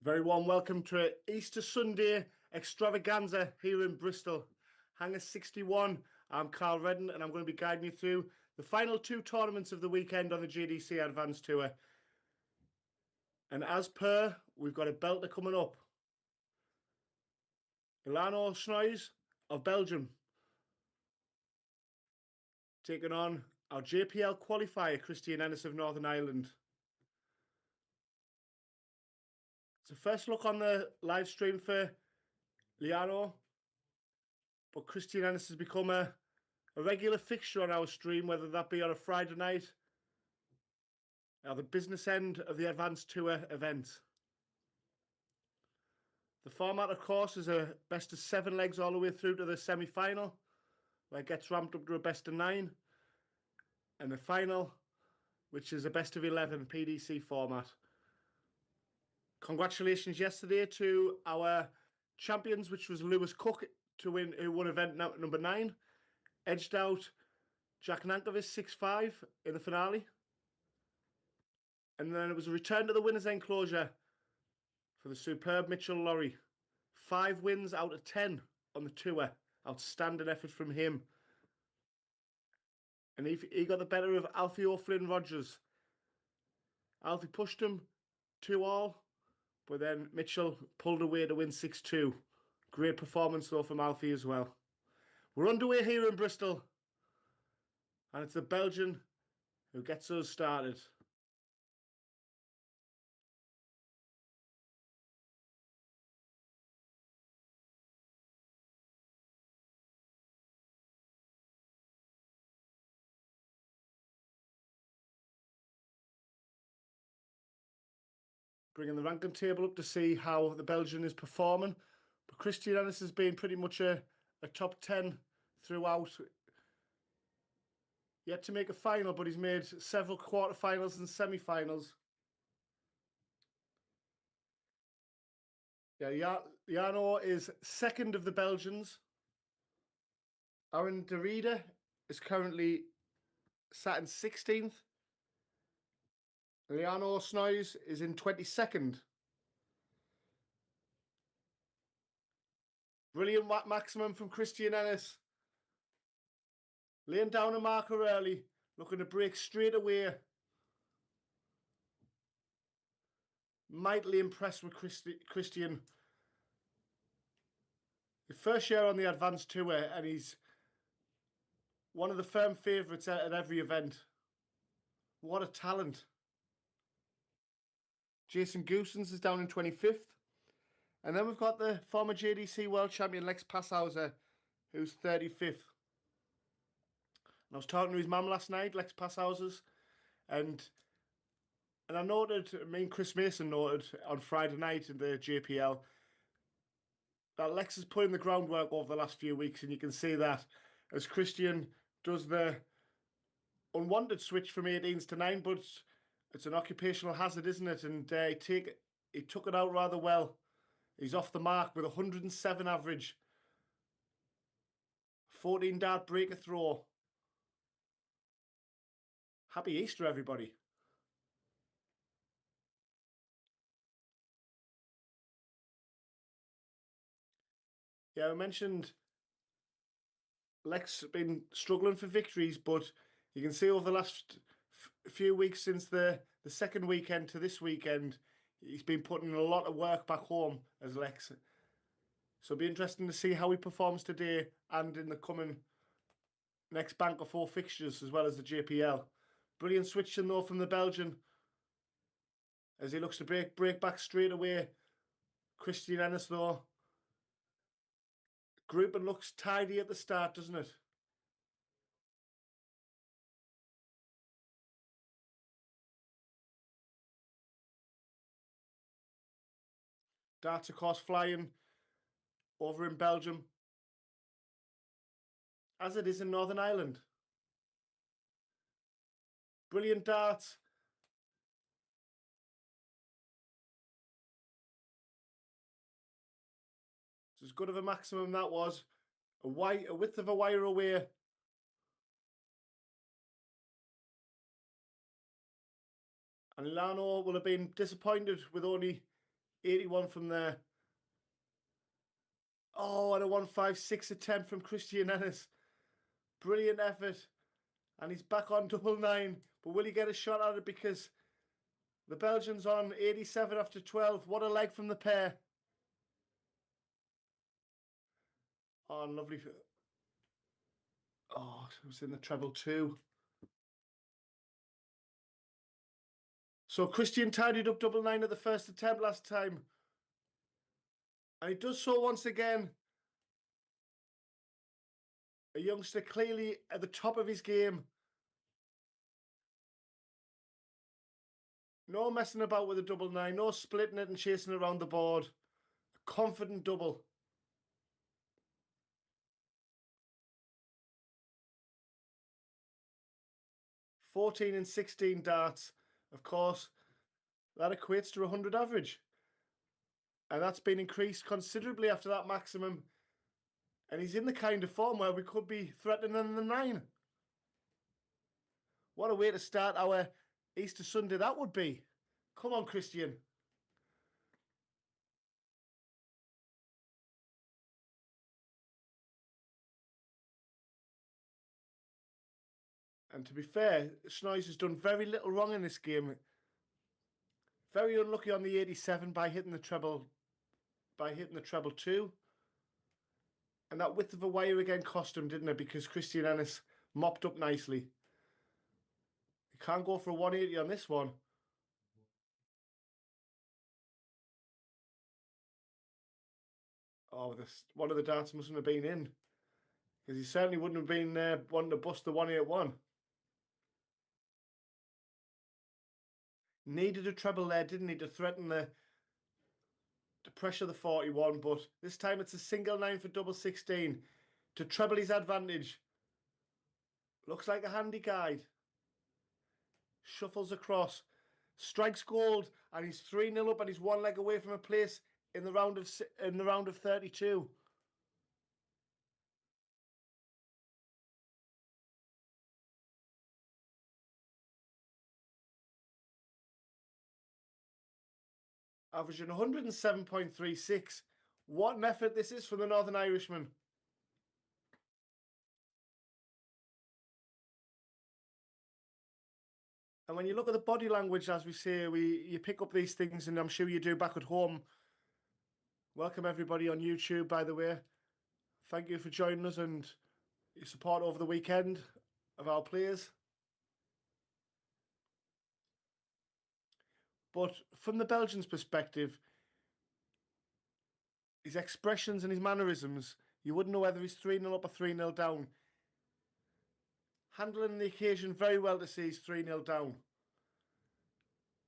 Very warm welcome to Easter Sunday extravaganza here in Bristol. Hangar 61, I'm Carl Redden and I'm going to be guiding you through the final two tournaments of the weekend on the JDC Advanced Tour. And as per, we've got a belter coming up. Snoeys of Belgium taking on our JPL qualifier, Enis of Northern Ireland. It's a first look on the live stream for Liano, but Enis has become a regular fixture on our stream, whether that be on a Friday night or the business end of the Advanced Tour event. The format, of course, is a best of 7 legs all the way through to the semi-final, where it gets ramped up to a best of 9, and the final, which is a best of 11 PDC format. Congratulations yesterday to our champions, which was Lewis Cook, who won event number 9, edged out Jack Nankovic 6-5 in the finale. And then it was a return to the winners' enclosure for the superb Mitchell Lurorry. 5 wins out of 10 on the tour. Outstanding effort from him. And he got the better of Alfie O'Flynn Rogers. Alfie pushed him 2-all, but then Mitchell pulled away to win 6-2. Great performance though from Alfie as well. We're underway here in Bristol, and it's the Belgian who gets us started. Bringing the ranking table up to see how the Belgian is performing. But Enis has been pretty much a top 10 throughout. Yet to make a final, but he's made several quarterfinals and semi-finals. Yeah, Jano is second of the Belgians. Aaron Derrida is currently sat in 16th. Liano Snoeys is in 22nd. Brilliant maximum from Enis. Laying down a marker early, looking to break straight away. Mightily impressed with Christian. His first year on the Advanced Tour, and he's one of the firm favourites at every event. What a talent. Jason Gusen is down in 25th. And then we've got the former JDC World Champion Lex Passhauser, who's 35th. And I was talking to his mum last night, Lex Passhauser's, and I noted, me and Chris Mason noted on Friday night in the JPL, that Lex is putting the groundwork over the last few weeks, and you can see that as Christian does the unwanted switch from 18s to 9, but it's an occupational hazard, isn't it? And he took it out rather well. He's off the mark with 107 average. 14 dart breaker throw. Happy Easter, everybody. Yeah, I mentioned Lex been struggling for victories, but you can see over the last few weeks since the second weekend to this weekend, he's been putting a lot of work back home as Lex. So it'll be interesting to see how he performs today and in the coming next bank of 4 fixtures, as well as the JPL. Brilliant switching though from the Belgian, as he looks to break back straight away. Enis though, grouping looks tidy at the start, doesn't it? Darts, of course, flying over in Belgium, as it is in Northern Ireland. Brilliant darts. It's as good of a maximum that was. A width of a wire away. And Lano will have been disappointed with only 81 from there. Oh, and a 156 attempt from Christian Enis. Brilliant effort. And he's back on double nine. But will he get a shot at it? Because the Belgian's on 87 after 12. What a leg from the pair. Oh, lovely. Oh, it was in the treble two. So Christian tidied up double nine at the first attempt last time. And he does so once again. A youngster clearly at the top of his game. No messing about with a double nine. No splitting it and chasing around the board. A confident double. $14 and 16 darts. Of course, that equates to 100 average. And that's been increased considerably after that maximum. And he's in the kind of form where we could be threatening the 9. What a way to start our Easter Sunday that would be. Come on, Christian. And to be fair, Snoeys has done very little wrong in this game. Very unlucky on the 87 by hitting the treble 2. And that width of a wire again cost him, didn't it? Because Christian Enis mopped up nicely. He can't go for a 180 on this one. Oh, one of the darts mustn't have been in. Because he certainly wouldn't have been wanting to bust the 181. Needed a treble there, didn't he, to threaten to pressure the 41, but this time it's a single 9 for double 16 to treble his advantage. Looks like a handy guide. Shuffles across, strikes gold, and he's 3-0 up, and he's one leg away from a place in the round of 32. Averaging 107.36. What an effort this is from the Northern Irishman. And when you look at the body language, as we say, you pick up these things, and I'm sure you do back at home. Welcome everybody on YouTube, by the way. Thank you for joining us and your support over the weekend of our players. But from the Belgians' perspective, his expressions and his mannerisms, you wouldn't know whether he's 3-0 up or 3-0 down. Handling the occasion very well to see he's 3-0 down.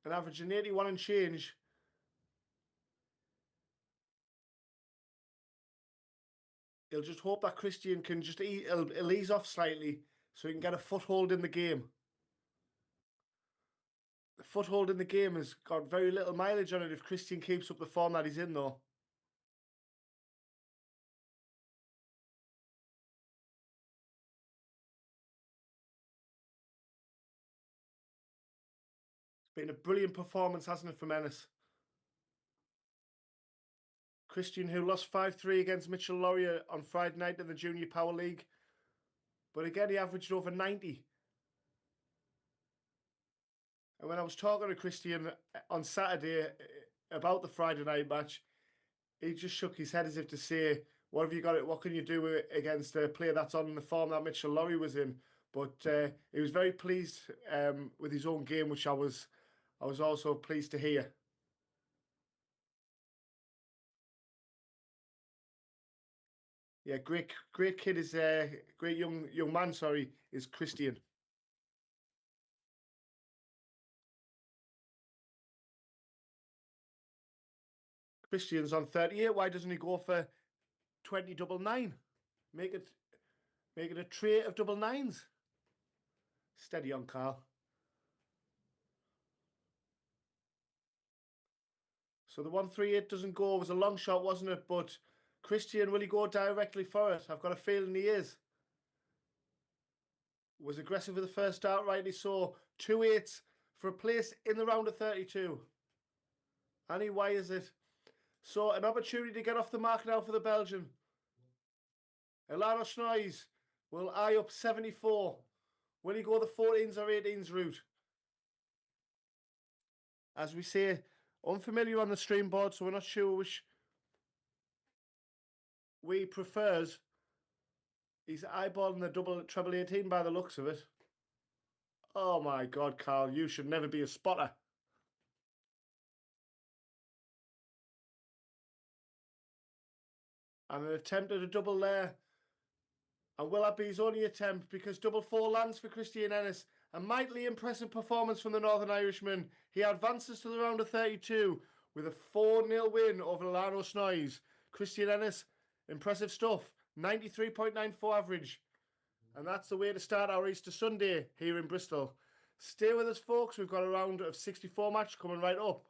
And averaging 81 and change. He'll just hope that Christian can just he'll ease off slightly so he can get a foothold in the game. The foothold in the game has got very little mileage on it if Christian keeps up the form that he's in, though. It's been a brilliant performance, hasn't it, from Enis? Christian, who lost 5-3 against Mitchell Lurorry on Friday night in the Junior Power League. But again, he averaged over 90. And when I was talking to Christian on Saturday about the Friday night match, he just shook his head as if to say, what have you got? What can you do against a player that's on the form that Mitchell Lurorry was in? But he was very pleased with his own game, which I was also pleased to hear. Yeah, great kid is great young man. Sorry, is Christian. Christian's on 38. Why doesn't he go for 20 double 9? Make it a tray of double 9s. Steady on, Carl. So the 138 doesn't go. It was a long shot, wasn't it? But Christian, will he go directly for it? I've got a feeling he is. Was aggressive with the first start, rightly so. 2 8s for a place in the round of 32. And he wires it. So an opportunity to get off the mark now for the Belgian. Snoeys will eye up 74. Will he go the 14s or 18s route? As we say, unfamiliar on the stream board, so we're not sure which we prefers. He's eyeballing the double treble 18 by the looks of it. Oh my God, Carl, you should never be a spotter. And an attempt at a double there. And will that be his only attempt? Because double 4 lands for Christian Enis. A mightily impressive performance from the Northern Irishman. He advances to the round of 32 with a 4-0 win over Snoeys. Christian Enis, impressive stuff. 93.94 average. And that's the way to start our Easter Sunday here in Bristol. Stay with us, folks. We've got a round of 64 match coming right up.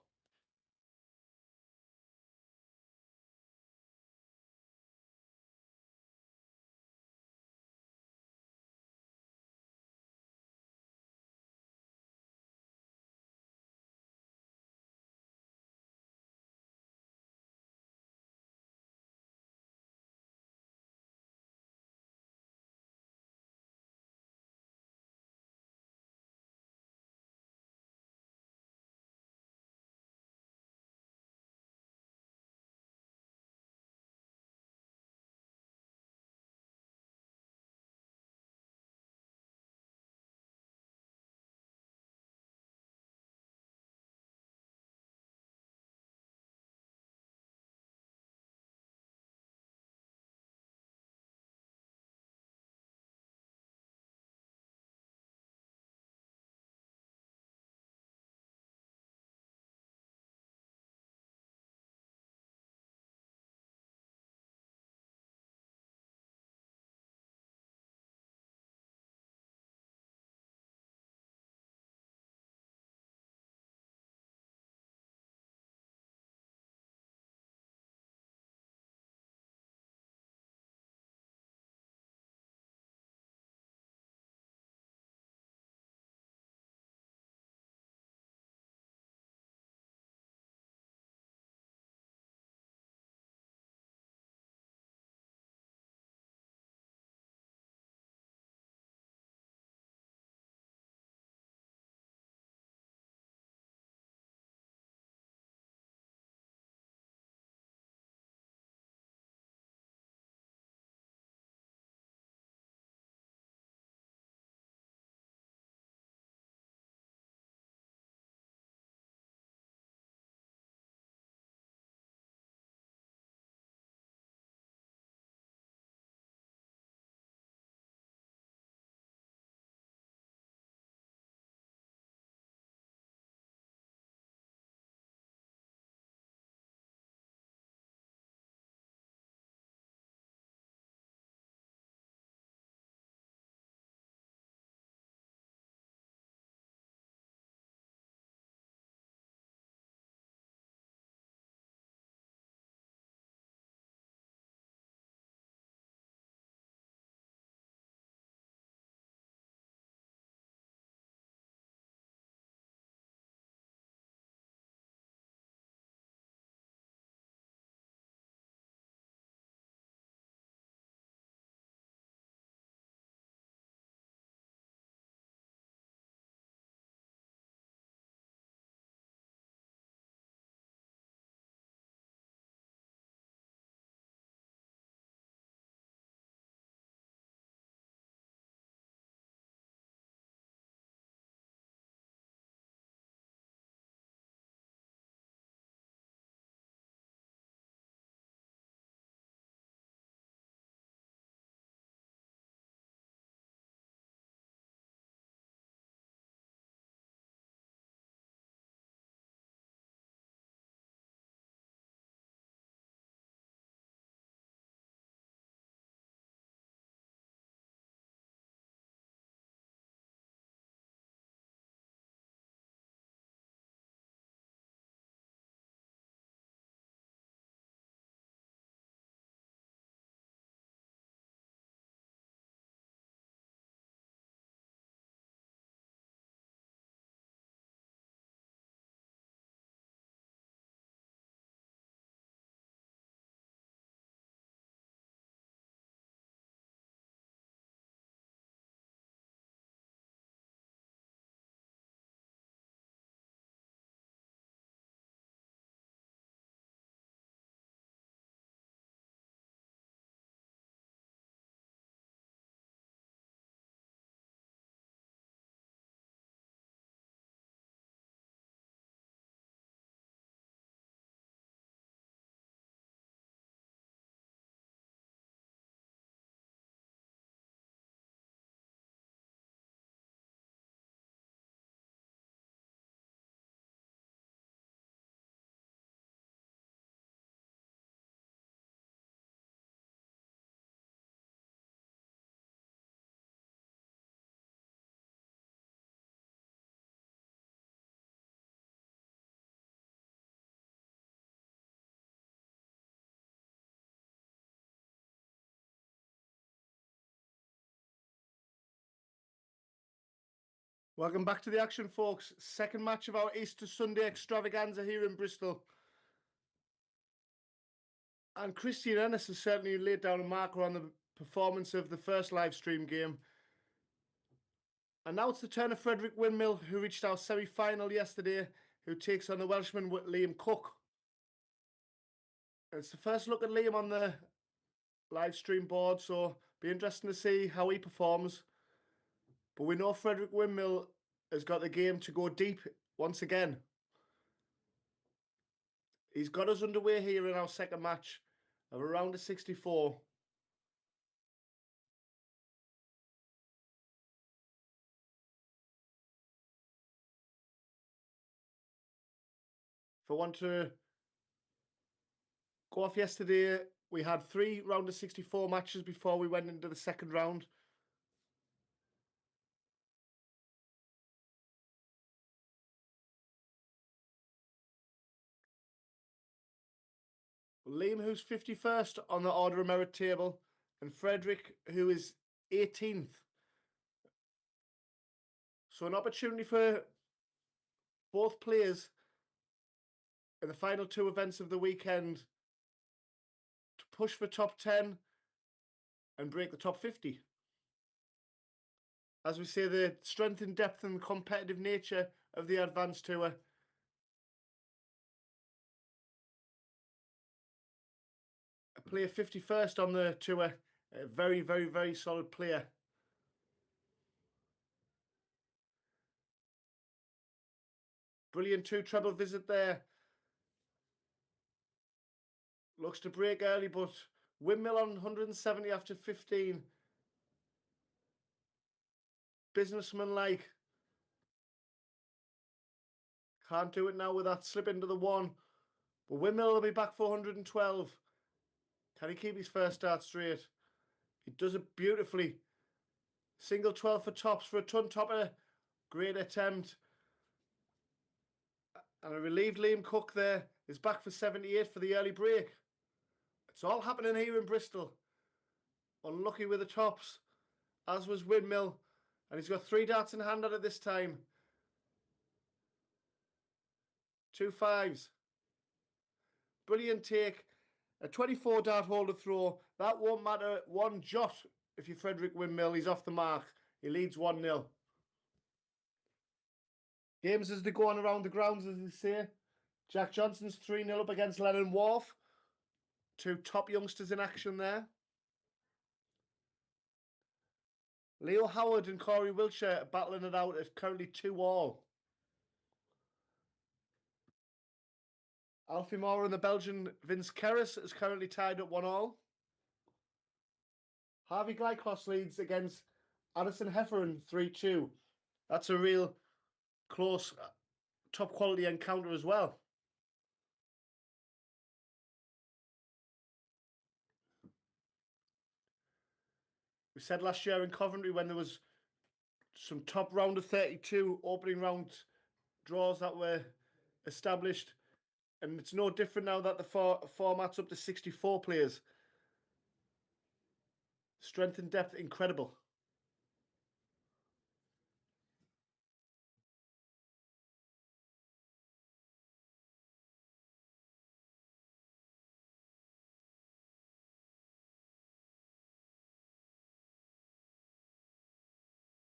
Welcome back to the action, folks. Second match of our Easter Sunday extravaganza here in Bristol. And Christian Enis has certainly laid down a marker on the performance of the first live stream game. And now it's the turn of Frederick Windmill, who reached our semi-final yesterday, who takes on the Welshman Liam Cook. It's the first look at Liam on the live stream board, so be interesting to see how he performs. But we know Frederick Windmill has got the game to go deep once again. He's got us underway here in our second match of a round of 64. If I want to go off yesterday, we had 3 round of 64 matches before we went into the second round. Liam, who's 51st on the order of merit table, and Frederick, who is 18th. So an opportunity for both players in the final 2 events of the weekend to push for top 10 and break the top 50. As we say, the strength and depth and competitive nature of the Advanced Tour. A player 51st on the tour, a very, very, very solid player. Brilliant 2 treble visit there. Looks to break early, but Windmill on 170 after 15. Businessman-like. Can't do it now with that slip into the 1. But Windmill will be back for 112. Can he keep his first start straight? He does it beautifully. Single 12 for tops for a ton topper. Great attempt. And a relieved Liam Cook there is back for 78 for the early break. It's all happening here in Bristol. Unlucky with the tops, as was Windmill. And he's got 3 darts in hand at it this time. 2 5s. Brilliant take. A 24 dart holder throw. That won't matter 1 jot if you're Frederick Windmill. He's off the mark. He leads 1-0. Games as they go on around the grounds, as they say. Jack Johnson's 3-0 up against Lennon Wharf. 2 top youngsters in action there. Leo Howard and Corey Wiltshire battling it out at currently 2-all. Alfie Moore and the Belgian Vince Keris is currently tied at 1-all. Harvey Glykos leads against Addison Hefferon 3-2. That's a real close, top quality encounter as well. We said last year in Coventry when there was some top round of 32 opening round draws that were established, and it's no different now that the format's up to 64 players. Strength and depth incredible.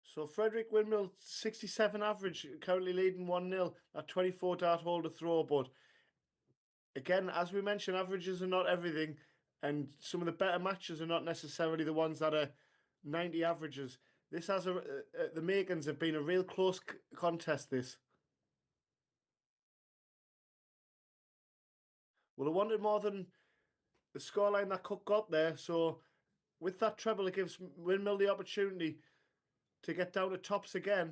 So Frederick Windmill, 67 average, currently leading 1-0. That 24 dart holder throw, but again, as we mentioned, averages are not everything, and some of the better matches are not necessarily the ones that are 90 averages. This has the makings have been a real close contest, this. Well, I wanted more than the scoreline that Cook got there, so with that treble, it gives Windmill the opportunity to get down to tops again.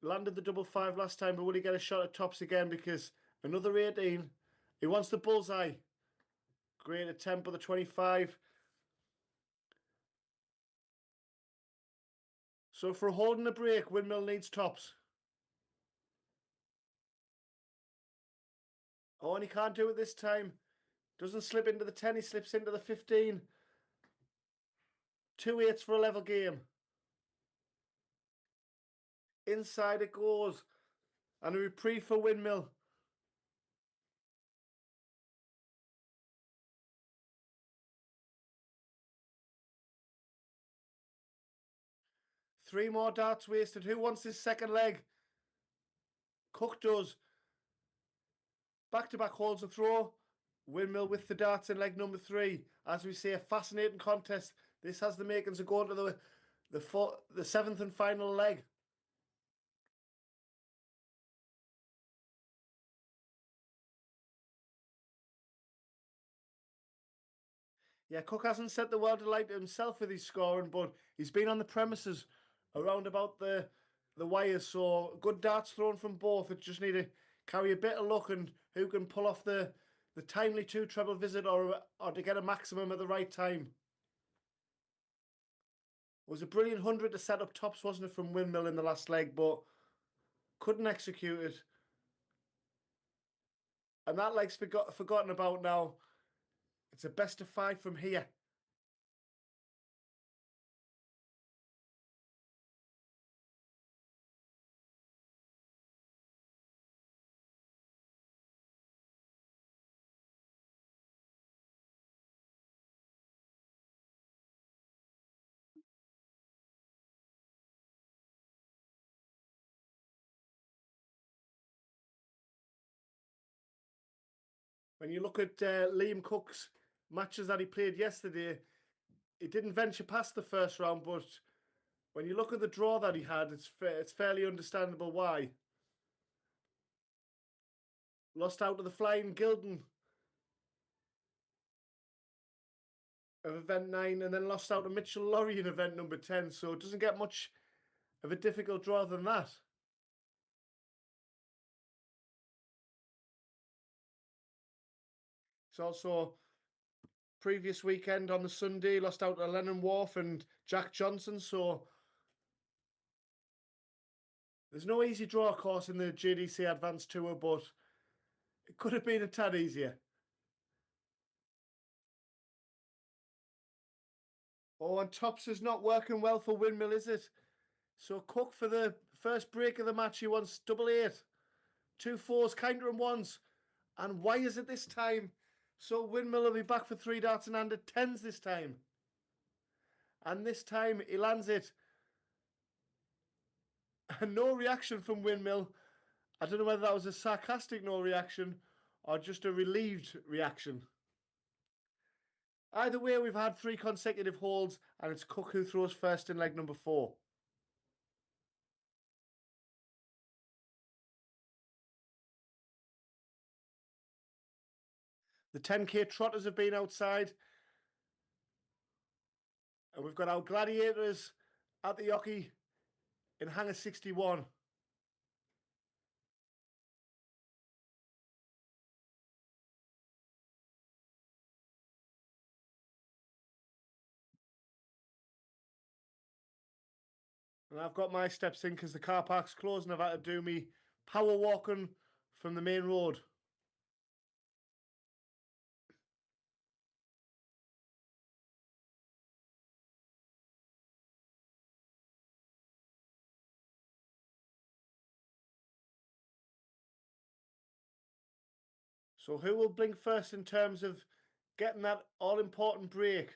Landed the double 5 last time, but will he get a shot at tops again? Because another 18. He wants the bullseye. Great attempt with the 25. So for holding a break, Windmill needs tops. Oh, and he can't do it this time. Doesn't slip into the 10, he slips into the 15. 2 8s for a level game. Inside it goes. And a reprieve for Windmill. Three more darts wasted. Who wants this second leg? Cook does. Back-to-back holds a throw. Windmill with the darts in leg number 3. As we say, a fascinating contest. This has the makings of going to the seventh and final leg. Yeah, Cook hasn't set the world alight himself with his scoring, but he's been on the premises around about the wires. So good darts thrown from both. It just need to carry a bit of luck, and who can pull off the timely 2 treble visit or to get a maximum at the right time. It was a brilliant 100 to set up tops, wasn't it, from Windmill in the last leg, but couldn't execute it. And that leg's forgotten about now. It's a best of 5 from here. When you look at Liam Cook's matches that he played yesterday, he didn't venture past the first round, but when you look at the draw that he had, it's fairly understandable why. Lost out to the flying Gilden of event 9, and then lost out to Mitchell Lurorry in event number 10, so it doesn't get much of a difficult draw than that. It's also previous weekend on the Sunday, lost out to Lennon Wharf and Jack Johnson, so there's no easy draw, of course, in the JDC Advanced Tour, but it could have been a tad easier. Oh, and tops is not working well for Windmill, is it? So Cook for the first break of the match, he wants double 8. 2 4s, counter and 1s. And why is it this time? So Windmill will be back for 3 darts and under 10s this time. And this time he lands it. And no reaction from Windmill. I don't know whether that was a sarcastic no reaction or just a relieved reaction. Either way, we've had 3 consecutive holds, and it's Cook who throws first in leg number 4. The 10k trotters have been outside. And we've got our gladiators at the jockey in Hangar 61. And I've got my steps in because the car park's closed and I've had to do me power walking from the main road. So who will blink first in terms of getting that all-important break?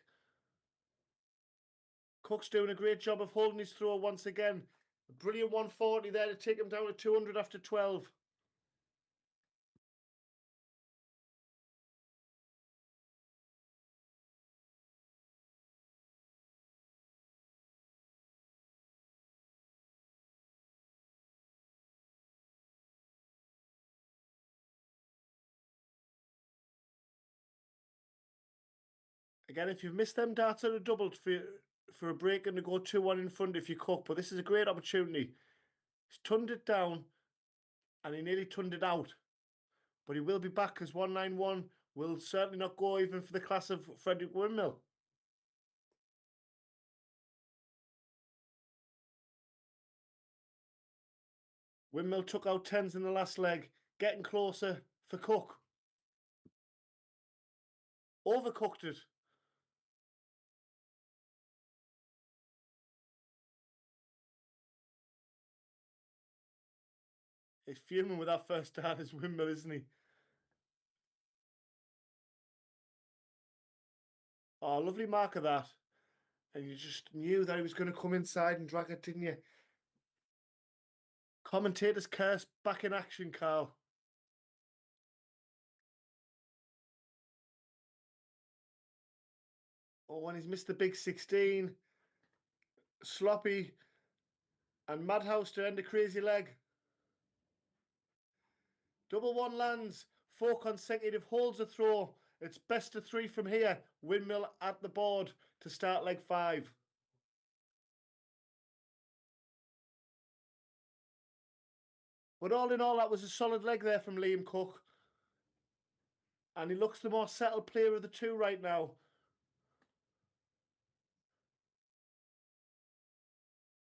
Cook's doing a great job of holding his throw once again. A brilliant 140 there to take him down to 200 after 12. Again, if you've missed them darts at a double for a break and to go 2-1 in front if you Cook, but this is a great opportunity. He's tunned it down and he nearly tunned it out. But he will be back because 191 will certainly not go even for the class of Frederick Windmill. Windmill took out 10s in the last leg, getting closer for Cook. Overcooked it. He's fuming with that first start as Windmill, isn't he? Oh, lovely mark of that. And you just knew that he was going to come inside and drag it, didn't you? Commentator's curse back in action, Carl. Oh, and he's missed the big 16. Sloppy and Madhouse to end a crazy leg. Double one lands. 4 consecutive holds a throw. It's best of 3 from here. Windmill at the board to start leg 5. But all in all, that was a solid leg there from Liam Cook. And he looks the more settled player of the two right now.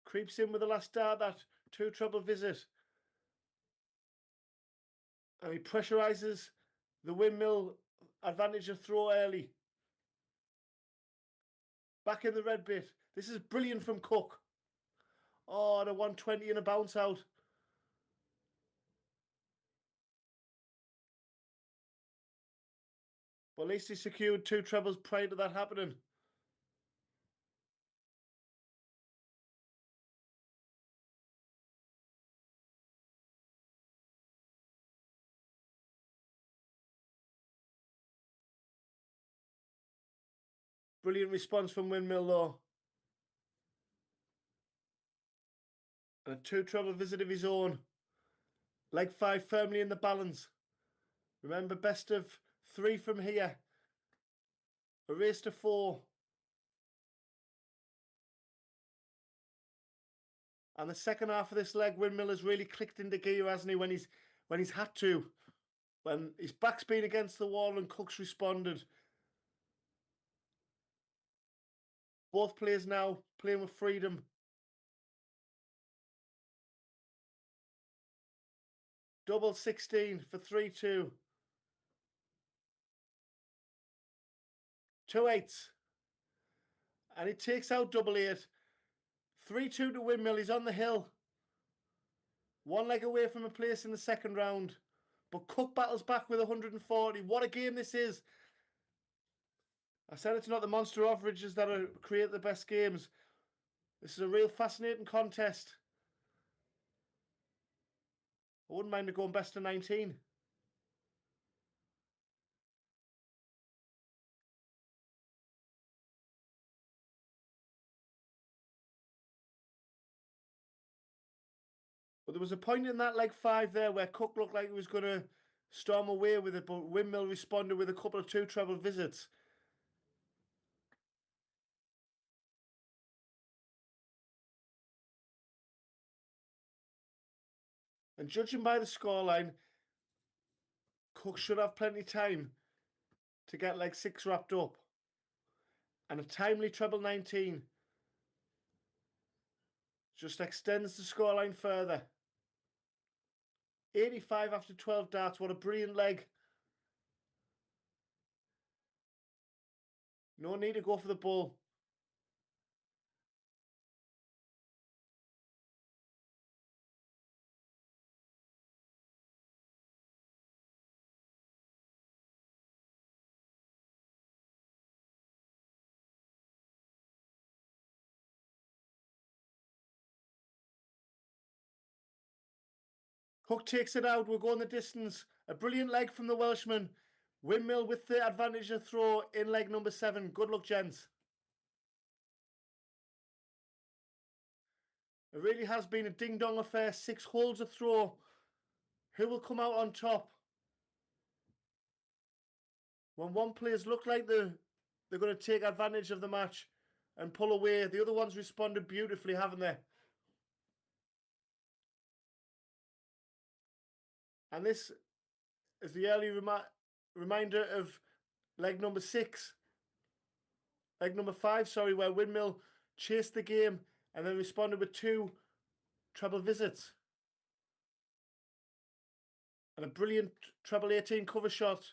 Creeps in with the last dart, that 2 treble visit. And he pressurises the Windmill advantage of throw early. Back in the red bit. This is brilliant from Cook. Oh, the 120 and a bounce out. But at least he secured 2 trebles prior to that happening. Brilliant response from Windmill though. And a 2 treble visit of his own. Leg 5 firmly in the balance. Remember, best of 3 from here. A race to 4. And the second half of this leg, Windmill has really clicked into gear, hasn't he, when he's had to. When his back's been against the wall and Cook's responded. Both players now playing with freedom. Double 16 for 3-2. 2 8s. And he takes out double 8. 3-2 to Windmill. He's on the hill. 1 leg away from a place in the second round. But Cook battles back with 140. What a game this is. I said it's not the monster averages that create the best games. This is a real fascinating contest. I wouldn't mind it going best of 19. But there was a point in that leg 5 there where Cook looked like he was going to storm away with it, but Windmill responded with a couple of 2 treble visits. And judging by the scoreline, Cook should have plenty of time to get leg 6 wrapped up. And a timely treble 19 just extends the scoreline further. 85 after 12 darts. What a brilliant leg. No need to go for the bull. Cook takes it out. We're going the distance. A brilliant leg from the Welshman. Windmill with the advantage of throw in leg number 7. Good luck, gents. It really has been a ding-dong affair. 6 holes of throw. Who will come out on top? When one players look like they're going to take advantage of the match and pull away, the other ones responded beautifully, haven't they? And this is the early reminder of leg number 6. Leg number 5, sorry, where Windmill chased the game and then responded with 2 treble visits. And a brilliant treble 18 cover shot.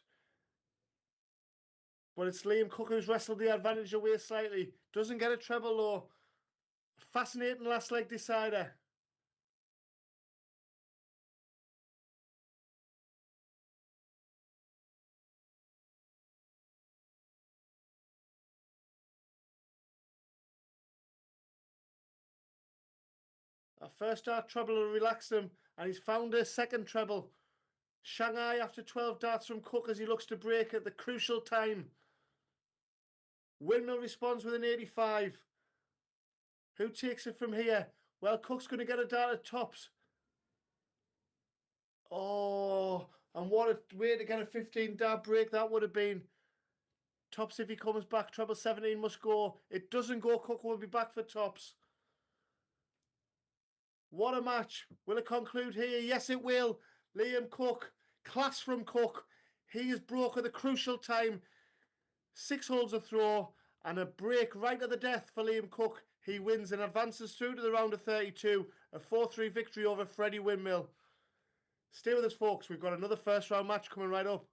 But it's Liam Cook who's wrestled the advantage away slightly. Doesn't get a treble though. Fascinating last leg decider. Our first dart treble will relax him, and he's found a second treble. Shanghai after 12 darts from Cook as he looks to break at the crucial time. Windmill responds with an 85. Who takes it from here? Well, Cook's going to get a dart at tops. Oh, and what a way to get a 15 dart break that would have been. Tops if he comes back. Treble 17 must go. It doesn't go. Cook will be back for tops. What a match. Will it conclude here? Yes, it will. Liam Cook. Class from Cook. He is broke at the crucial time. 6 holes of throw and a break right at the death for Liam Cook. He wins and advances through to the round of 32. A 4-3 victory over Freddie Windmill. Stay with us, folks. We've got another first round match coming right up.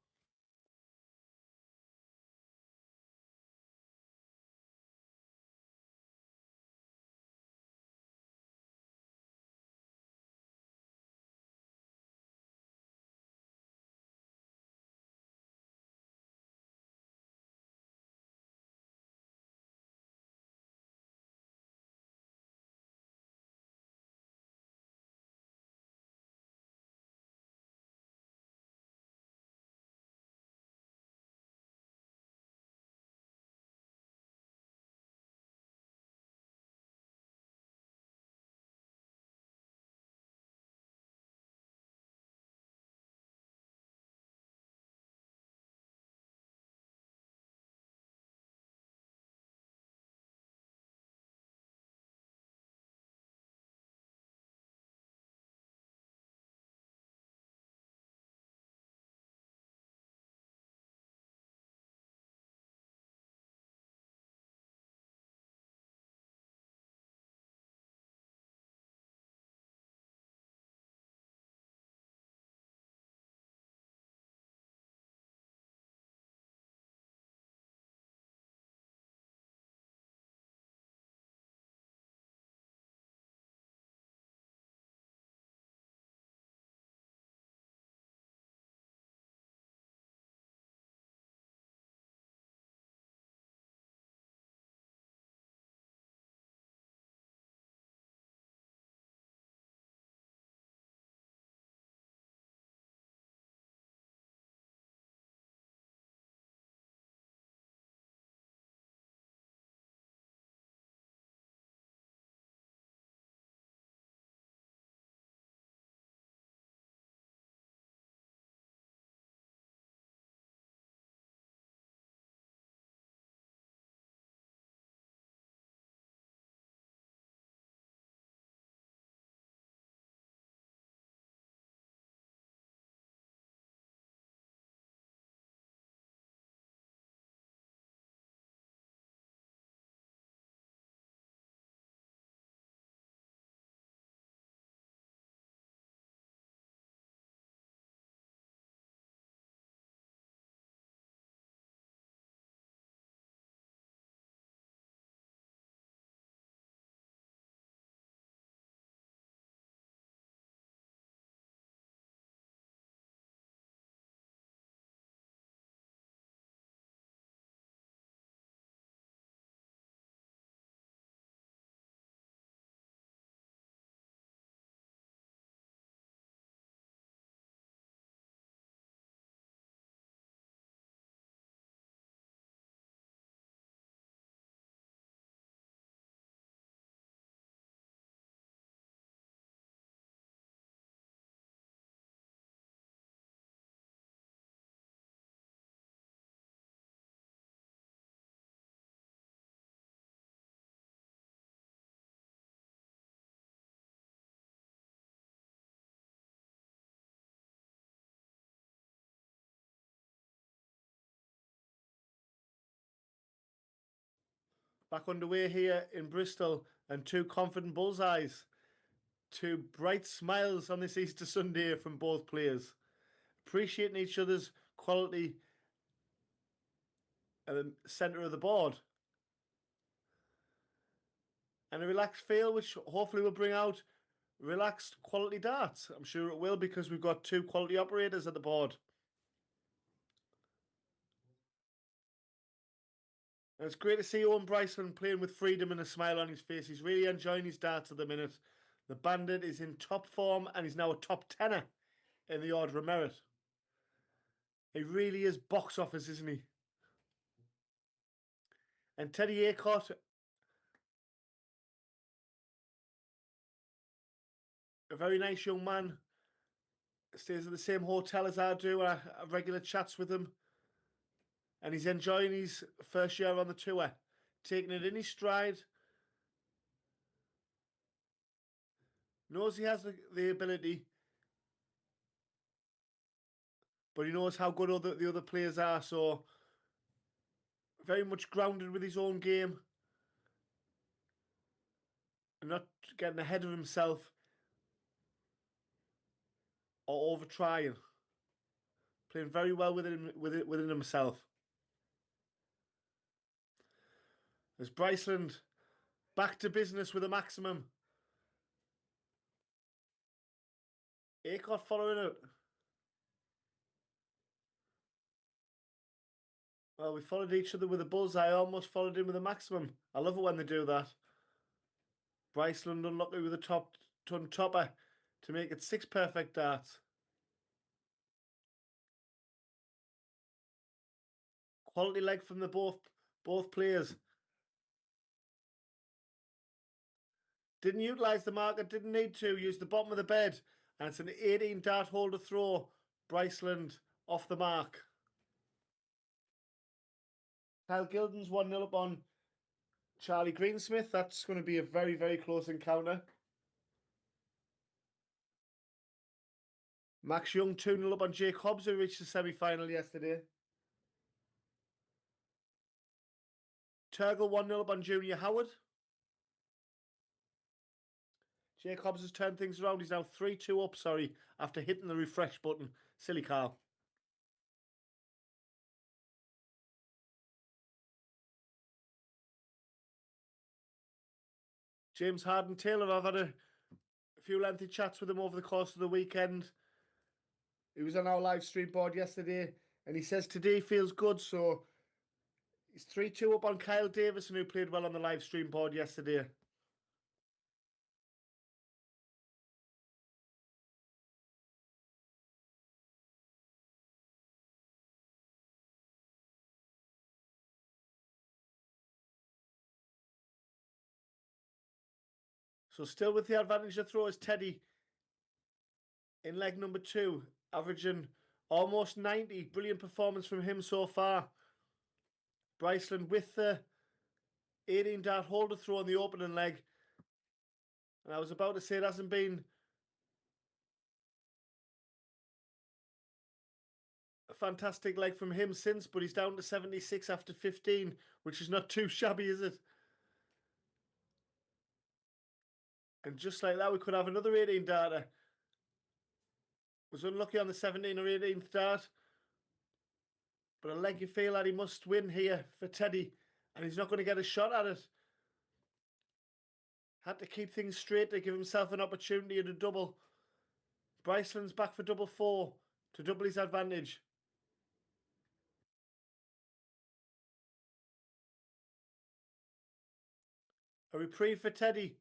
Back underway here in Bristol, and 2 confident bullseyes. 2 bright smiles on this Easter Sunday from both players. Appreciating each other's quality at the centre of the board. And a relaxed feel, which hopefully will bring out relaxed quality darts. I'm sure it will, because we've got 2 quality operators at the board. And it's great to see Owen Bryceland playing with freedom and a smile on his face. He's really enjoying his darts at the minute. The Bandit is in top form and he's now a top tenner in the order of merit. He really is box office, isn't he? And Teddy Acott, a very nice young man, stays at the same hotel as I do. I have regular chats with him. And he's enjoying his first year on the tour, taking it in his stride. Knows he has the ability, but he knows how good the other players are. So very much grounded with his own game and not getting ahead of himself or over trying. Playing very well within himself. As Bryceland back to business with a maximum. Acott following it. Well, we followed each other with a bullseye. I almost followed him with a maximum. I love it when they do that. Bryceland unlucky with a ton topper to make it 6 perfect darts. Quality leg from the both players. Didn't utilise the marker, didn't need to. Use the bottom of the bed. And it's an 18 dart holder throw. Bryceland off the mark. Kyle Gilden's 1-0 up on Charlie Greensmith. That's going to be a very, very close encounter. Max Young 2-0 up on Jake Hobbs, who reached the semi-final yesterday. Turgle 1-0 up on Junior Howard. Jake Hobbs has turned things around. He's now 3-2 up, after hitting the refresh button. Silly Carl. James Harden Taylor, I've had a few lengthy chats with him over the course of the weekend. He was on our live stream board yesterday, and he says today feels good, so he's 3-2 up on Kyle Davison, who played well on the live stream board yesterday. So still with the advantage of throw is Teddy in leg number 2, averaging almost 90. Brilliant performance from him so far. Bryceland with the 18 dart holder throw on the opening leg. And I was about to say it hasn't been a fantastic leg from him since, but he's down to 76 after 15, which is not too shabby, is it? And just like that, we could have another 18 darter. Was unlucky on the 17 or 18th dart. But a leg you feel that he must win here for Teddy. And he's not going to get a shot at it. Had to keep things straight to give himself an opportunity at a double. Bryceland's back for double 4 to double his advantage. A reprieve for Teddy.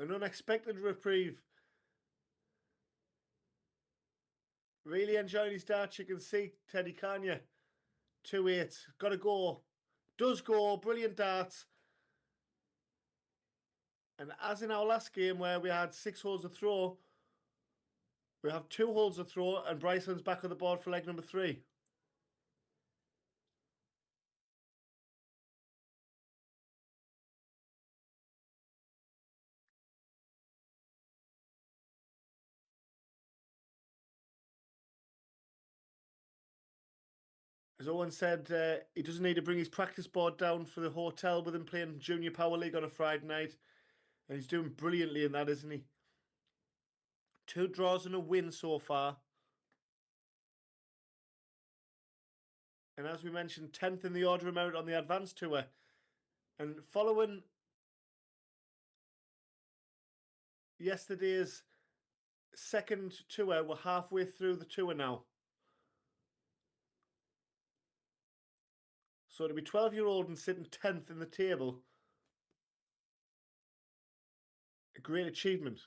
An unexpected reprieve. Really enjoying his darts. You can see Teddy, can't you? 2-8. Got to go. Does go. Brilliant darts. And as in our last game where we had 6 holes of throw, we have 2 holes of throw and Bryceland's back on the board for leg number 3. As Owen said, he doesn't need to bring his practice board down for the hotel with him playing Junior Power League on a Friday night. And he's doing brilliantly in that, isn't he? 2 draws and a win so far. And as we mentioned, 10th in the order of merit on the Advanced Tour. And following yesterday's second tour, we're halfway through the tour now. So to be 12-year-old and sitting 10th in the table a great achievement.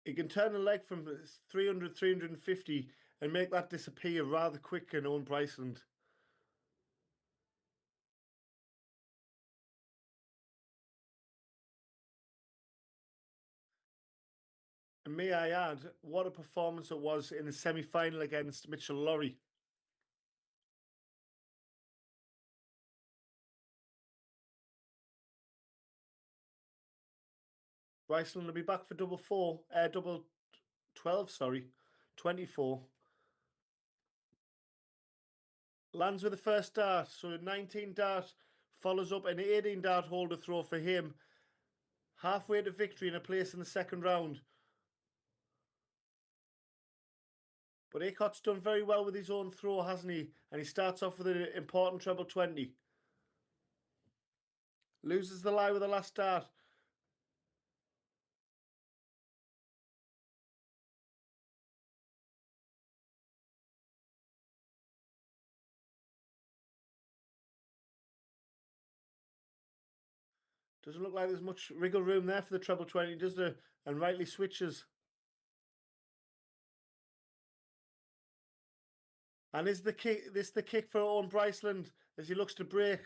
He can turn a leg from 300, 350 and make that disappear rather quick in own Bryceland. And may I add, what a performance it was in the semi-final against Mitchell Lurorry. Bryceland will be back for double 12, sorry, 24. Lands with the first dart, so 19 dart follows up an 18 dart holder throw for him. Halfway to victory and a place in the second round. But Acott's done very well with his own throw, hasn't he? And he starts off with an important treble 20. Loses the lie with the last dart. Doesn't look like there's much wriggle room there for the treble 20, does there? And rightly switches. And is the kick for Owen Bryceland as he looks to break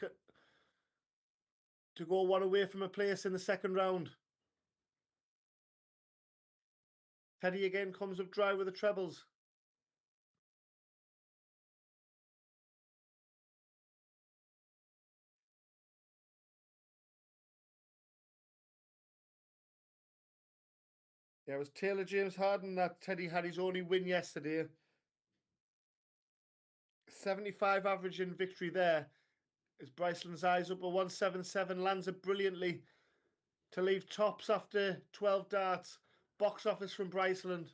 to go one away from a place in the second round? Teddy again comes up dry with the trebles. Yeah, it was Taylor James Harden that Teddy had his only win yesterday. 75 average in victory there. As Bryceland's eyes up a 177, lands it brilliantly to leave tops after 12 darts. Box office from Bryceland.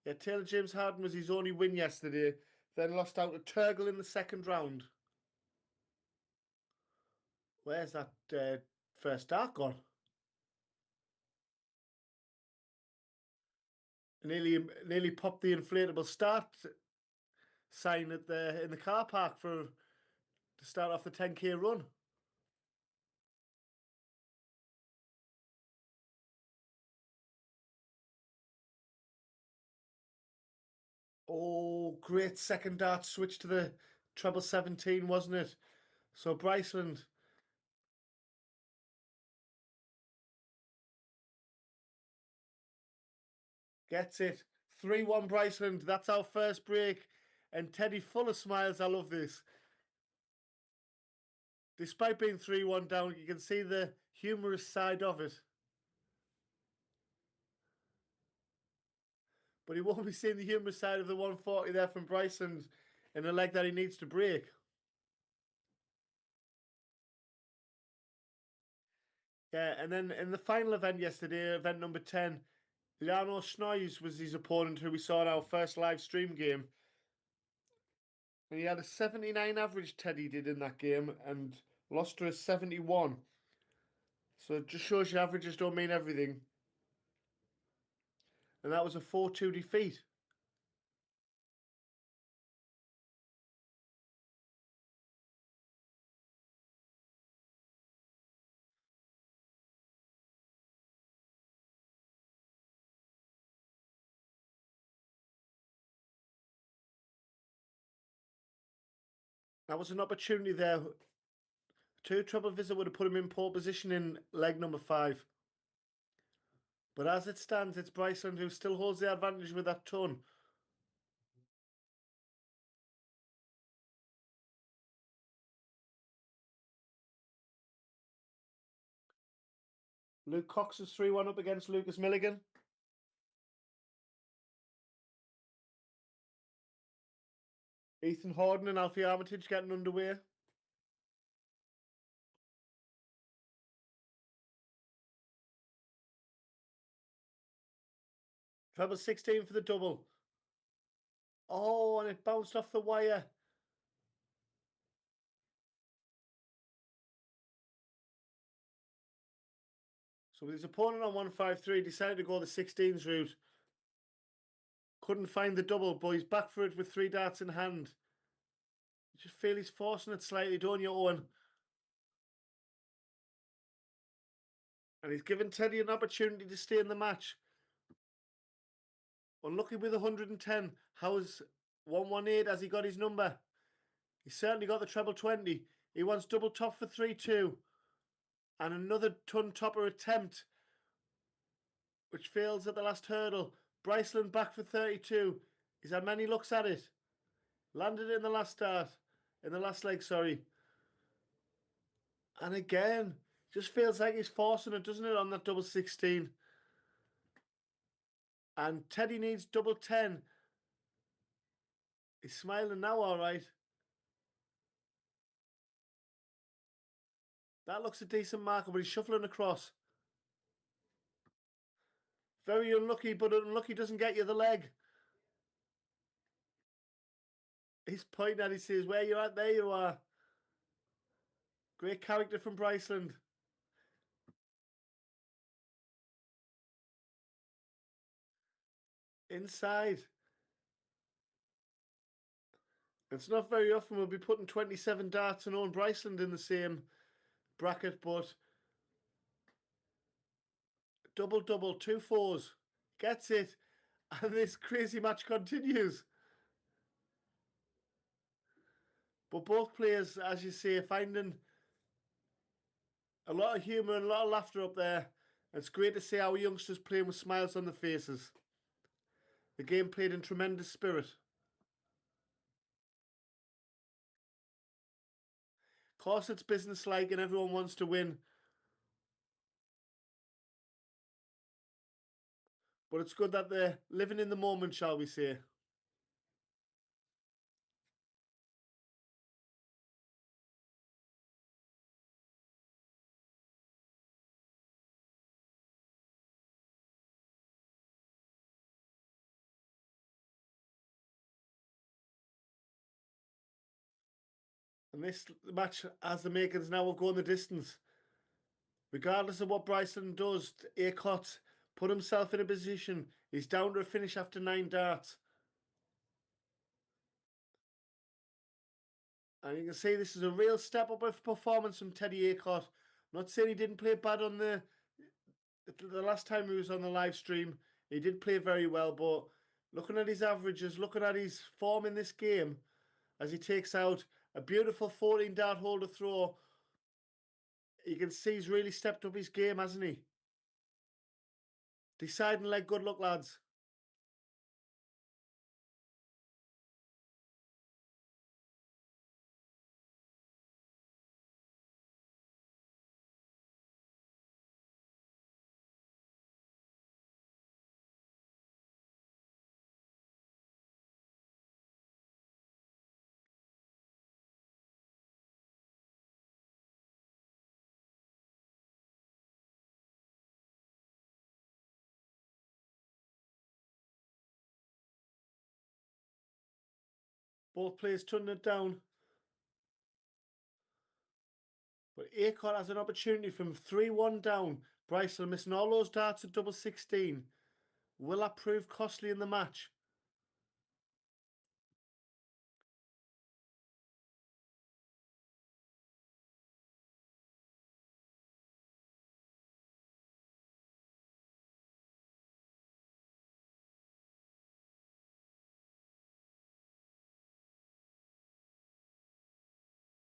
Yeah, Taylor James Harden was his only win yesterday. Then lost out to Turgle in the second round. Where's that first dart gone? Nearly popped the inflatable start sign in the car park to start off the 10k run. Oh, great second dart switch to the treble 17, wasn't it? So Bryceland gets it. 3-1 Bryceland. That's our first break. And Teddy full of smiles. I love this. Despite being 3-1 down, you can see the humorous side of it. But he won't be seeing the humorous side of the 140 there from Bryceland in a leg that he needs to break. Yeah, and then in the final event yesterday, event number 10, Snoeys was his opponent who we saw in our first live stream game. And he had a 79 average, Teddy did in that game, and lost to a 71. So it just shows you averages don't mean everything. And that was a 4-2 defeat. That was an opportunity there. Two treble visit would have put him in pole position in leg number 5. But as it stands, it's Bryceland who still holds the advantage with that ton. Luke Cox is 3-1 up against Lucas Milligan. Ethan Horden and Alfie Armitage getting underway. Treble 16 for the double. Oh, and it bounced off the wire. So with his opponent on 153, decided to go the 16s route. Couldn't find the double, but he's back for it with 3 darts in hand. You just feel he's forcing it slightly, don't you, Owen? And he's given Teddy an opportunity to stay in the match. Unlucky with 110. How's 118? Has he got his number? He certainly got the treble 20. He wants double top for 3-2. And another ton topper attempt, which fails at the last hurdle. Bryceland back for 32. He's had many looks at it. Landed it in the last start. In the last leg, sorry. And again, just feels like he's forcing it, doesn't it, on that double 16. And Teddy needs double 10. He's smiling now, all right. That looks a decent marker, but he's shuffling across. Very unlucky, but unlucky doesn't get you the leg. He's pointing at it, he says, where you at? There you are. Great character from Bryceland. Inside. It's not very often we'll be putting 27 darts and Owen Bryceland in the same bracket, but double, 2 fours. Gets it. And this crazy match continues. But both players, as you say, are finding a lot of humour and a lot of laughter up there. It's great to see our youngsters playing with smiles on their faces. The game played in tremendous spirit. Of course, it's business-like and everyone wants to win. But it's good that they're living in the moment, shall we say. And this match has the makings now of going the distance. Regardless of what Bryceland does, Acott put himself in a position. He's down to a finish after 9 darts. And you can see this is a real step up of performance from Teddy Acott. I'm not saying he didn't play bad on the last time he was on the live stream. He did play very well, but looking at his averages, looking at his form in this game, as he takes out a beautiful 14 dart holder throw, you can see he's really stepped up his game, hasn't he? Deciding leg, good luck, lads. Both players turning it down. But Acott has an opportunity from 3-1 down. Bryceland missing all those darts at double 16. Will that prove costly in the match?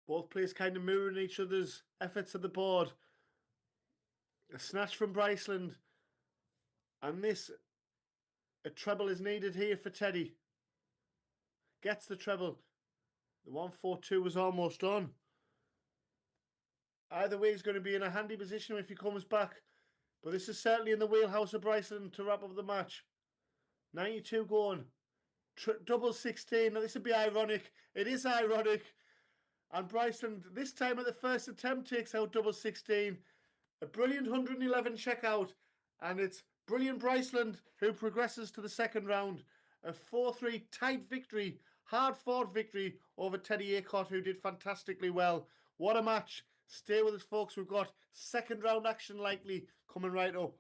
Both players kind of mirroring each other's efforts at the board. A snatch from Bryceland. And a treble is needed here for Teddy. Gets the treble. The 1-4-2 was almost on. Either way, he's going to be in a handy position if he comes back. But this is certainly in the wheelhouse of Bryceland to wrap up the match. 92 going. Double 16. Now, this would be ironic. It is ironic. And Bryceland, this time at the first attempt, takes out double 16. A brilliant 111 checkout. And it's brilliant Bryceland who progresses to the second round. A 4-3 tight victory. Hard-fought victory over Teddy Acott, who did fantastically well. What a match. Stay with us, folks. We've got second round action likely coming right up.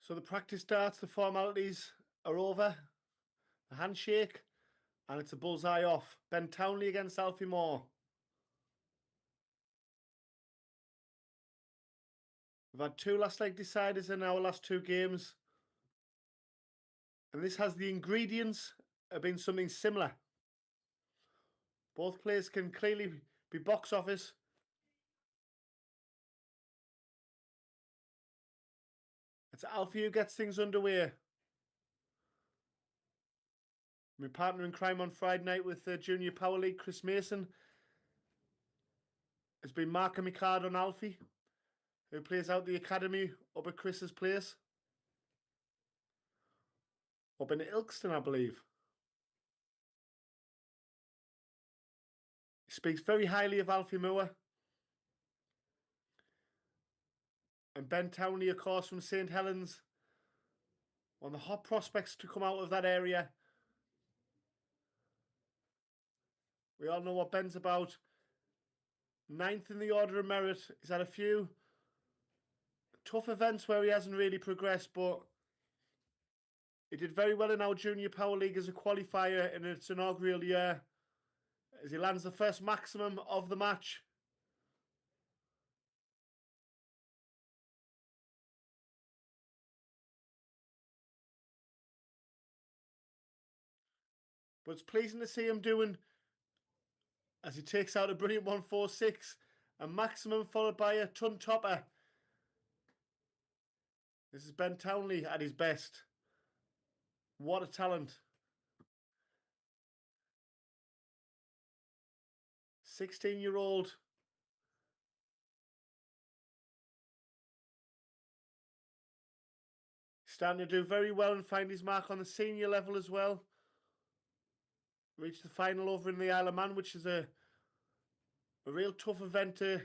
So the practice starts, the formalities are over, the handshake, and it's a bullseye off. Ben Townley against Alfie Moore. We've had 2 last leg deciders in our last 2 games. And this has the ingredients of being something similar. Both players can clearly be box office. It's Alfie who gets things underway. My partner in crime on Friday night with the Junior Power League, Chris Mason, has been marking my card on Alfie, who plays out the academy up at Chris's place. Up in Ilkeston, I believe. He speaks very highly of Alfie Moore. And Ben Townley, of course, from St Helens. One of the hot prospects to come out of that area. We all know what Ben's about. 9th in the order of merit. He's had a few tough events where he hasn't really progressed, but he did very well in our Junior Power League as a qualifier in its inaugural year, as he lands the first maximum of the match. But it's pleasing to see him doing, as he takes out a brilliant 146, a maximum followed by a ton topper. This is Ben Townley at his best. What a talent. 16-year-old. Starting to do very well and find his mark on the senior level as well. Reached the final over in the Isle of Man, which is a real tough event to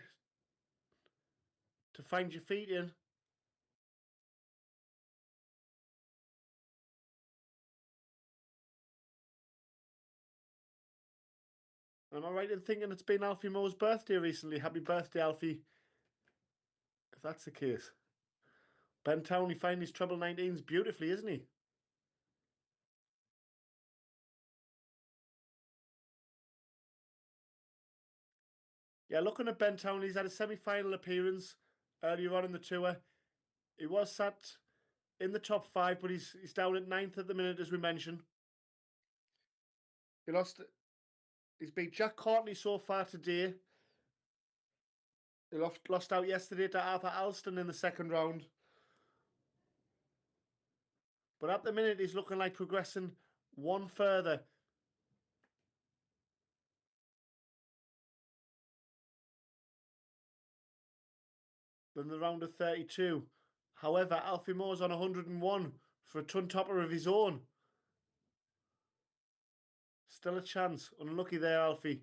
find your feet in. Am I right in thinking it's been Alfie Moore's birthday recently? Happy birthday, Alfie. If that's the case. Ben Townley finding his treble 19s beautifully, isn't he? Yeah, looking at Ben Townley, he's had a semi-final appearance earlier on in the tour. He was sat in the top 5, but he's down at 9th at the minute, as we mentioned. He's beat Jack Courtney so far today. He lost out yesterday to Arthur Alston in the second round. But at the minute, he's looking like progressing one further. Than the round of 32. However, Alfie Moore's on 101 for a ton topper of his own. Still a chance. Unlucky there, Alfie.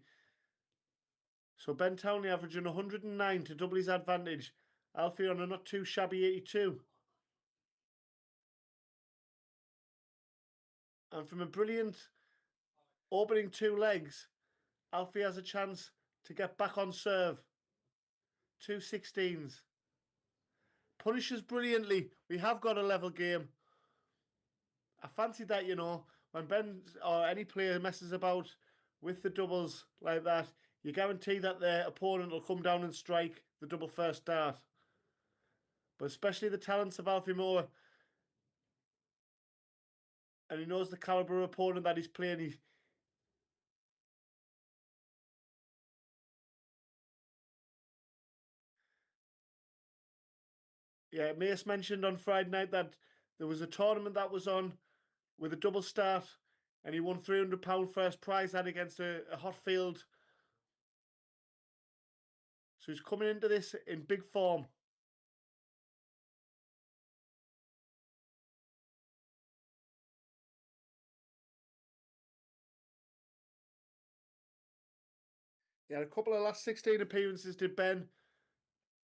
So Ben Townley averaging 109 to double his advantage. Alfie on a not too shabby 82. And from a brilliant opening 2 legs, Alfie has a chance to get back on serve. 2 16s. Punishes brilliantly. We have got a level game. I fancied that, you know, when Ben or any player messes about with the doubles like that, you guarantee that their opponent will come down and strike the double first dart. But especially the talents of Alfie Moore, and he knows the caliber of opponent that he's playing. Yeah, Mace mentioned on Friday night that there was a tournament that was on with a double start, and he won £300 first prize that against a hot field. So he's coming into this in big form. He had a couple of last 16 appearances, did Ben,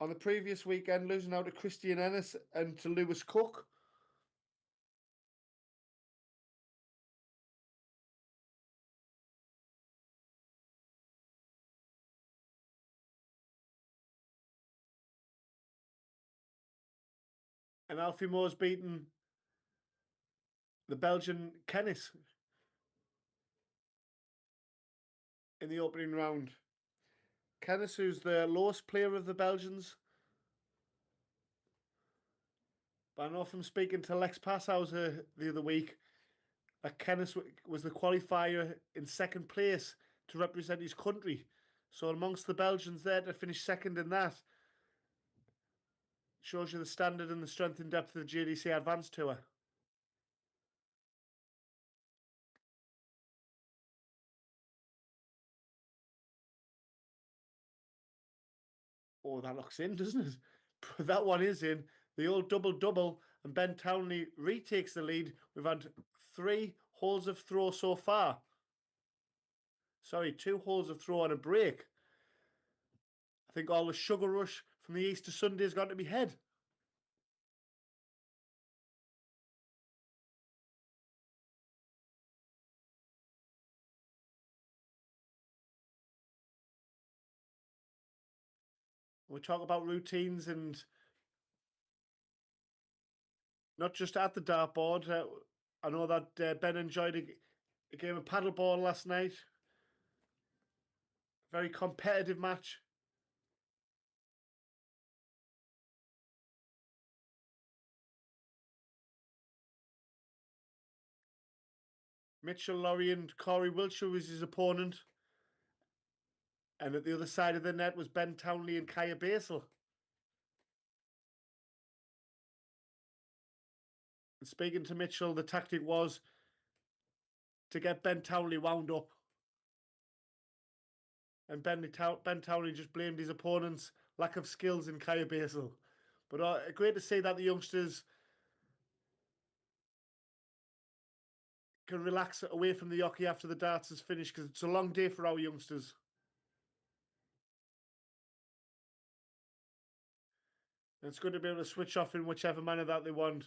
on the previous weekend, losing out to Christian Enis and to Lewis Cook. And Alfie Moore's beaten the Belgian Enis in the opening round. Enis, who's the lowest player of the Belgians. But I know from speaking to Lex Passhauser the other week that Enis was the qualifier in second place to represent his country. So amongst the Belgians there to finish second in that shows you the standard and the strength and depth of the JDC Advanced Tour. Oh, that looks in, doesn't it? That one is in. The old double-double, and Ben Townley retakes the lead. We've had 3 holes of throw so far. Sorry, 2 holes of throw on a break. I think all the sugar rush from the Easter Sunday has gone to my head. We talk about routines and not just at the dartboard. I know that Ben enjoyed a game of paddleball last night. Very competitive match. Mitchell Lurorry and Corey Wiltshire was his opponent. And at the other side of the net was Ben Townley and Kaya Basel. And speaking to Mitchell, the tactic was to get Ben Townley wound up. And Ben Townley just blamed his opponent's lack of skills in Kaya Basil. But great to see that the youngsters can relax away from the hockey after the darts is finished, because it's a long day for our youngsters. And it's good to be able to switch off in whichever manner that they want.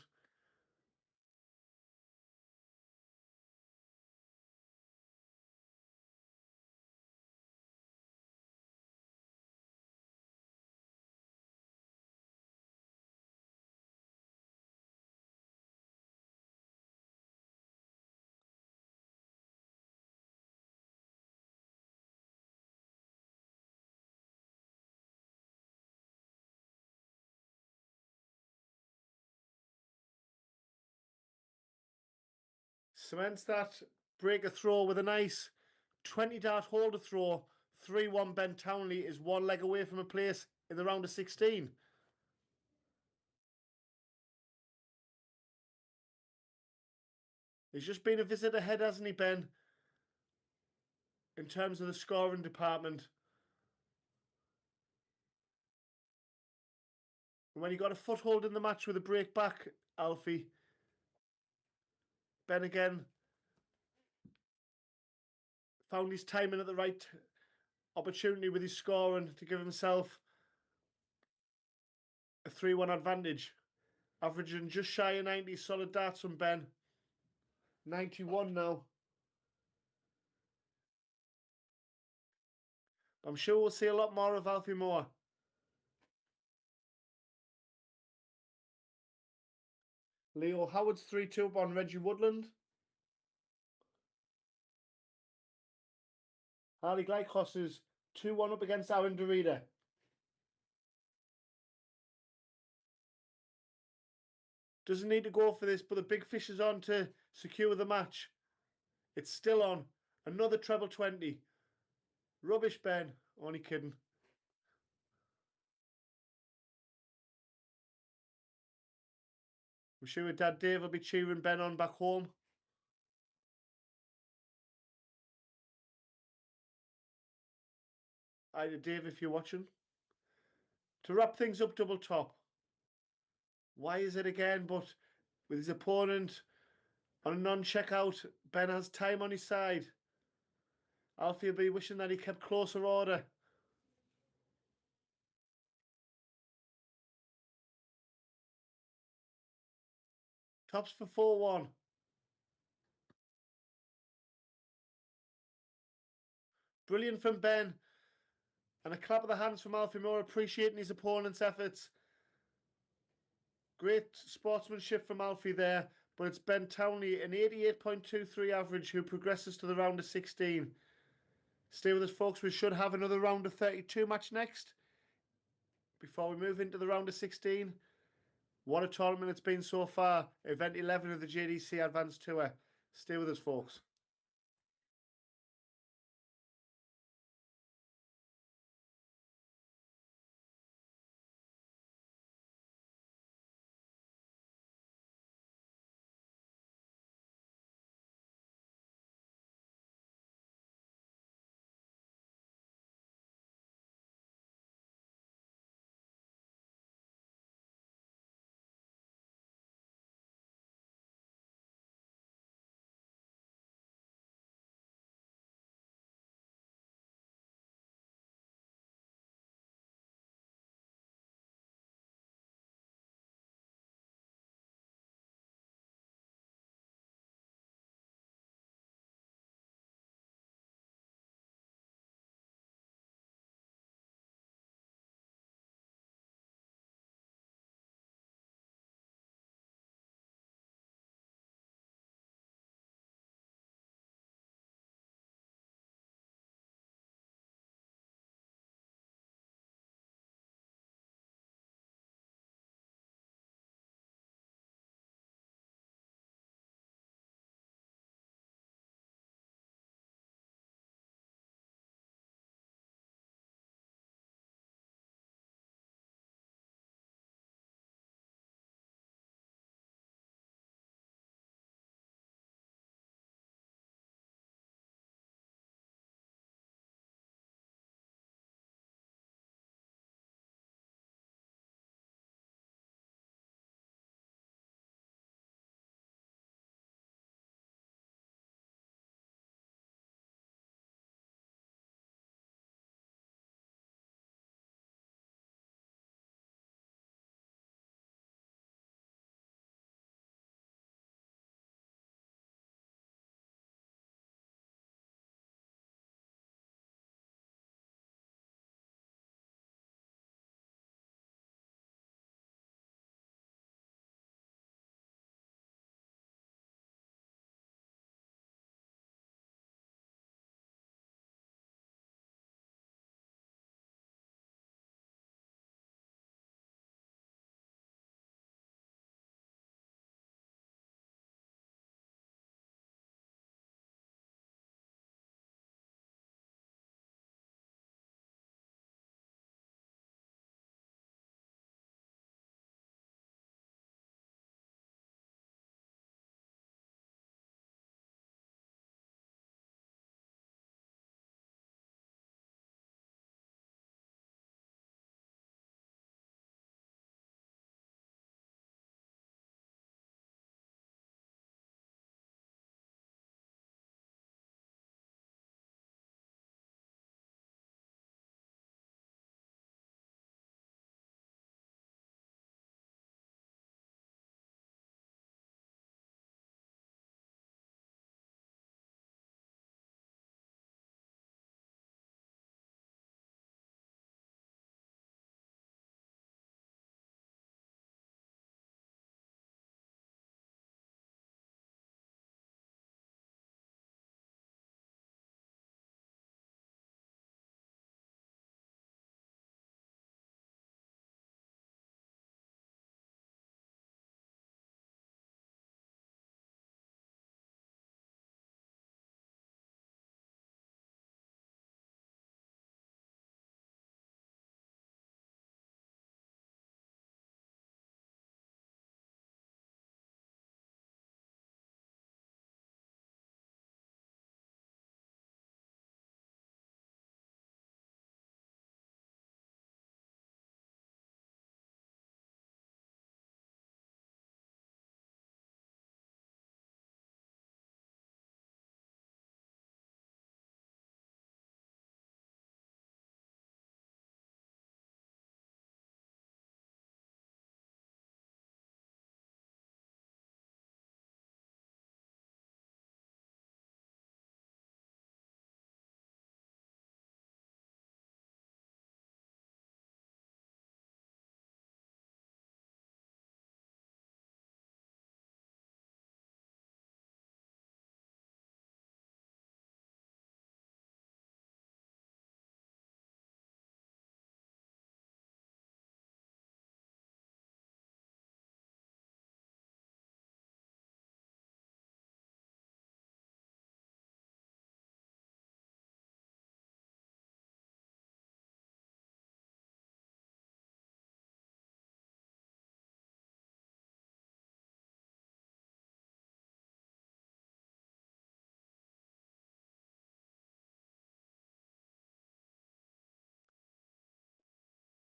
Cements that break a throw with a nice 20 dart holder throw. 3-1 Ben Townley is one leg away from a place in the round of 16. He's just been a visit ahead, hasn't he, Ben? In terms of the scoring department. And when he got a foothold in the match with a break back, Alfie, Ben again found his timing at the right opportunity with his scoring to give himself a 3-1 advantage. Averaging just shy of 90 solid darts from Ben. 91 now. I'm sure we'll see a lot more of Alfie Moore. Leo Howard's 3-2 on Reggie Woodland. Harley Glykos is 2-1 up against Aaron Dorita. Doesn't need to go for this, but the big fish is on to secure the match. It's still on. Another treble 20. Rubbish, Ben. Only kidding. I'm sure Dad Dave will be cheering Ben on back home. Hi to Dave if you're watching. To wrap things up, double top. Why is it again? But with his opponent on a non-checkout, Ben has time on his side. Alfie will be wishing that he kept closer order. Tops for 4-1. Brilliant from Ben. And a clap of the hands from Alfie Moore, appreciating his opponent's efforts. Great sportsmanship from Alfie there. But it's Ben Townley, an 88.23 average, who progresses to the round of 16. Stay with us, folks. We should have another round of 32 match next. Before we move into the round of 16. What a tournament it's been so far. Event 11 of the JDC Advanced Tour. Stay with us, folks.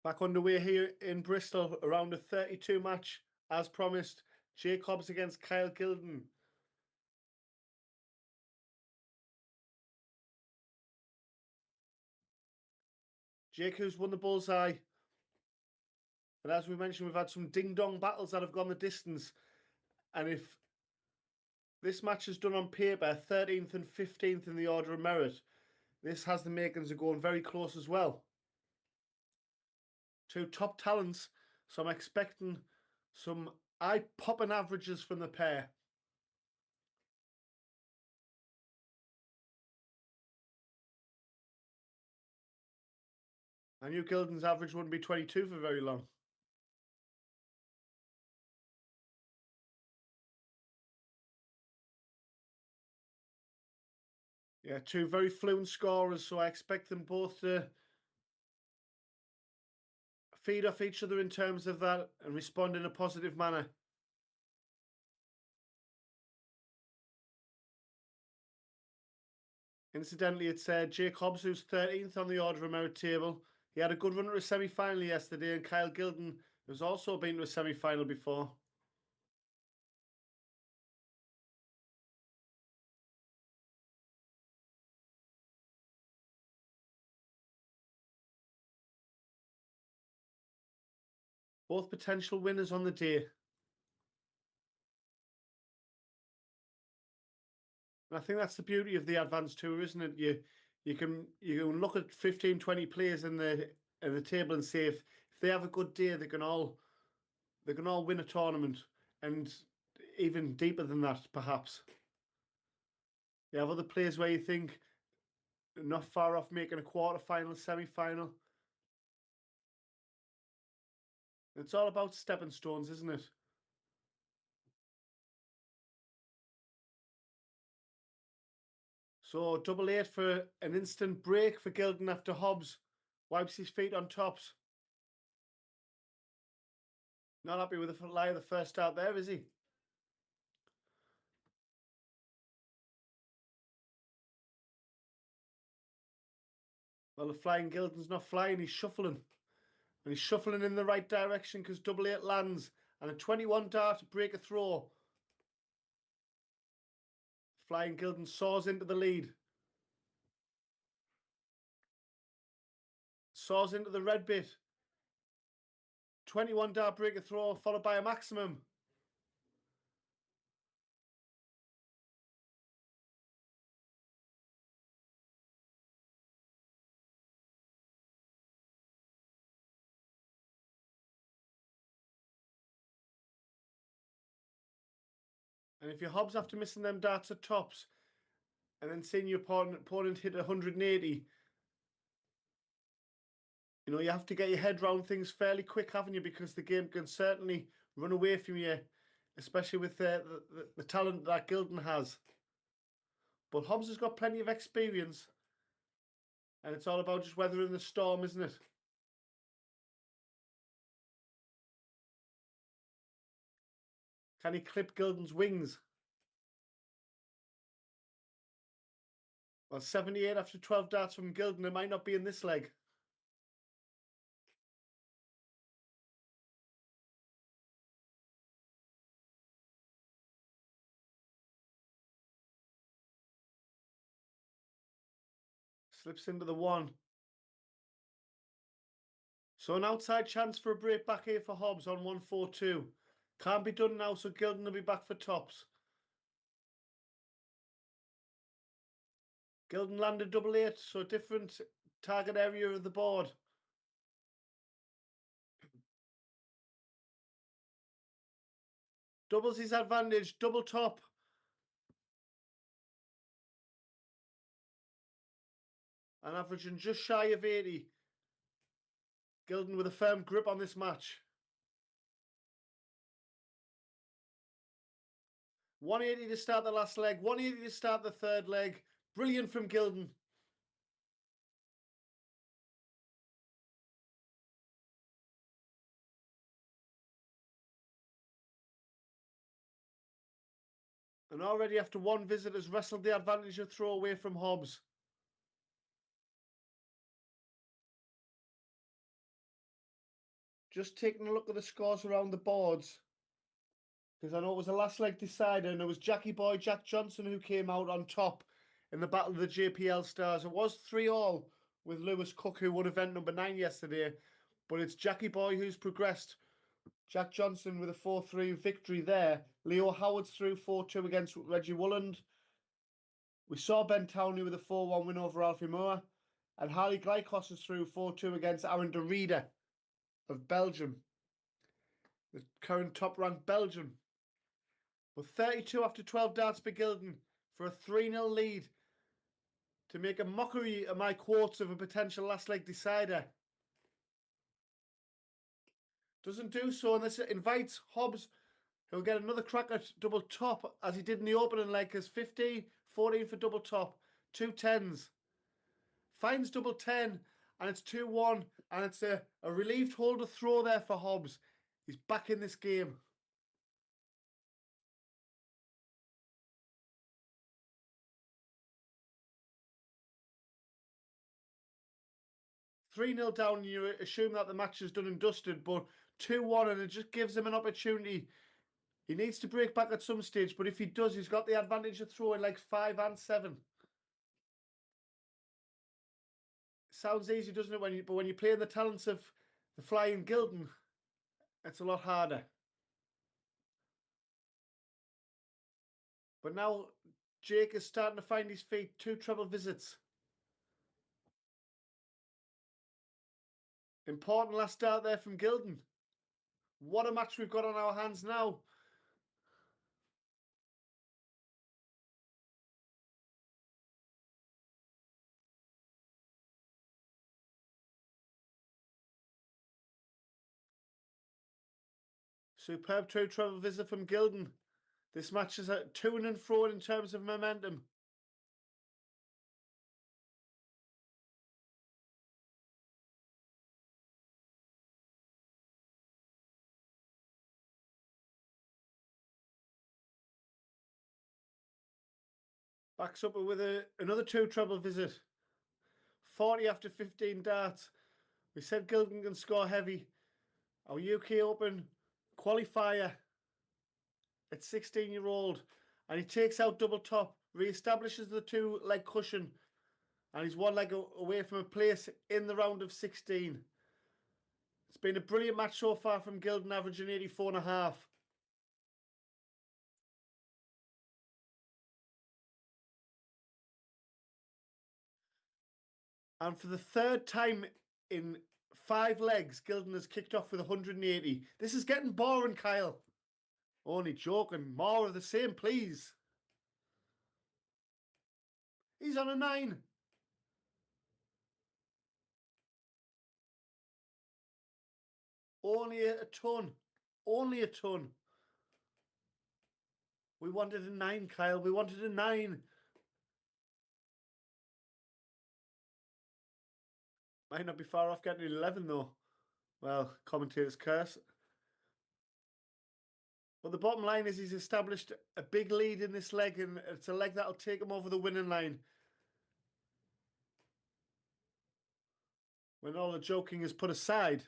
Back underway here in Bristol, around a 32 match, as promised. Hobbs against Gilden. Who's won the bullseye. And as we mentioned, we've had some ding-dong battles that have gone the distance. And if this match is done on paper, 13th and 15th in the order of merit, this has the makings of going very close as well. Two top talents, so I'm expecting some eye-popping averages from the pair. I knew Gilden's average wouldn't be 22 for very long. Yeah, two very fluent scorers, so I expect them both to feed off each other in terms of that and respond in a positive manner. Incidentally, it's Hobbs who's 13th on the order of merit table. He had a good run to a semi-final yesterday, and Gilden has also been to a semi-final before. Both potential winners on the day. And I think that's the beauty of the Advanced Tour, isn't it? You can look at 15, 20 players in the table and say if they have a good day, they can all win a tournament, and even deeper than that, perhaps. You have other players where you think not far off making a quarter-final, semi-final. It's all about stepping stones, isn't it? So double eight for an instant break for Gilden after Hobbs wipes his feet on tops. Not happy with the lie of the first start there, is he? Well, the flying Gilden's not flying, he's shuffling. And he's shuffling in the right direction because double eight lands. And a 21 dart to break a throw. Flying Gilden soars into the lead. Soars into the red bit. 21 dart break a throw followed by a maximum. And if your Hobbs after missing them darts at tops and then seeing your opponent hit 180, you know, you have to get your head round things fairly quick, haven't you? Because the game can certainly run away from you, especially with the talent that Gilden has. But Hobbs has got plenty of experience, and it's all about just weathering the storm, isn't it? Can he clip Gilden's wings? Well, 78 after 12 darts from Gilden. It might not be in this leg. Slips into the one. So an outside chance for a break back here for Hobbs on 142. Can't be done now, so Gilden will be back for tops. Gilden landed double eight, so a different target area of the board. Doubles his advantage, double top. And averaging just shy of 80. Gilden with a firm grip on this match. 180 to start the last leg, 180 to start the third leg. Brilliant from Gilden. And already after one visit has wrestled the advantage of throw away from Hobbs. Just taking a look at the scores around the boards, because I know it was the last leg decider, and it was Jackie Boy Jack Johnson who came out on top in the Battle of the JPL Stars. It was 3-all with Lewis Cook, who won event number 9 yesterday, but it's Jackie Boy who's progressed. Jack Johnson with a 4-3 victory there. Leo Howard's through 4-2 against Reggie Wooland. We saw Ben Townley with a 4-1 win over Alfie Moore. And Harley Glykos is through 4-2 against Aaron de Rieder of Belgium, the current top-ranked Belgian. With 32 after 12 darts for Gilden for a 3-0 lead to make a mockery of my quotes of a potential last leg decider. Doesn't do so, and this invites Hobbs, who'll get another crack at double top as he did in the opening leg, as 50, 14 for double top, 2 10s. Finds double 10, and it's 2-1, and it's a relieved holder throw there for Hobbs. He's back in this game. Three 0 down, you assume that the match is done and dusted, but 2-1, and it just gives him an opportunity. He needs to break back at some stage, but if he does, he's got the advantage of throwing like 5 and 7. Sounds easy, doesn't it? But when you play in the talents of the flying Gilden, it's a lot harder. But now Jake is starting to find his feet. 2 treble visits. Important last start there from Gilden. What a match we've got on our hands now. Superb 2 treble visit from Gilden. This match is at to and fro in terms of momentum. Backs up with another 2 treble visit. 40 after 15 darts. We said Gilden can score heavy. Our UK Open qualifier at 16-year-old. And he takes out double top. Re-establishes the 2-leg cushion. And he's 1 leg away from a place in the round of 16. It's been a brilliant match so far from Gilden, averaging 84.5. And for the 3rd time in 5 legs, Gilden has kicked off with 180. This is getting boring, Kyle. Only joking. More of the same, please. He's on a 9. Only a ton. Only a ton. We wanted a 9, Kyle. We wanted a 9. Might not be far off getting an 11, though. Well, commentator's curse. But the bottom line is he's established a big lead in this leg, and it's a leg that'll take him over the winning line. When all the joking is put aside.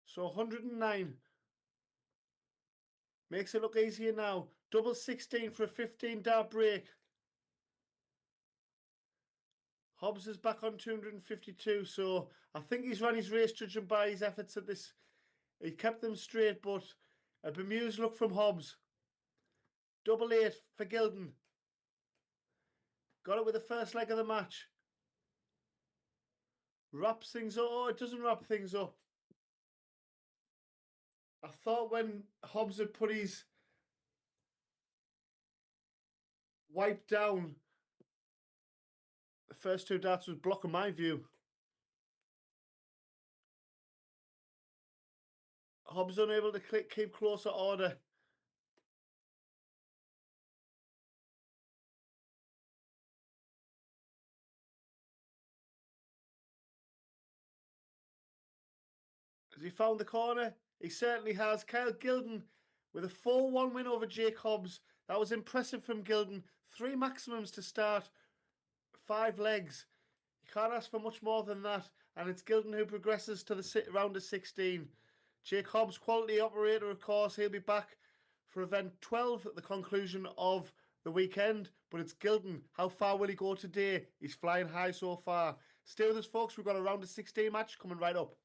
So 109. Makes it look easier now. Double 16 for a 15-dart break. Hobbs is back on 252, so I think he's run his race judging by his efforts at this. He kept them straight, but a bemused look from Hobbs. Double 8 for Gilden. Got it with the first leg of the match. Wraps things up. Oh, it doesn't wrap things up. I thought when Hobbs had put his wipe down, the first 2 darts was blocking my view. Hobbs unable to keep closer order. Has he found the corner? He certainly has. Kyle Gilden with a 4-1 win over Jake Hobbs. That was impressive from Gilden. 3 maximums to start 5 legs. You can't ask for much more than that. And it's Gilden who progresses to the round of 16. Jake Hobbs, quality operator, of course. He'll be back for event 12 at the conclusion of the weekend. But it's Gilden. How far will he go today? He's flying high so far. Stay with us, folks. We've got a round of 16 match coming right up.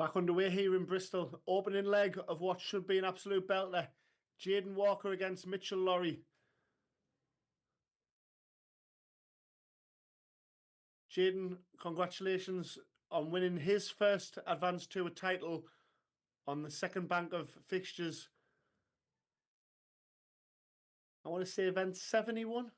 Back underway here in Bristol. Opening leg of what should be an absolute belter. Jaden Walker against Mitchell Lurorry. Jaden, congratulations on winning his first Advanced Tour title on the second bank of fixtures. I want to say event 71.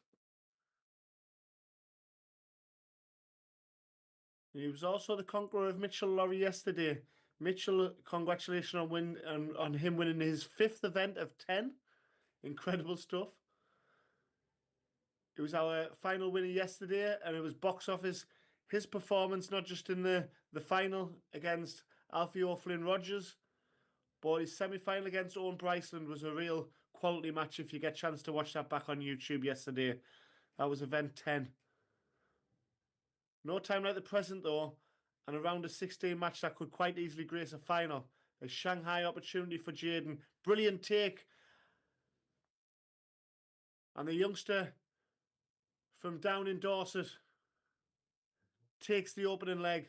He was also the conqueror of Mitchell Lurorry yesterday. Mitchell, congratulations on him winning his 5th event of 10. Incredible stuff. It was our final winner yesterday, and it was box office. His performance, not just in the final against Alfie O'Flynn Rogers, but his semi-final against Owen Bryceland was a real quality match. If you get a chance to watch that back on YouTube yesterday, that was event 10. No time like the present though, and around a 16 match that could quite easily grace a final. A Shanghai opportunity for Jaden. Brilliant take. And the youngster from down in Dorset takes the opening leg.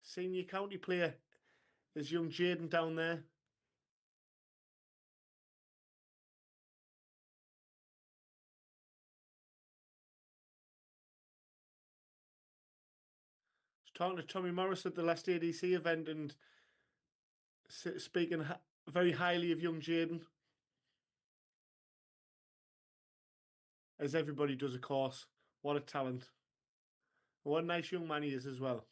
Senior county player is young Jaden down there. I was talking to Tommy Morris at the last JDC event and speaking very highly of young Jaden. As everybody does, of course. What a talent. What a nice young man he is as well.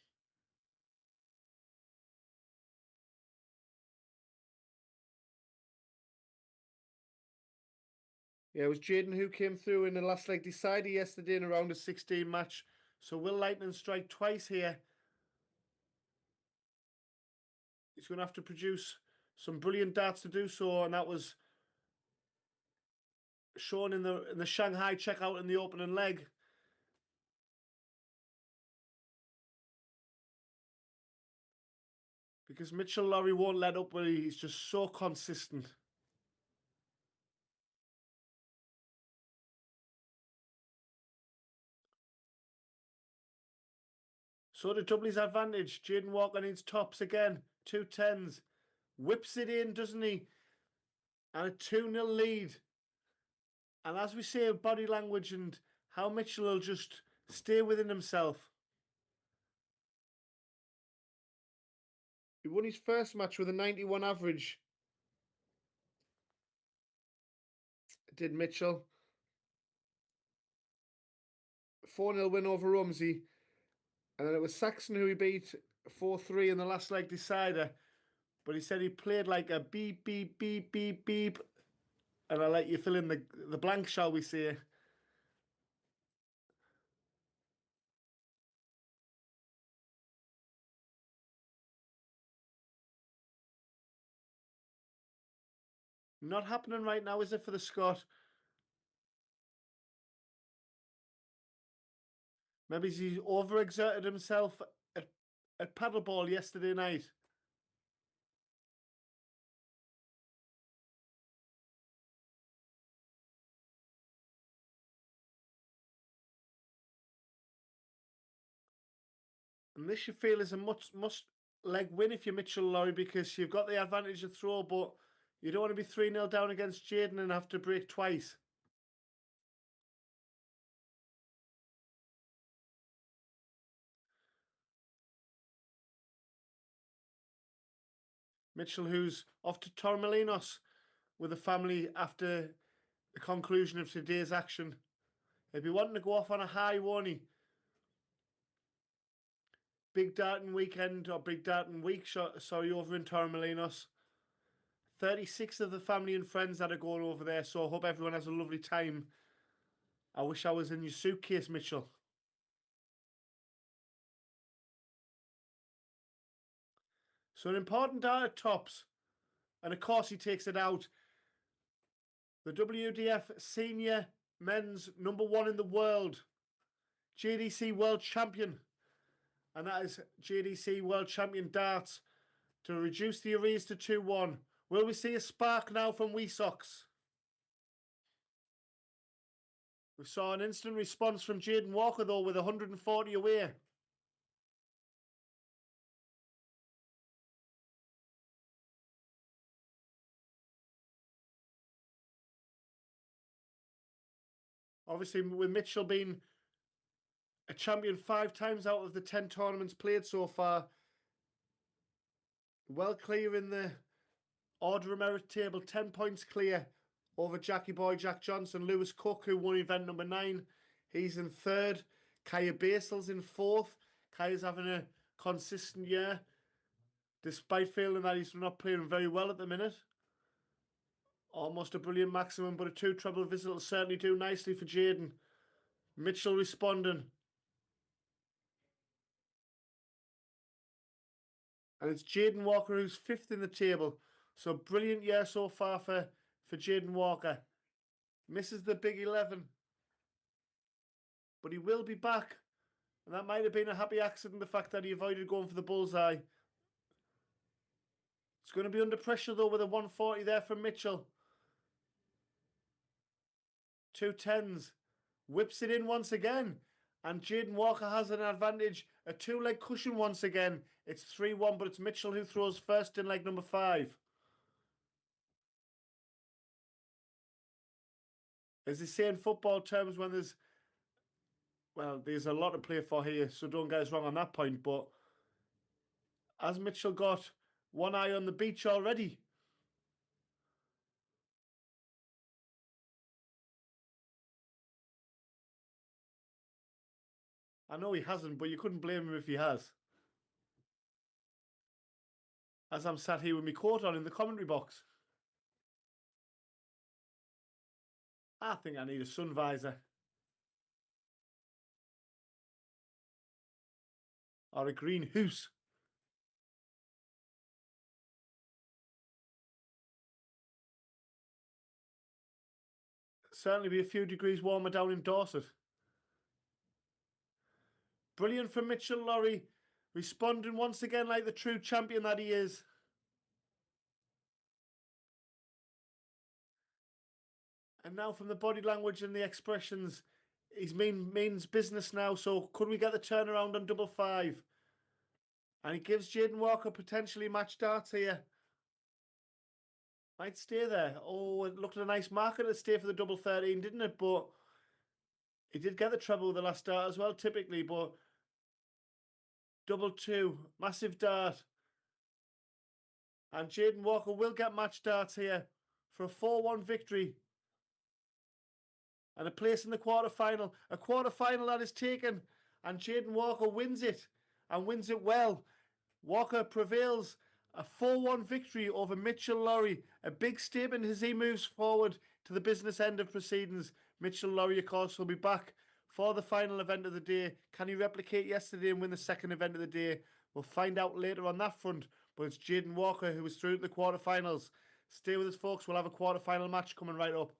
Yeah, it was Jaden who came through in the last leg decider yesterday in around a 16 match. So will Lightning strike twice here? He's going to have to produce some brilliant darts to do so, and that was shown in the Shanghai checkout in the opening leg. Because Mitchell Lurorry won't let up, but he's just so consistent. So to double his advantage, Jaden Walker needs tops again. 2 10s. Whips it in, doesn't he? And a 2-0 lead. And as we say, body language and how Mitchell will just stay within himself. He won his first match with a 91 average. Did Mitchell. 4-0 win over Rumsey. And then it was Saxon who he beat 4-3 in the last leg decider. But he said he played like a beep, beep, beep, beep, beep. And I'll let you fill in the blank, shall we say. Not happening right now, is it, for the Scot? Maybe he overexerted himself at paddleball yesterday night. And this you feel is a must leg win if you're Mitchell Lurorry, because you've got the advantage of throw, but you don't want to be 3-0 down against Jaden and have to break twice. Mitchell, who's off to Torremolinos with the family after the conclusion of today's action. He'll be wanting to go off on a high, won't he? Big darting weekend, or big darting week, sorry, over in Torremolinos. 36 of the family and friends that are going over there, so I hope everyone has a lovely time. I wish I was in your suitcase, Mitchell. So an important dart at tops, and of course he takes it out. The WDF Senior Men's #1 in the world, JDC World Champion, and that is JDC World Champion darts to reduce the arrears to 2-1. Will we see a spark now from Wee Sox? We saw an instant response from Jaden Walker, though, with 140 away. Obviously, with Mitchell being a champion 5 times out of the 10 tournaments played so far, well clear in the order of merit table, 10 points clear over Jackie Boy, Jack Johnson. Lewis Cook, who won event number 9, he's in 3rd. Kaya Basil's in 4th. Kaya's having a consistent year, despite feeling that he's not playing very well at the minute. Almost a brilliant maximum, but a 2 treble visit will certainly do nicely for Jaden. Mitchell responding. And it's Jaden Walker who's 5th in the table. So brilliant year so far for Jaden Walker. Misses the big 11. But he will be back. And that might have been a happy accident, the fact that he avoided going for the bullseye. It's going to be under pressure, though, with a 140 there from Mitchell. 2 10s. Whips it in once again. And Jaden Walker has an advantage. A 2-leg cushion once again. It's 3-1, but it's Mitchell who throws first in leg number 5. As they say in football terms, when there's a lot to play for here, so don't get us wrong on that point. But as Mitchell got one eye on the beach already. I know he hasn't, but you couldn't blame him if he has. As I'm sat here with my coat on in the commentary box. I think I need a sun visor. Or a green hoose. Certainly be a few degrees warmer down in Dorset. Brilliant from Mitchell Lurorry, responding once again like the true champion that he is. And now from the body language and the expressions, he's means business now. So could we get the turnaround on double 5? And he gives Jaden Walker potentially match darts here. Might stay there. Oh, it looked a nice marker to stay for the double 13, didn't it? But he did get the treble with the last dart as well, typically. But double 2, massive dart. And Jaden Walker will get match darts here for a 4-1 victory. And a place in the quarterfinal. A quarterfinal that is taken. And Jaden Walker wins it. And wins it well. Walker prevails. A 4-1 victory over Mitchell Lurorry. A big statement as he moves forward to the business end of proceedings. Mitchell Lurorry, of course, will be back for the final event of the day. Can he replicate yesterday and win the second event of the day? We'll find out later on that front. But it's Jaden Walker who is through to the quarterfinals. Stay with us, folks. We'll have a quarterfinal match coming right up.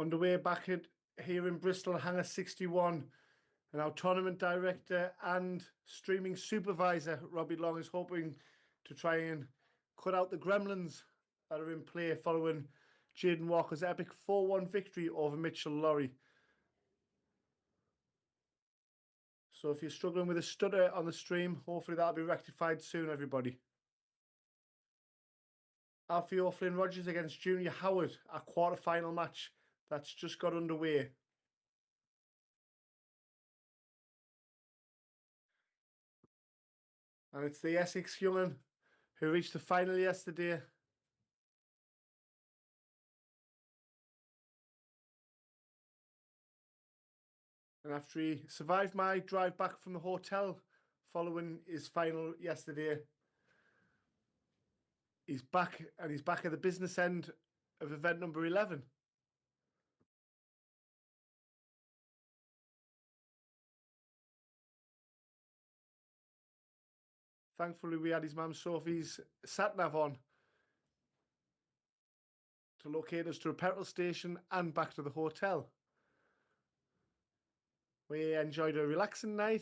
underway back here in Bristol, Hangar 61. And our tournament director and streaming supervisor, Robbie Long, is hoping to try and cut out the gremlins that are in play following Jaden Walker's epic 4-1 victory over Mitchell Lurorry. So if you're struggling with a stutter on the stream, hopefully that'll be rectified soon, everybody. Alfie O'Flynn Rogers against Junior Howard, our quarter-final match that's just got underway. And it's the Essex young'un who reached the final yesterday. And after he survived my drive back from the hotel following his final yesterday, he's back, and he's back at the business end of event number 11. Thankfully, we had his mum Sophie's sat-nav on to locate us to a petrol station and back to the hotel. We enjoyed a relaxing night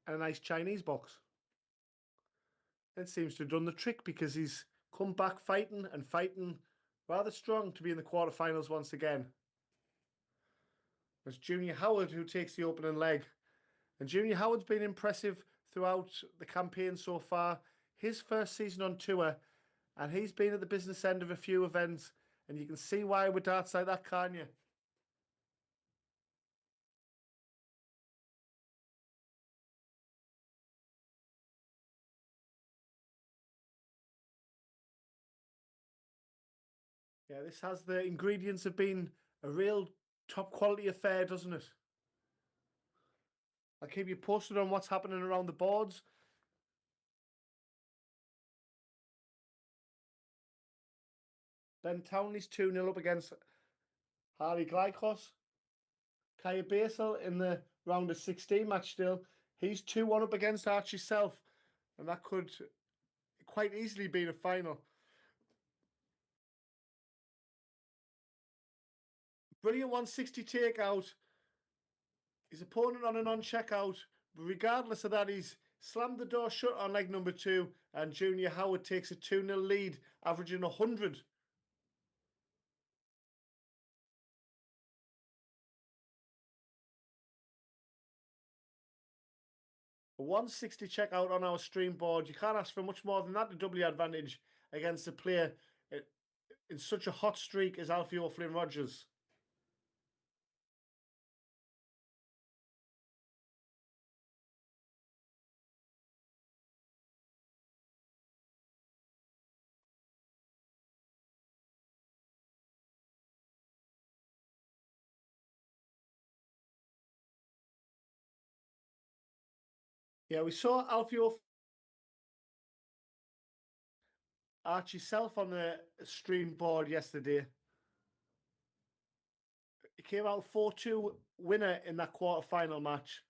and a nice Chinese box. It seems to have done the trick because he's come back fighting and fighting rather strong to be in the quarterfinals once again. It's Junior Howard who takes the opening leg. And Junior Howard's been impressive throughout the campaign so far. His first season on tour, and he's been at the business end of a few events, and you can see why with darts like that, can't you? Yeah, this has the ingredients of being a real top quality affair, doesn't it? I'll keep you posted on what's happening around the boards. Ben Townley's 2-0 up against Harley Glykos. Kaya Basel in the round of 16 match still. He's 2-1 up against Archie Self, and that could quite easily be the final. Brilliant 160 takeout. His opponent on a non-checkout. But regardless of that, he's slammed the door shut on leg number 2, and Junior Howard takes a 2-0 lead, averaging 100. A 160 checkout on our stream board. You can't ask for much more than that to double the advantage against a player in such a hot streak as Alfie O'Flynn Rogers. Yeah, we saw Alfie Archie Self on the stream board yesterday. He came out 4-2 winner in that quarter-final match.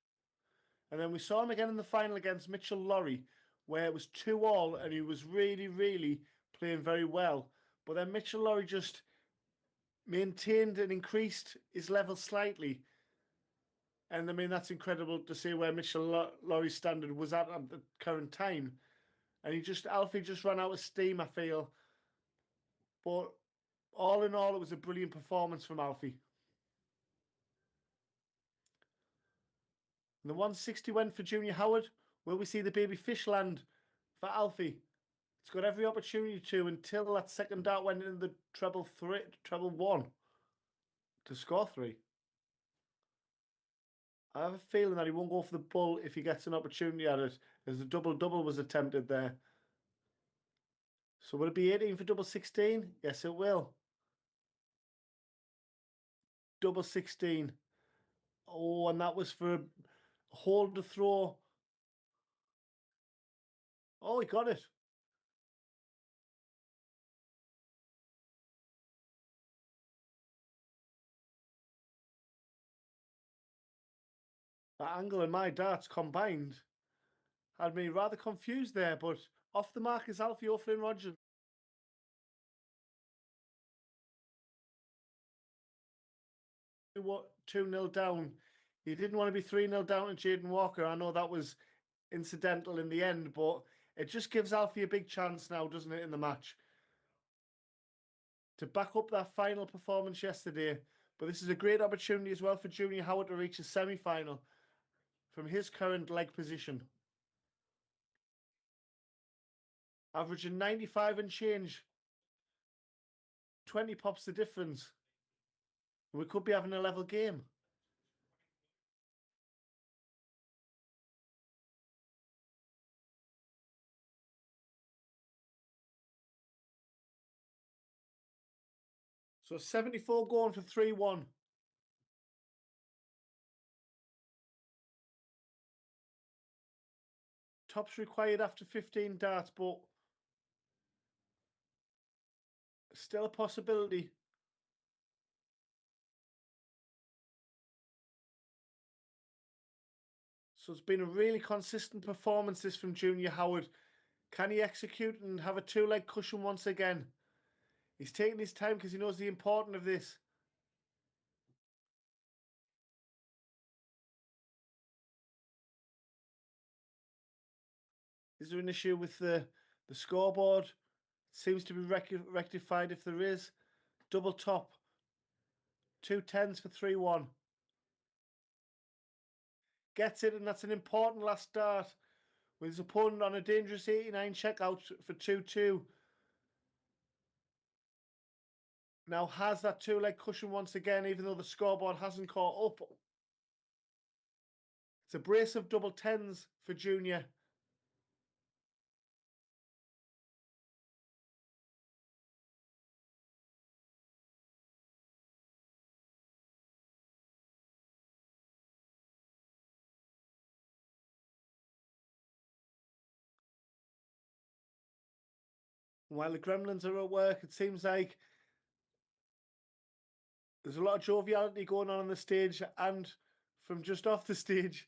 And then we saw him again in the final against Mitchell Lurorry, where it was 2-all, and he was really, really playing very well. But then Mitchell Lurorry just maintained and increased his level slightly. And I mean, that's incredible to see where Mitchell Lurorry's standard was at the current time. And Alfie just ran out of steam, I feel. But all in all, it was a brilliant performance from Alfie. And the 160 went for Junior Howard. Will we see the baby fish land for Alfie? It's got every opportunity to until that second dart went into the treble 1 to score 3. I have a feeling that he won't go for the bull if he gets an opportunity at it, as the double-double was attempted there. So will it be 18 for double 16? Yes, it will. Double 16. Oh, and that was for a hold to throw. Oh, he got it. That angle and my darts combined had me rather confused there, but off the mark is Alfie O'Flynn Rogers. 2-0 down. You didn't want to be 3-0 down to Jaden Walker. I know that was incidental in the end, but it just gives Alfie a big chance now, doesn't it, in the match? To back up that final performance yesterday. But this is a great opportunity as well for Junior Howard to reach a semi-final from his current leg position. Averaging 95 and change. 20 pops the difference. We could be having a level game. So 74 going for 3-1. Tops required after 15 darts, but still a possibility. So it's been a really consistent performance this from Junior Howard. Can he execute and have a 2-leg cushion once again? He's taking his time because he knows the importance of this. Is there an issue with the scoreboard? It seems to be rectified if there is. Double top. 2 10s for 3-1. Gets it, and that's an important last start. With his opponent on a dangerous 89 checkout for 2-2. Now has that 2-leg cushion once again, even though the scoreboard hasn't caught up. It's a brace of double 10s for Junior. While the Gremlins are at work, it seems like there's a lot of joviality going on the stage and from just off the stage.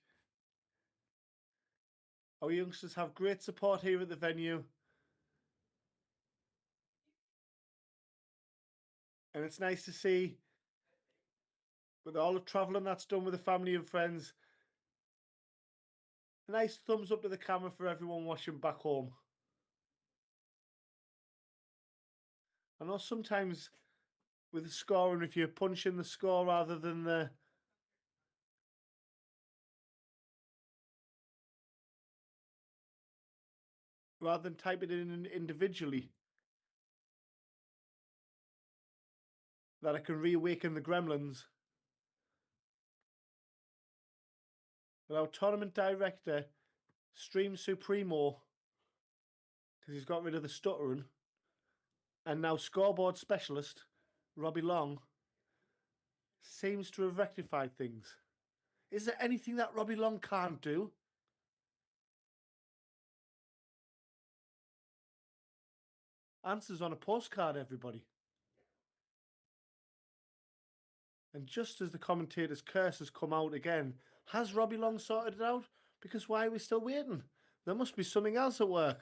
Our youngsters have great support here at the venue. And it's nice to see with all the travelling that's done with the family and friends. A nice thumbs up to the camera for everyone watching back home. I know sometimes with the scoring, if you're punching the score rather than typing it in individually, that it can reawaken the gremlins. But our tournament director, Stream Supremo, because he's got rid of the stuttering, and now scoreboard specialist, Robbie Long, seems to have rectified things. Is there anything that Robbie Long can't do? Answers on a postcard, everybody. And just as the commentator's curse has come out again, has Robbie Long sorted it out? Because why are we still waiting? There must be something else at work.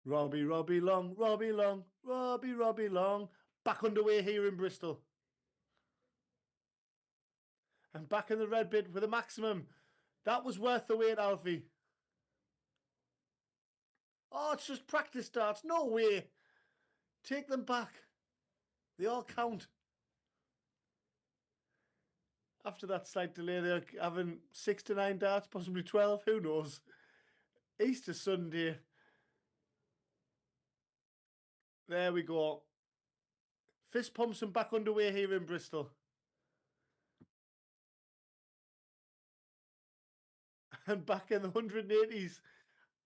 Robbie Long, Robbie Long, Robbie Long. Back underway here in Bristol. And back in the red bit with a maximum. That was worth the wait, Alfie. Oh, it's just practice starts. No way. Take them back. They all count. After that slight delay, they're having 6 to 9 darts, possibly 12. Who knows? Easter Sunday. There we go. Fist pumps and back underway here in Bristol. And back in the 180s,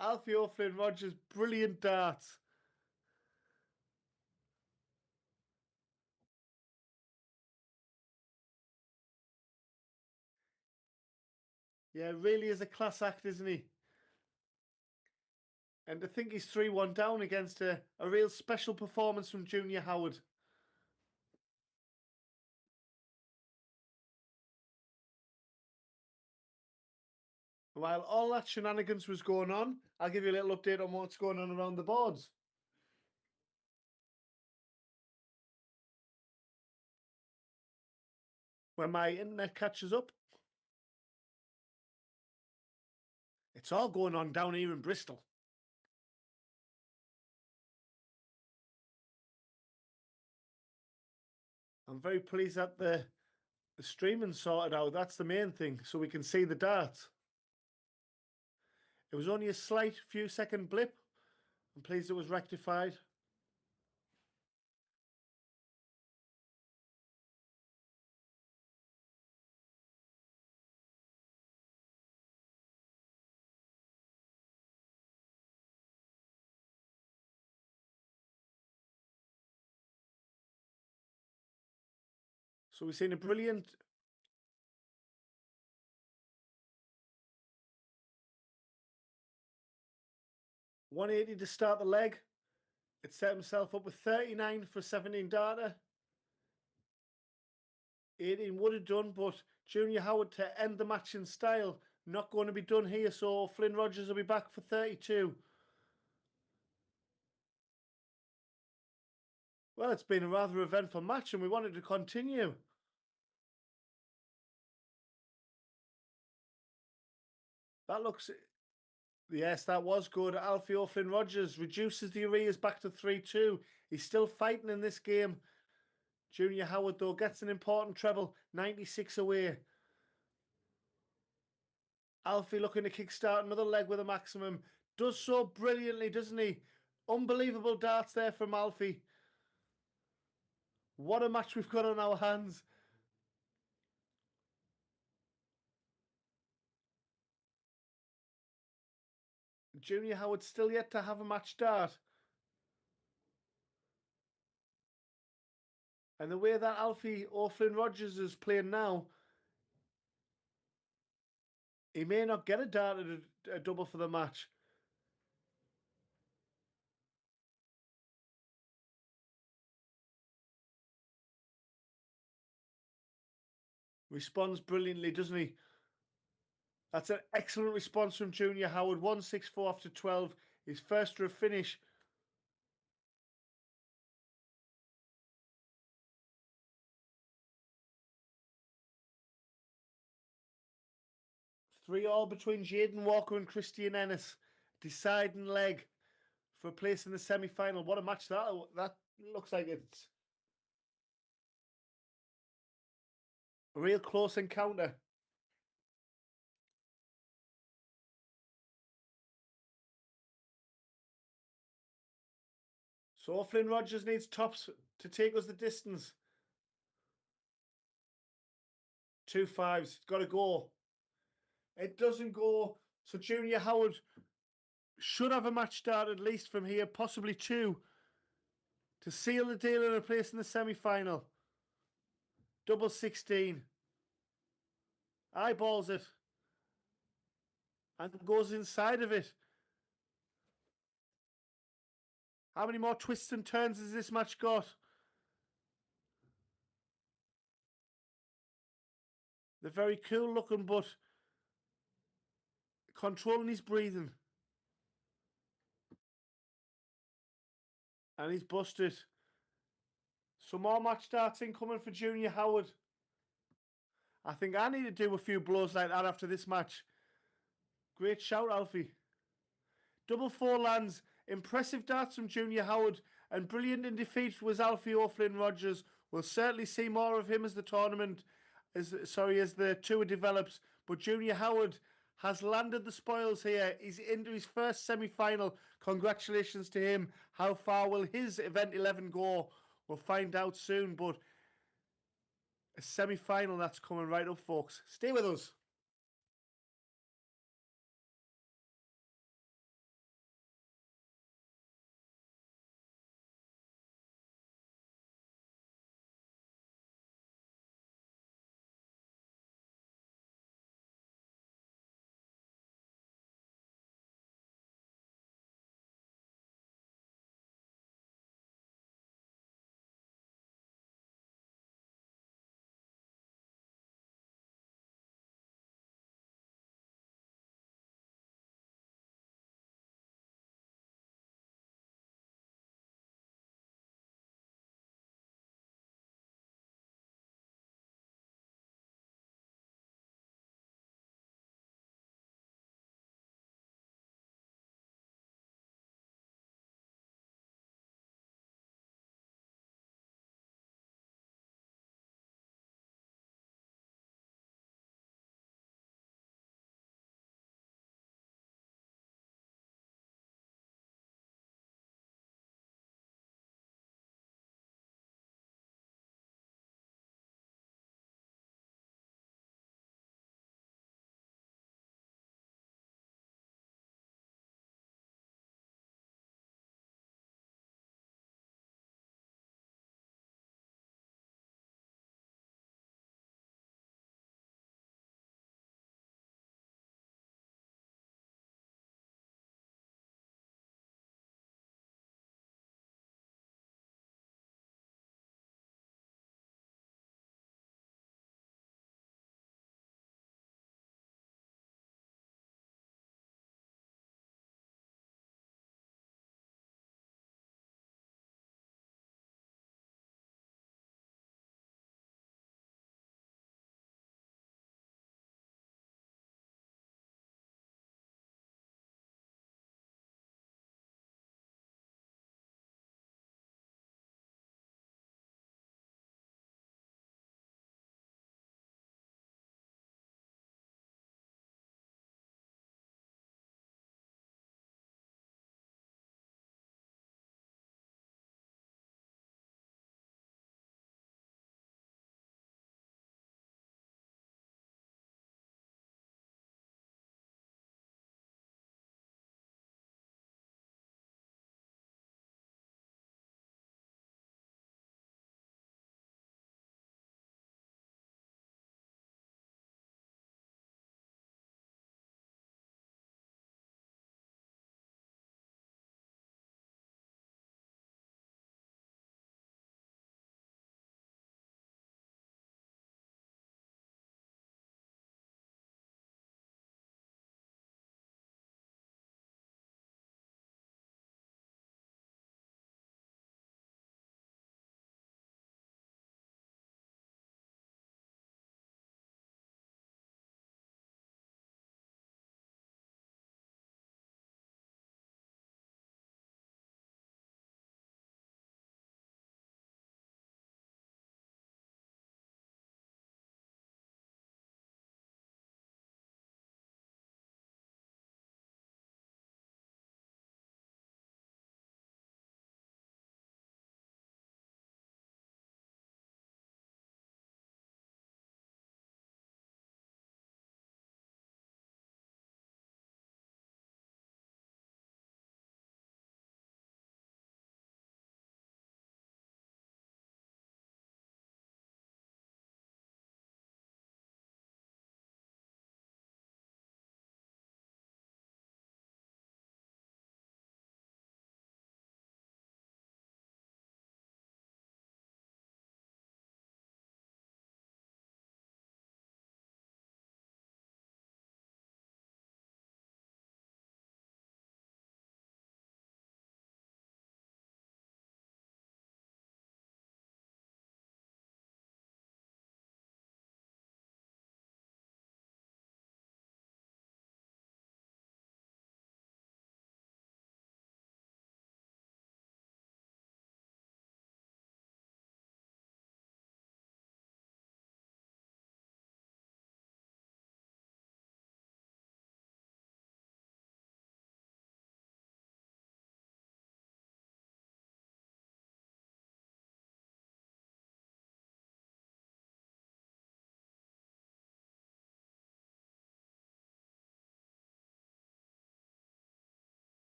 Alfie O'Flynn Rogers, brilliant darts. Yeah, really is a class act, isn't he? And to think he's 3-1 down against a real special performance from Junior Howard. While all that shenanigans was going on, I'll give you a little update on what's going on around the boards. when my internet catches up. It's all going on down here in Bristol. I'm very pleased that the streaming sorted out. That's the main thing, so we can see the darts. It was only a slight few second blip. I'm pleased it was rectified. So we've seen a brilliant 180 to start the leg. It set himself up with 39 for 17 data. 18 would have done, but Junior Howard to end the match in style. Not going to be done here, so Flynn Rogers will be back for 32. Well, it's been a rather eventful match and we wanted to continue. That looks... Yes, that was good. Alfie O'Flynn Rogers reduces the arrears back to 3-2. He's still fighting in this game. Junior Howard, though, gets an important treble, 96 away. Alfie looking to kickstart another leg with a maximum. Does so brilliantly, doesn't he? Unbelievable darts there from Alfie. What a match we've got on our hands. Junior Howard still yet to have a match start. And the way that Alfie O'Flynn Rogers is playing now, he may not get a dart at a double for the match. Responds brilliantly, doesn't he? That's an excellent response from Junior Howard. 164 after 12. His first to a finish. Three all between Jaden Walker and Christian Enis. Deciding leg for a place in the semi-final. What a match that looks like. It's a real close encounter. So Flynn Rogers needs tops to take us the distance. 2 5s. It's got to go. It doesn't go. So Junior Howard should have a match start at least from here, possibly 2, to seal the deal in a place in the semi-final. Double 16. Eyeballs it. And goes inside of it. How many more twists and turns has this match got? They're very cool looking, but controlling his breathing. And he's busted. Some more match starts incoming for Junior Howard. I think I need to do a few blows like that after this match. Great shout, Alfie. Double 4 lands. Impressive darts from Junior Howard. And brilliant in defeat was Alfie O'Flynn Rogers. We'll certainly see more of him as the tournament, as the tour develops. But Junior Howard has landed the spoils here. He's into his first semi-final. Congratulations to him. How far will his event 11 go? We'll find out soon. But a semi-final that's coming right up, folks. Stay with us.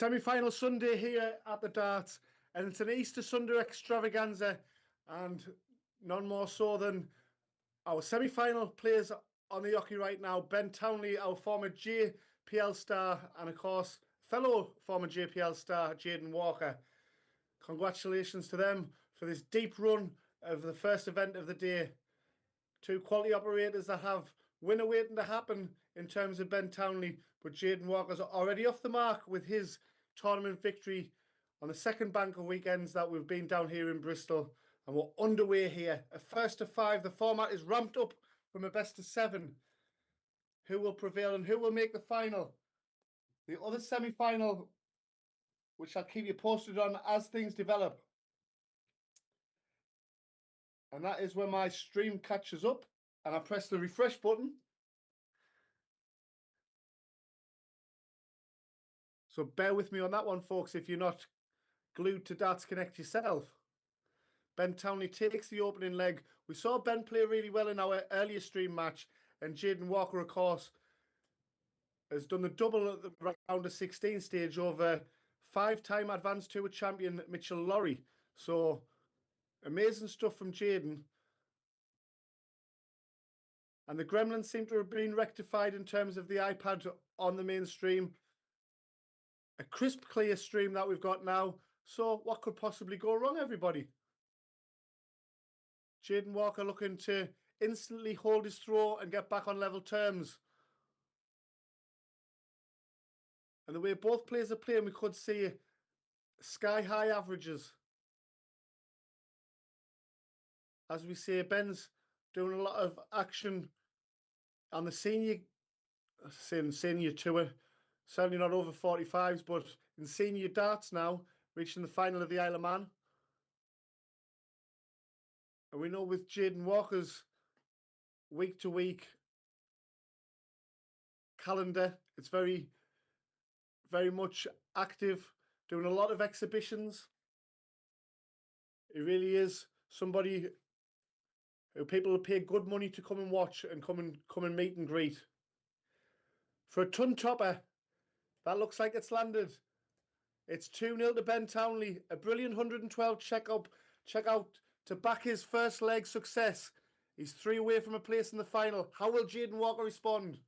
Semi-final Sunday here at the darts, and it's an Easter Sunday extravaganza, and none more so than our semi-final players on the hockey right now. Ben Townley, our former JPL star, and of course fellow former JPL star Jaden Walker. Congratulations to them for this deep run of the first event of the day. Two quality operators that have winner waiting to happen in terms of Ben Townley, but Jaden Walker's already off the mark with his tournament victory on the second bank of weekends that we've been down here in Bristol, and we're underway here. A first to five. The format is ramped up from a best of seven. Who will prevail and who will make the final? The other semi-final, which I'll keep you posted on as things develop. And that is when my stream catches up and I press the refresh button. So bear with me on that one, folks, if you're not glued to Darts Connect yourself. Ben Townley takes the opening leg. We saw Ben play really well in our earlier stream match, and Jaden Walker, of course, has done the double at the round of 16 stage over five-time Advanced Tour champion Mitchell Lurorry. So amazing stuff from Jaden. And the gremlins seem to have been rectified in terms of the iPad on the main stream. A crisp, clear stream that we've got now. So what could possibly go wrong, everybody? Jaden Walker looking to instantly hold his throw and get back on level terms. And the way both players are playing, we could see sky-high averages. As we say, Ben's doing a lot of action on the senior tour. Certainly not over 45s, but in senior darts now, reaching the final of the Isle of Man. And we know with Jaden Walker's week-to-week calendar, it's very, very much active, doing a lot of exhibitions. He really is somebody who people will pay good money to come and watch and come and meet and greet. For a ton topper, that looks like it's landed. It's 2-0 to Ben Townley. A brilliant 112 check out to back his first leg success. He's 3 away from a place in the final. How will Jaden Walker respond?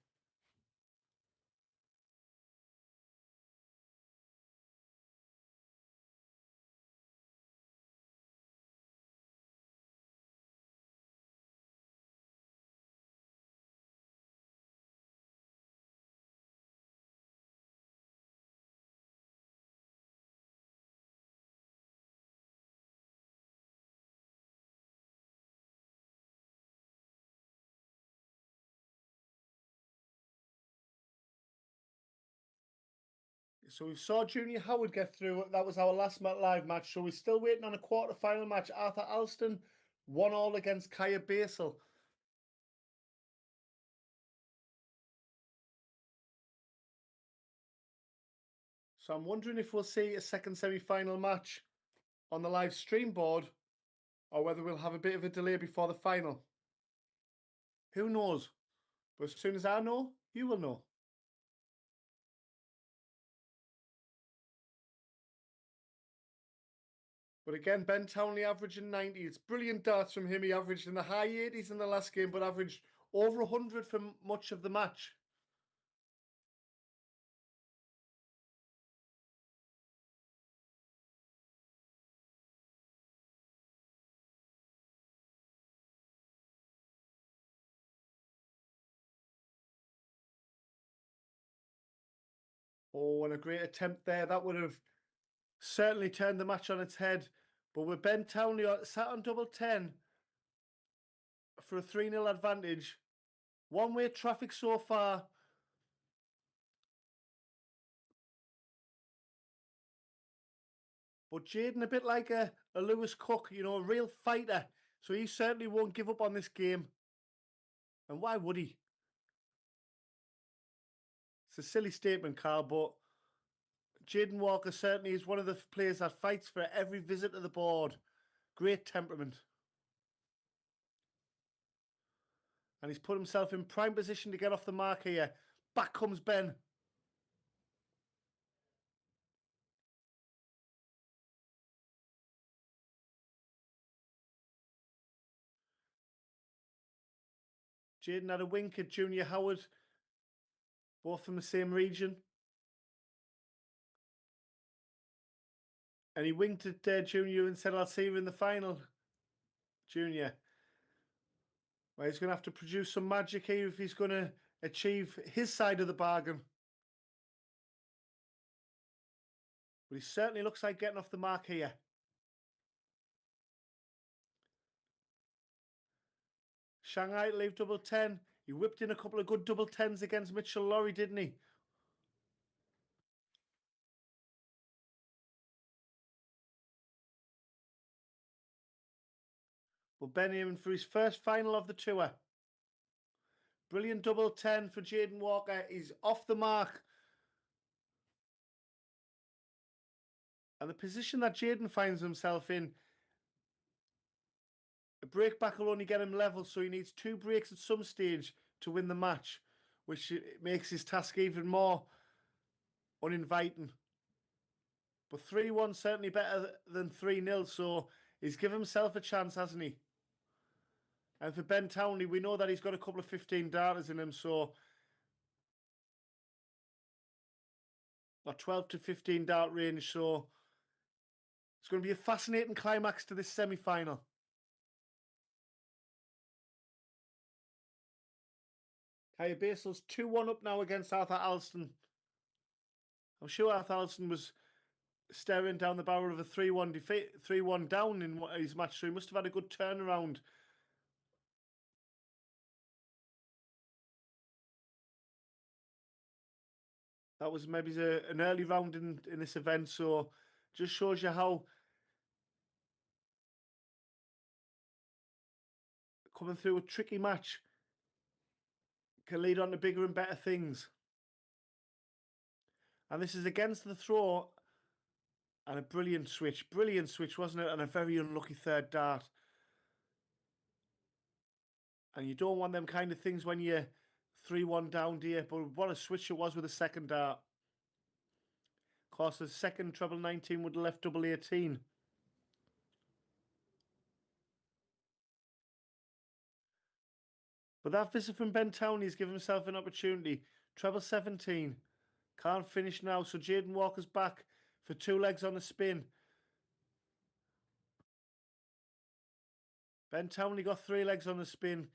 So we saw Junior Howard get through. That was our last live match. So we're still waiting on a quarter-final match. Arthur Alston 1-1 against Kaya Basel. So I'm wondering if we'll see a second semi-final match on the live stream board, or whether we'll have a bit of a delay before the final. Who knows? But as soon as I know, you will know. But again, Ben Townley averaging 90. It's brilliant darts from him. He averaged in the high 80s in the last game, but averaged over 100 for much of the match. Oh, and a great attempt there. That would have certainly turned the match on its head. But with Ben Townley sat on double 10 for a 3-0 advantage. One-way traffic so far. But Jaden, a bit like a Lewis Cook, you know, a real fighter. So he certainly won't give up on this game. And why would he? It's a silly statement, Carl, but Jaden Walker certainly is one of the players that fights for every visit to the board. Great temperament. And he's put himself in prime position to get off the mark here. Back comes Ben. Jaden had a wink at Junior Howard, both from the same region. And he winked at Junior and said, I'll see you in the final, Junior. Well, he's going to have to produce some magic here if he's going to achieve his side of the bargain. But he certainly looks like getting off the mark here. Shanghai to leave double 10. He whipped in a couple of good double 10s against Mitchell Lurorry, didn't he? But Ben aiming for his first final of the tour. Brilliant double 10 for Jaden Walker. He's off the mark. And the position that Jaden finds himself in, a break back will only get him level, so he needs 2 breaks at some stage to win the match, which makes his task even more uninviting. But 3-1 certainly better than 3-0, so he's given himself a chance, hasn't he? And for Ben Townley, we know that he's got a couple of 15 darters in him, so a 12 to 15 dart range, so it's going to be a fascinating climax to this semi-final. Higher Basil's 2-1 up now against Arthur Alston. I'm sure Arthur Alston was staring down the barrel of a 3-1 defeat, 3-1 down in his match, so he must have had a good turnaround. That was maybe an early round in this event, so just shows you how coming through a tricky match can lead on to bigger and better things. And this is against the throw, and a brilliant switch, wasn't it? And a very unlucky third dart. And you don't want them kind of things when you're 3-1 down, dear. But what a switch it was with the second dart. Of course, the second treble 19 would have left double 18. But that visit from Ben Townley's given himself an opportunity. Treble 17. Can't finish now, so Jaden Walker's back for 2 legs on the spin. Ben Townley got 3 legs on the spin.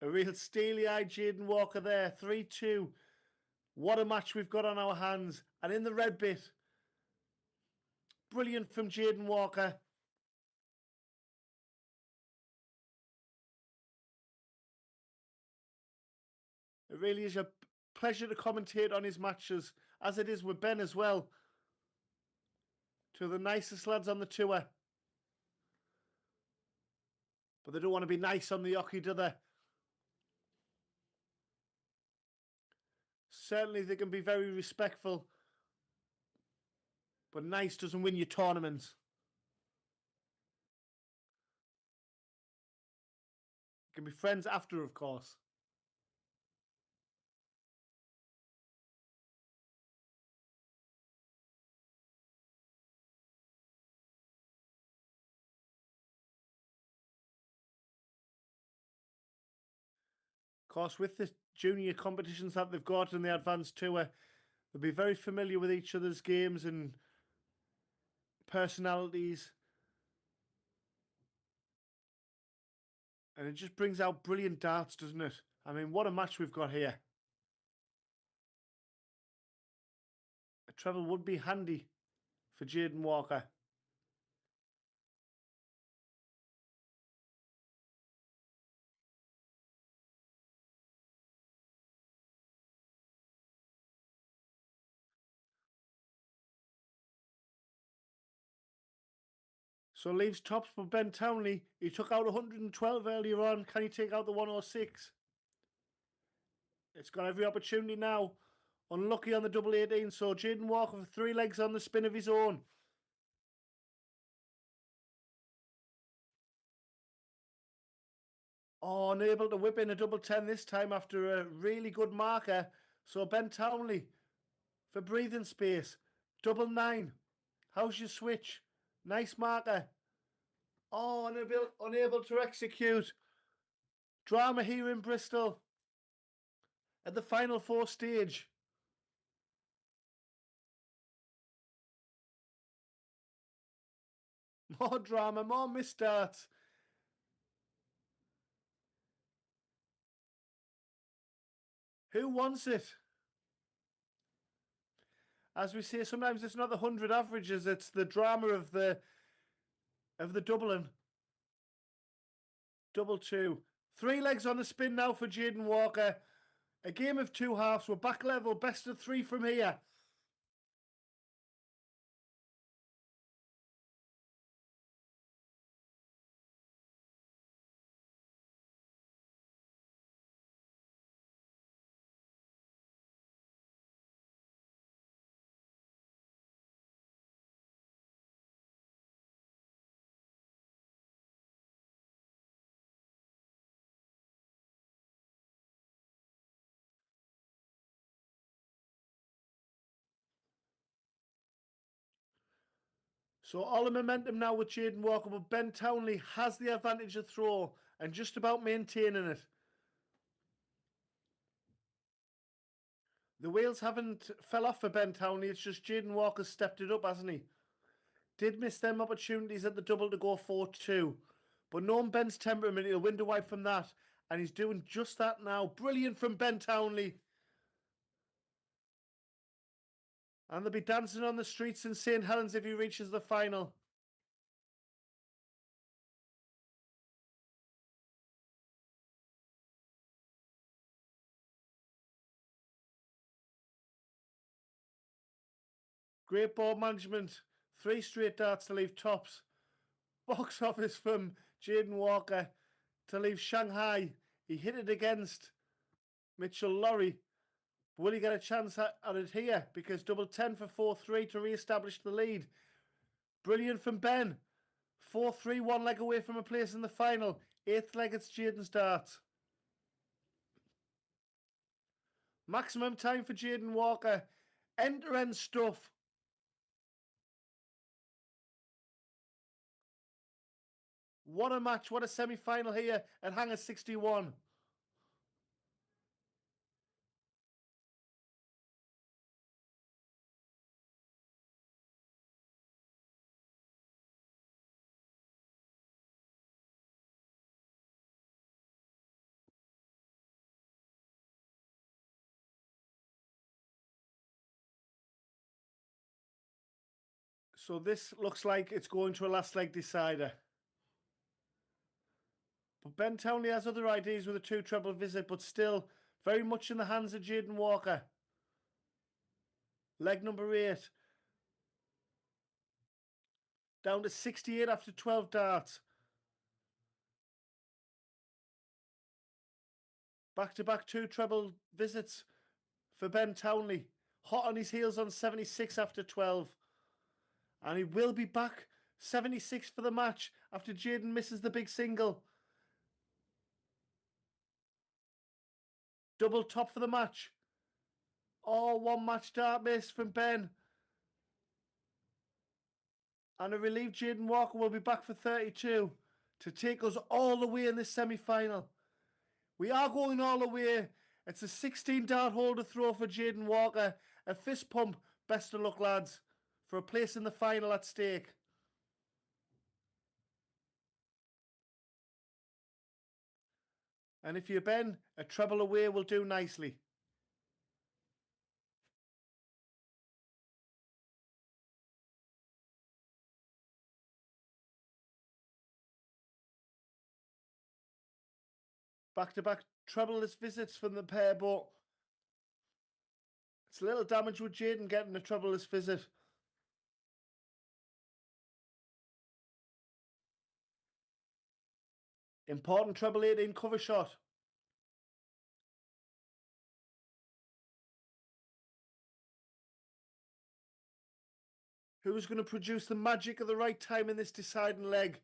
A real steely-eyed Jaden Walker there. 3-2. What a match we've got on our hands. And in the red bit, brilliant from Jaden Walker. It really is a pleasure to commentate on his matches, as it is with Ben as well. Two of the nicest lads on the tour. But they don't want to be nice on the hockey, do they? Certainly they can be very respectful. But nice doesn't win you tournaments. You can be friends after, of course. Of course, with the junior competitions that they've got in the Advanced Tour, they'll be very familiar with each other's games and personalities. And it just brings out brilliant darts, doesn't it? I mean, what a match we've got here. A treble would be handy for Jaden Walker. So leaves tops for Ben Townley. He took out 112 earlier on. Can he take out the 106? It's got every opportunity now. Unlucky on the double 18. So Jaden Walker for 3 legs on the spin of his own. Oh, unable to whip in a double 10 this time after a really good marker. So Ben Townley for breathing space. Double 9. How's your switch? Nice marker. Oh, unable to execute. Drama here in Bristol at the Final Four stage. More drama, more misstarts. Who wants it? As we say, sometimes it's not the 100 averages, it's the drama of the doubling. Double two. 3 legs on the spin now for Jaden Walker. A game of 2 halves. We're back level. Best of 3 from here. So all the momentum now with Jaden Walker, but Ben Townley has the advantage of throw and just about maintaining it. The wheels haven't fell off for Ben Townley. It's just Jaden Walker stepped it up, hasn't he? Did miss them opportunities at the double to go 4-2. But knowing Ben's temperament, he'll window wipe from that. And he's doing just that now. Brilliant from Ben Townley. And they'll be dancing on the streets in St. Helens if he reaches the final. Great ball management. 3 straight darts to leave tops. Box office from Jaden Walker to leave Shanghai. He hit it against Mitchell Lurorry. Will he get a chance at it here? Because double 10 for 4-3 to re-establish the lead. Brilliant from Ben. 4-3, 1 leg away from a place in the final. 8th leg, it's Jaden's darts. Maximum time for Jaden Walker. End-to-end stuff. What a match, what a semi-final here at Hangar 61. So this looks like it's going to a last leg decider. But Ben Townley has other ideas with a 2 treble visit, but still very much in the hands of Jaden Walker. Leg number 8. Down to 68 after 12 darts. Back-to-back 2 treble visits for Ben Townley. Hot on his heels on 76 after 12. And he will be back 76 for the match after Jaden misses the big single. Double top for the match. Oh, 1 match dart miss from Ben. And a relieved Jaden Walker will be back for 32 to take us all the way in this semi-final. We are going all the way. It's a 16 dart hole to throw for Jaden Walker. A fist pump. Best of luck, lads, for a place in the final at stake. And if you're Ben, a treble away will do nicely. Back-to-back trebleless visits from the pair, but it's a little damage with Jaden getting a trebleless visit. Important treble 18 cover shot. Who's going to produce the magic at the right time in this deciding leg?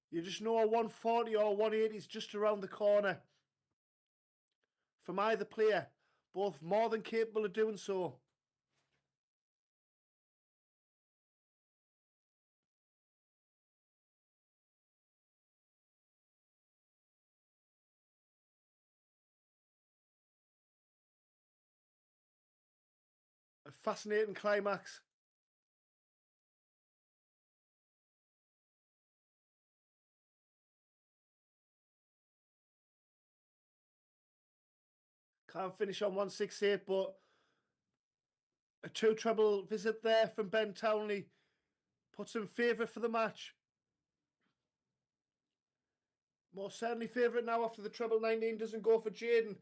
You just know a 140 or 180 is just around the corner. From either player, both more than capable of doing so. fascinating climax. Can't finish on 168, but a two treble visit there from Ben Townley puts him favourite for the match. Most certainly favourite now after the treble 19 doesn't go for Jaden.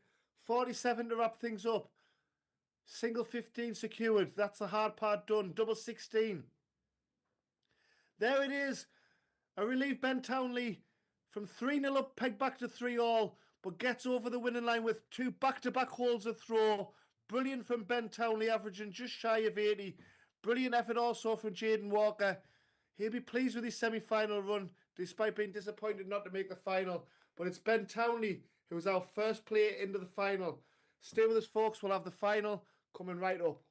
47 to wrap things up. Single 15 secured. That's the hard part done. Double 16. There it is. A relief Ben Townley from 3-0 up, pegged back to 3-all, but gets over the winning line with two back-to-back holes of throw. Brilliant from Ben Townley, averaging just shy of 80. Brilliant effort also from Jaden Walker. He'll be pleased with his semi-final run, despite being disappointed not to make the final. But it's Ben Townley who was our first player into the final. Stay with us, folks. We'll have the final coming right up.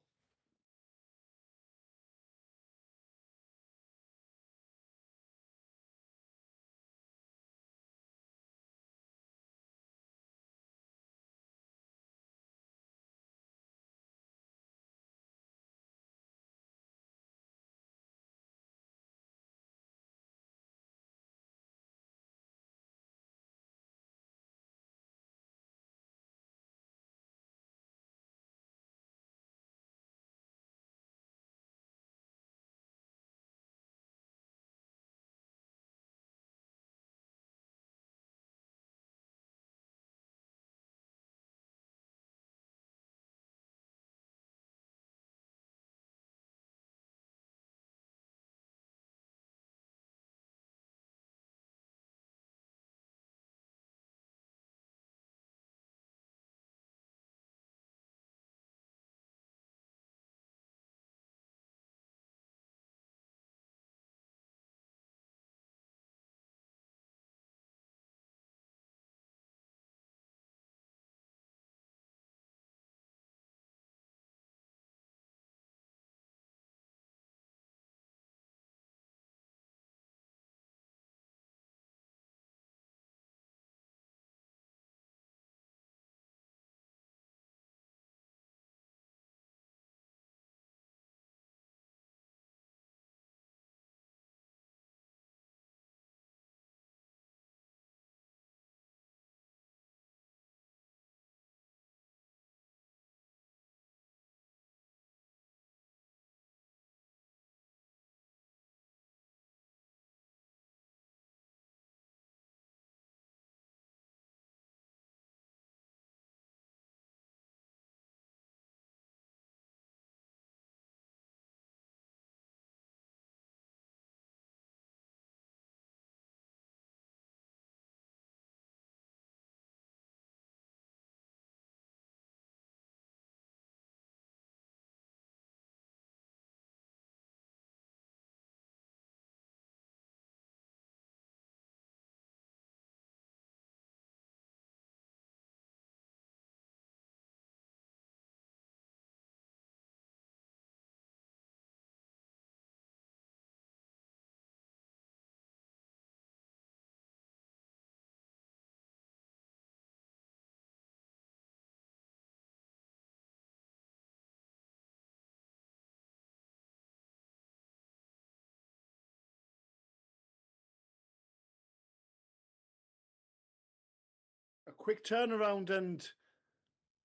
A quick turnaround, and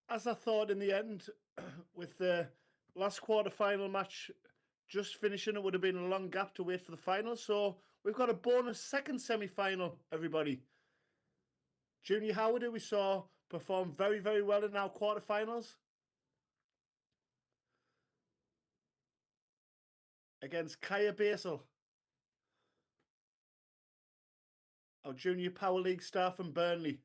as I thought in the end, with the last quarter-final match just finishing, it would have been a long gap to wait for the final. So we've got a bonus second semi-final, everybody. Junior Howard, who we saw perform very, very well in our quarterfinals against Kaya Basel, our Junior Power League star from Burnley.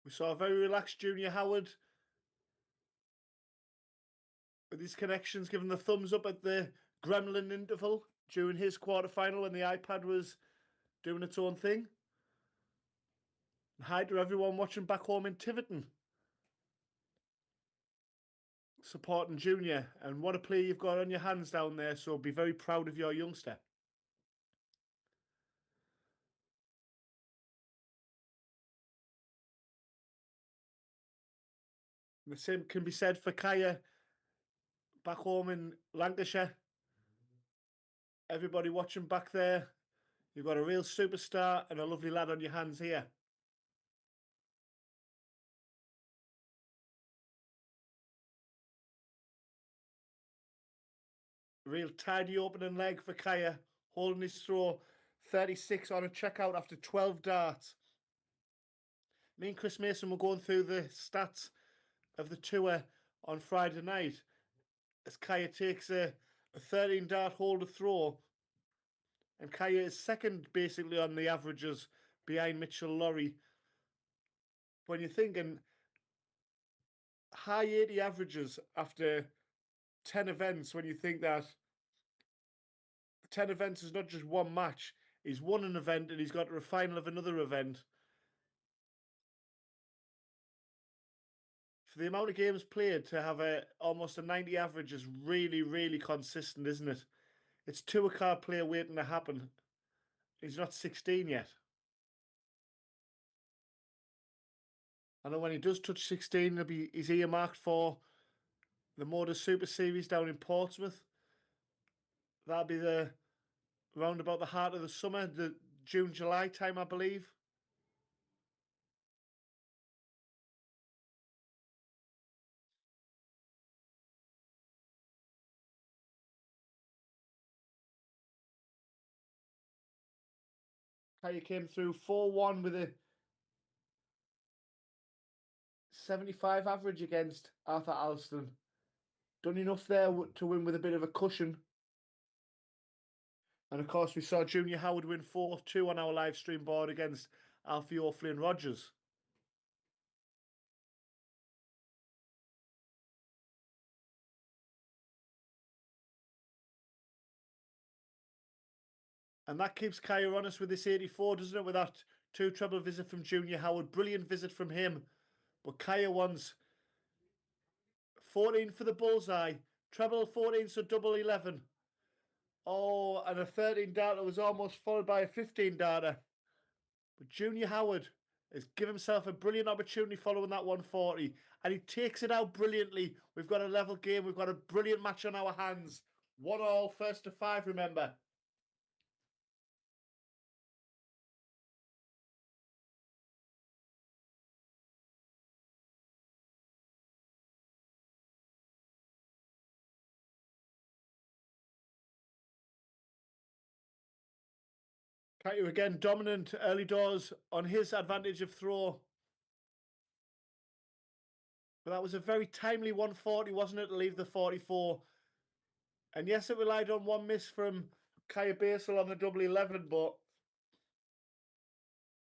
We saw a very relaxed Junior Howard with his connections, giving the thumbs up at the Gremlin interval during his quarterfinal when the iPad was doing its own thing. And hi to everyone watching back home in Tiverton, supporting Junior. And what a player you've got on your hands down there, so be very proud of your youngster. The same can be said for Kaya back home in Lancashire. Everybody watching back there, you've got a real superstar and a lovely lad on your hands here. Real tidy opening leg for Kaya, holding his throw. 36 on a checkout after 12 darts. Me and Chris Mason were going through the stats of the tour on Friday night as Kaya takes a 13 dart holder throw, and Kaya is second basically on the averages behind Mitchell Lurorry. When you're thinking high 80 averages after 10 events, when you think that 10 events is not just one match, he's won an event and he's got to a final of another event. For the amount of games played to have almost a 90 average is really, really consistent, isn't it? It's tour card player waiting to happen. He's not 16 yet. I know when he does touch 16, he's earmarked for the Motor Super Series down in Portsmouth. That'll be round about the heart of the summer, the June, July time, I believe. Kaya came through 4-1 with a 75 average against Arthur Alston. Done enough there to win with a bit of a cushion. And of course, we saw Junior Howard win 4-2 on our live stream board against Alfie O'Flynn Rogers. And that keeps Kaya honest with this 84, doesn't it? With that two treble visit from Junior Howard. Brilliant visit from him. But Kaya wants 14 for the bullseye. Treble 14, so double 11. Oh, and a 13 darter was almost followed by a 15 darter. But Junior Howard has given himself a brilliant opportunity following that 140. And he takes it out brilliantly. We've got a level game. We've got a brilliant match on our hands. 1-1, first to 5, remember. Kelku again dominant early doors on his advantage of throw. But that was a very timely 140, wasn't it, to leave the 44? And yes, it relied on one miss from Kaya Basel on the double 11, but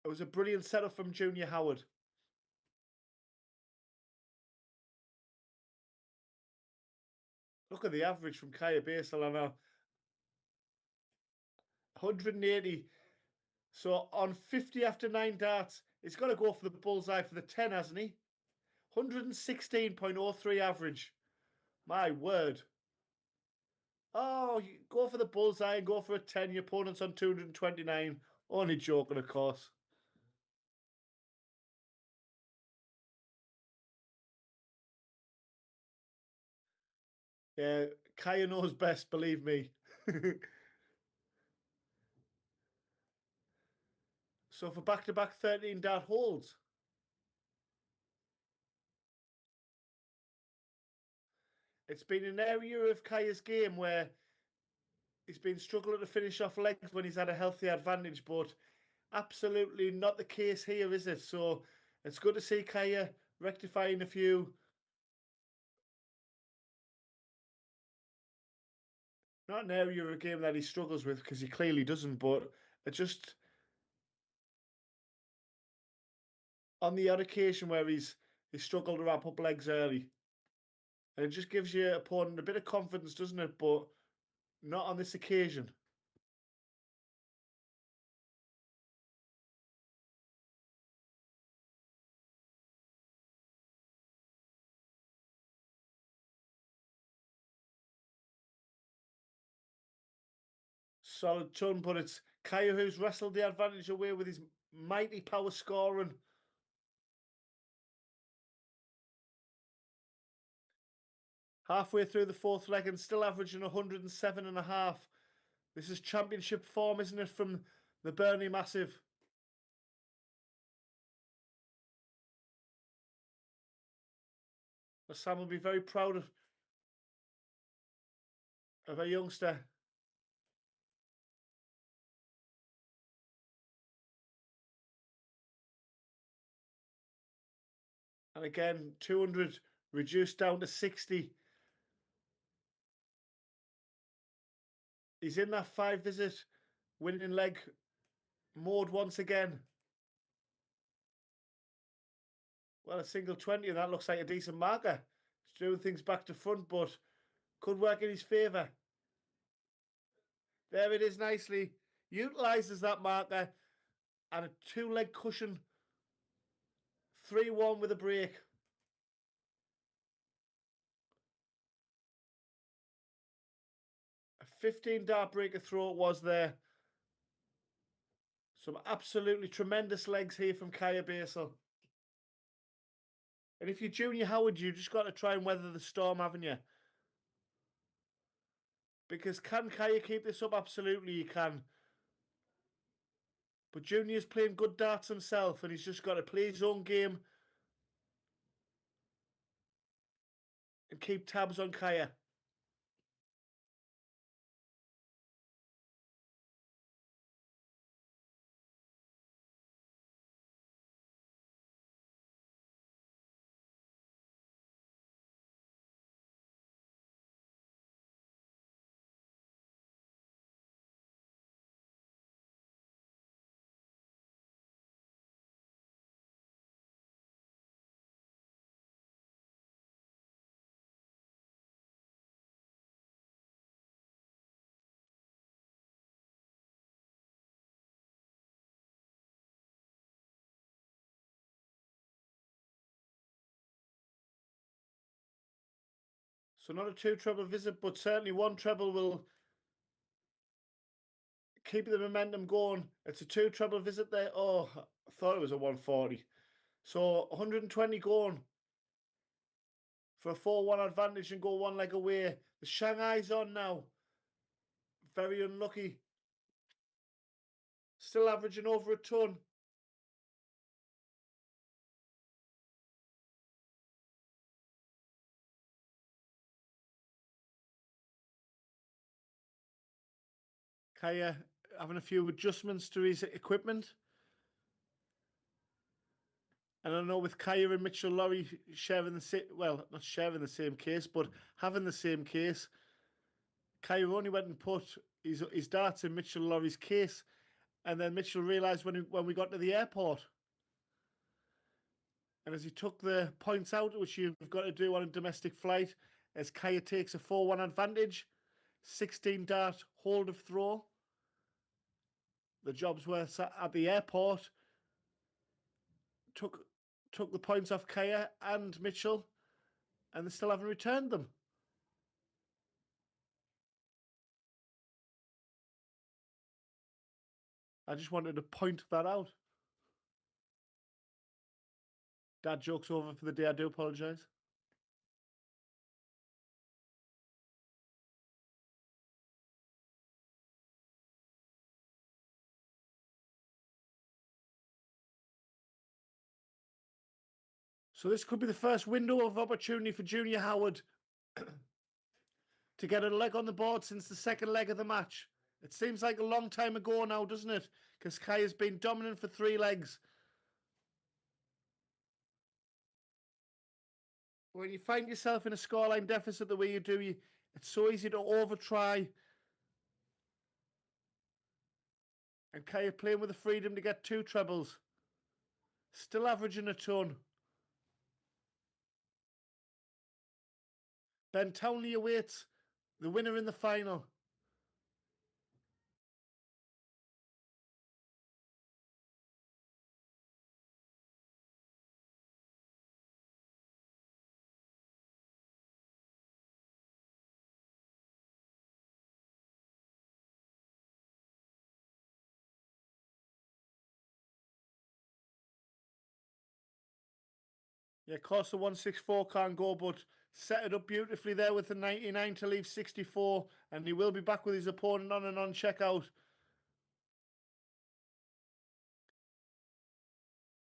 it was a brilliant setup from Junior Howard. Look at the average from Kaya Basel on a 180. So on 50 after 9 darts, he's got to go for the bullseye for the 10, hasn't he? 116.03 average. My word. Oh, you go for the bullseye and go for a 10. Your opponent's on 229. Only joking, of course. Yeah, Kaya knows best, believe me. So for back-to-back 13 dart holds. It's been an area of Kaya's game where he's been struggling to finish off legs when he's had a healthy advantage, but absolutely not the case here, is it? So it's good to see Kaya rectifying a few. Not an area of a game that he struggles with because he clearly doesn't, but it just on the odd occasion where he's struggled to wrap up legs early. And it just gives your opponent a bit of confidence, doesn't it? But not on this occasion. Solid ton, but it's Kaya who's wrestled the advantage away with his mighty power scoring. Halfway through the fourth leg and still averaging 107.5. This is championship form, isn't it, from the Burnley Massive? Sam will be very proud of a youngster. And again, 200 reduced down to 60. He's in that 5-visit winning leg mode once again. Well, a single 20, and that looks like a decent marker. He's doing things back to front, but could work in his favour. There it is, nicely. Utilises that marker and a 2-leg cushion. 3-1 with a break. A 15-dart breaker throw it was there. Some absolutely tremendous legs here from Kaya Basel. And if you're Junior Howard, you just got to try and weather the storm, haven't you? Because can Kaya keep this up? Absolutely, he can. But Junior's playing good darts himself, and he's just got to play his own game and keep tabs on Kaya. So not a 2-treble visit, but certainly 1 treble will keep the momentum going. It's a 2-treble visit there. Oh, I thought it was a 140. So 120 going for a 4-1 advantage and go 1 leg away. The Shanghai's on now. Very unlucky. Still averaging over a ton. Kaya having a few adjustments to his equipment. And I know with Kaya and Mitchell Lurorry sharing the same, well, not sharing the same case, but having the same case, Kaya only went and put his darts in Mitchell Lurry's case, and then Mitchell realised when we got to the airport, and as he took the points out, which you've got to do on a domestic flight, as Kaya takes a 4-1 advantage, 16-dart hold of throw. The jobs were at the airport, took the points off Kaya and Mitchell, and they still haven't returned them. I just wanted to point that out. Dad joke's over for the day. I do apologise. So this could be the first window of opportunity for Junior Howard to get a leg on the board since the second leg of the match. It seems like a long time ago now, doesn't it? Because Kai has been dominant for 3 legs. When you find yourself in a scoreline deficit the way you do, it's so easy to over-try. And Kai playing with the freedom to get 2 trebles. Still averaging a ton. Ben Townley awaits the winner in the final. Yeah, course the 164 can't go, but Set it up beautifully there with the 99 to leave 64. And he will be back with his opponent on and on checkout.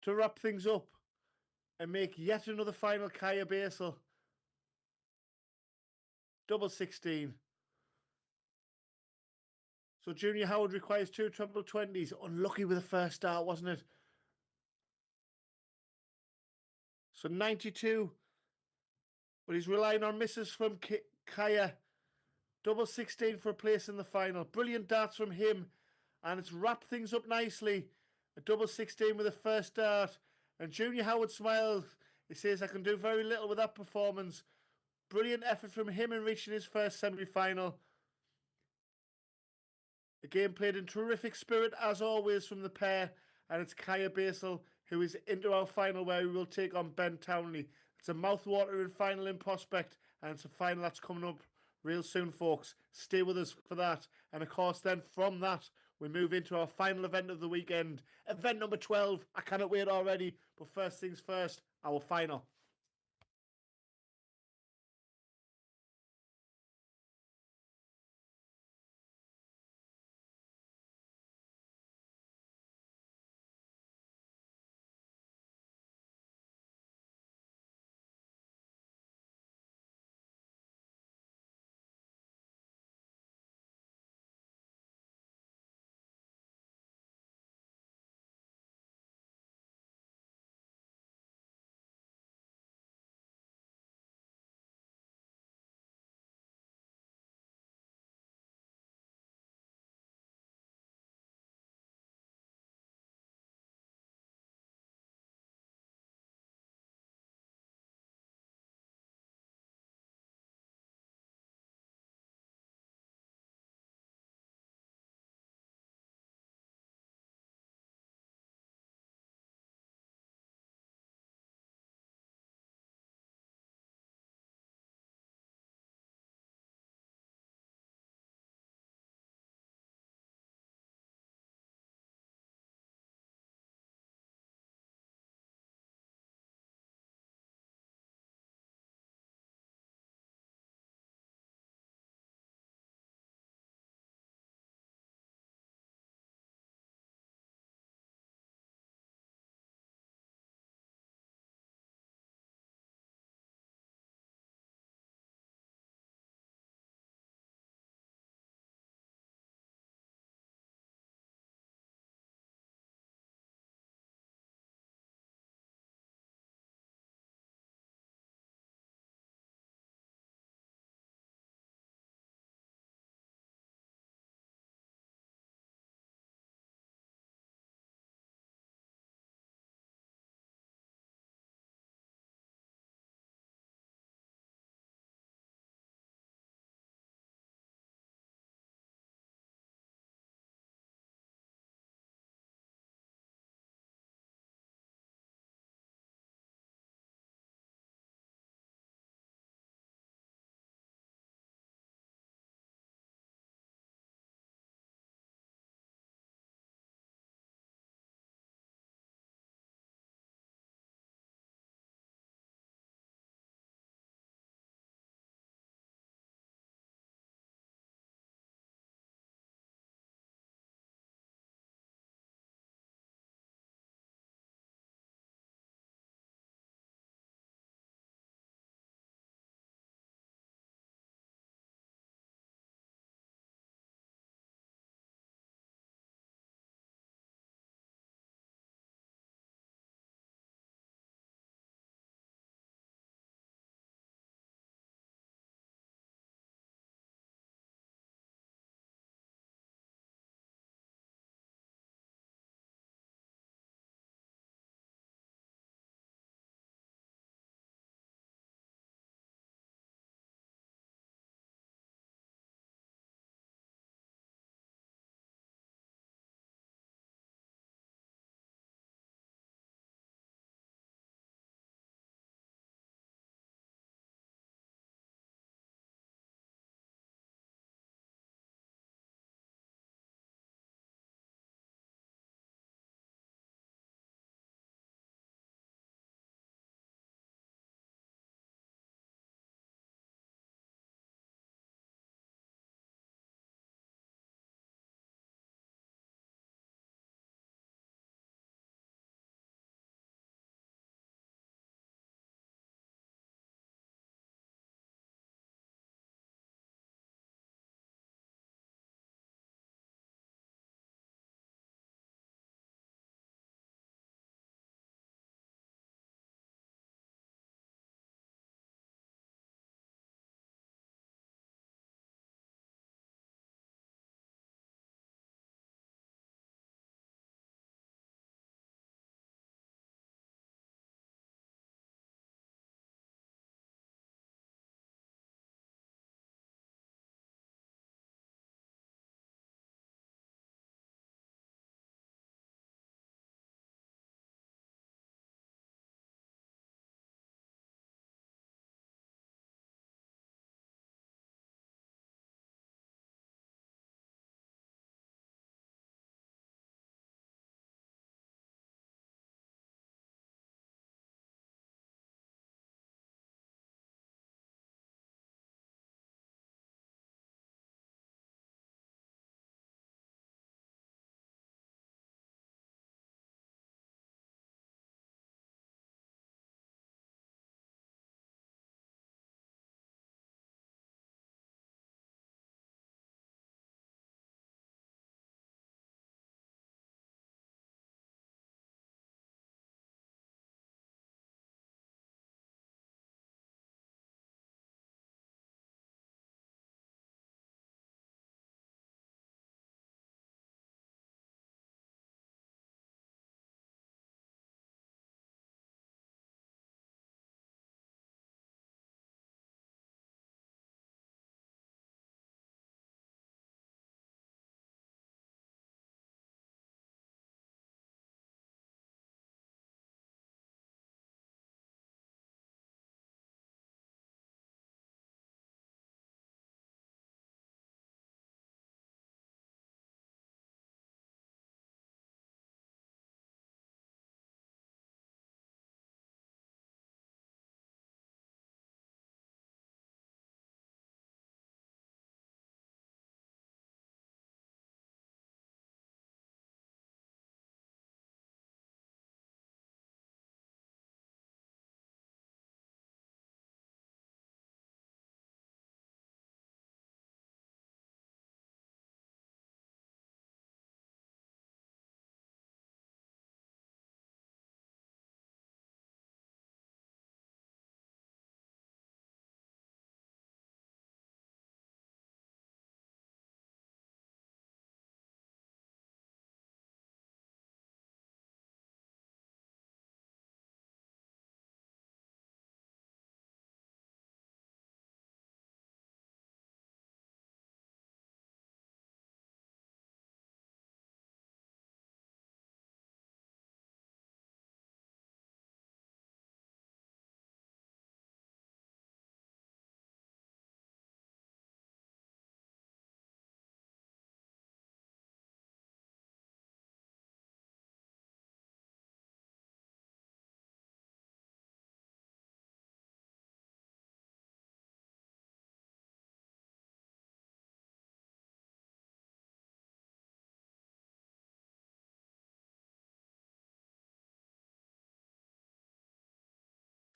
To wrap things up and make yet another final Kaya Basel. Double 16. So Junior Howard requires 2 treble 20s. Unlucky with the first start, wasn't it? So 92. But he's relying on misses from Kaya. Double 16 for a place in the final. Brilliant darts from him. And it's wrapped things up nicely. A double 16 with the first dart. And Junior Howard smiles. He says, I can do very little with that performance. Brilliant effort from him in reaching his first semi-final. A game played in terrific spirit as always from the pair. And it's Kaya Basel who is into our final where we will take on Ben Townley. It's a mouth-watering final in prospect. And it's a final that's coming up real soon, folks. Stay with us for that. And of course, then from that, we move into our final event of the weekend. Event number 12. I cannot wait already. But first things first, our final.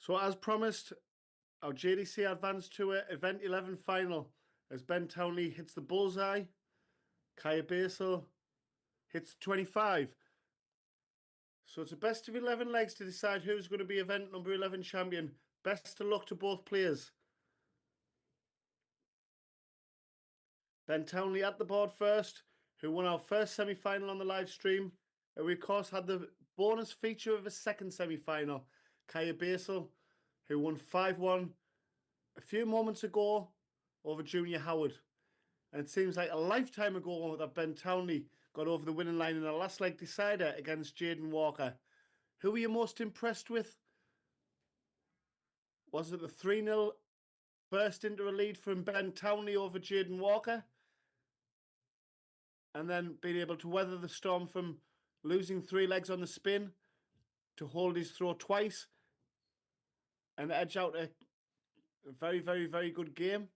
So as promised, our JDC Advanced Tour Event 11 final as Ben Townley hits the bullseye, Kaya Basel hits 25. So it's a best of 11 legs to decide who's going to be event number 11 champion. Best of luck to both players. Ben Townley at the board first, who won our first semi-final on the live stream. And we, of course, had the bonus feature of a second semi-final. Kaya Basel, who won 5-1 a few moments ago over Junior Howard. And it seems like a lifetime ago that Ben Townley got over the winning line in the last leg decider against Jaden Walker. Who were you most impressed with? Was it the 3-0 burst into a lead from Ben Townley over Jaden Walker? And then being able to weather the storm from losing 3 legs on the spin to hold his throw twice and edge out a very, very, very good game?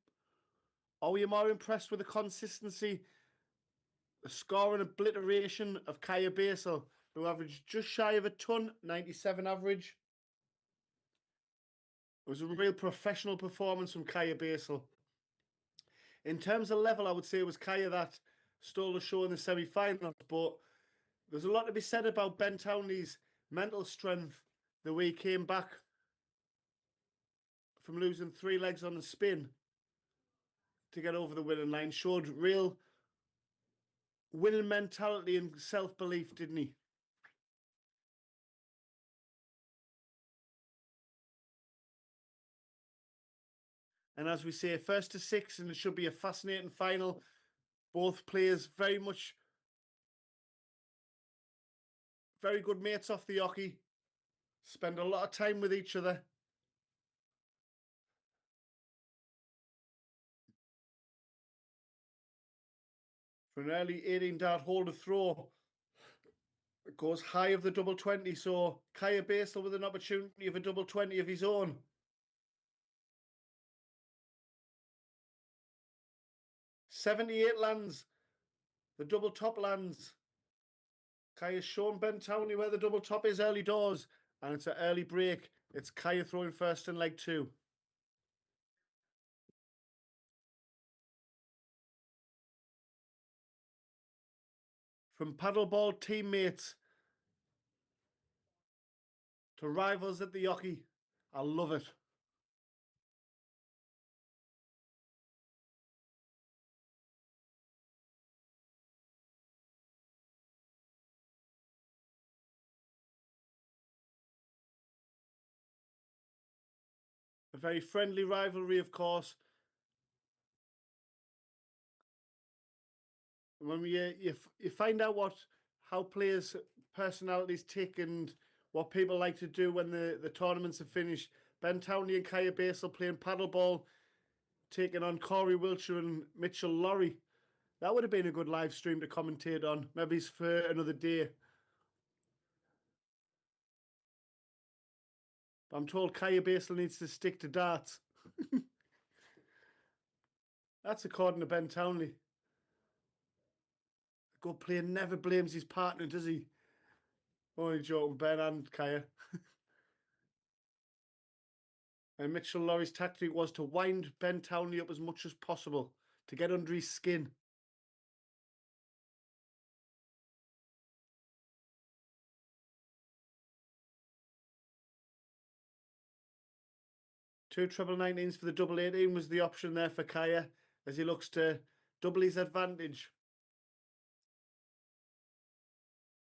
Or were you more impressed with the consistency, the score and obliteration of Kaya Basel, who averaged just shy of a ton, 97 average? It was a real professional performance from Kaya Basel. In terms of level, I would say it was Kaya that stole the show in the semi-finals, but there's a lot to be said about Ben Townley's mental strength, the way he came back from losing 3 legs on the spin to get over the winning line. Showed real winning mentality and self-belief, didn't he? And as we say, 1st to 6, and it should be a fascinating final. Both players very good mates off the hockey. Spend a lot of time with each other. For an early 18-dart hold to throw, it goes high of the double 20. So Kaya Basel with an opportunity of a double 20 of his own. .78 lands. The double top lands. Kaya's shown Ben Townley where the double top is early doors. And it's an early break. It's Kaya throwing first in leg 2. From paddleball teammates to rivals at the hockey. I love it. A very friendly rivalry, of course. When you find out how players' personalities tick and what people like to do when the tournaments are finished. Ben Townley and Kaya Basel playing paddleball, taking on Corey Wiltshire and Mitchell Lurorry. That would have been a good live stream to commentate on. Maybe it's for another day. But I'm told Kaya Basel needs to stick to darts. That's according to Ben Townley. A good player never blames his partner, does he? Only joking, Ben and Kaya. And Mitchell Lurry's tactic was to wind Ben Townley up as much as possible to get under his skin. Two treble 19s for the double 18 was the option there for Kaya as he looks to double his advantage.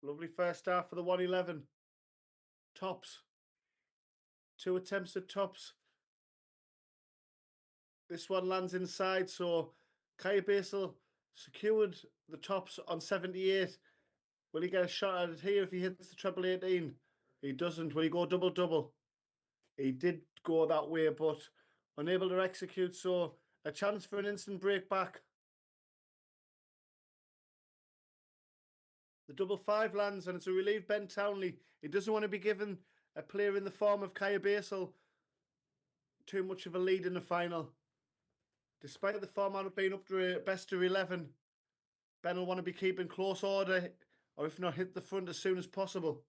Lovely first half for the 111. Tops. 2 attempts at tops. This one lands inside, so Kaya Basel secured the tops on 78. Will he get a shot at it here if he hits the treble 18? He doesn't. Will he go double-double? He did go that way, but unable to execute, so a chance for an instant break back. The double 5 lands, and it's a relieved Ben Townley. He doesn't want to be given a player in the form of Kaya Basel too much of a lead in the final. Despite the format being up to a best of 11, Ben will want to be keeping close order, or if not, hit the front as soon as possible.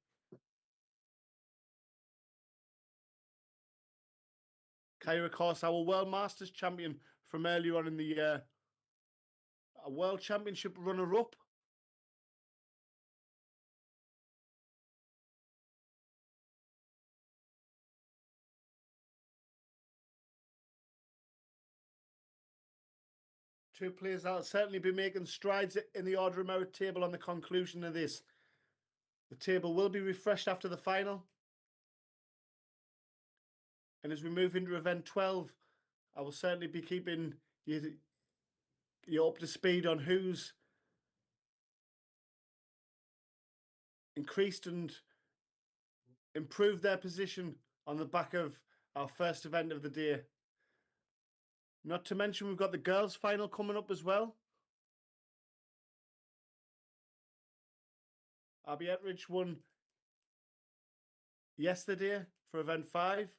Kaya, of course, our World Masters champion from earlier on in the year. A World Championship runner-up. Two players that'll certainly be making strides in the order of merit table on the conclusion of this. The table will be refreshed after the final. And as we move into event 12, I will certainly be keeping you up to speed on who's increased and improved their position on the back of our first event of the day. Not to mention we've got the girls' final coming up as well. Abby Ettridge won yesterday for event 5.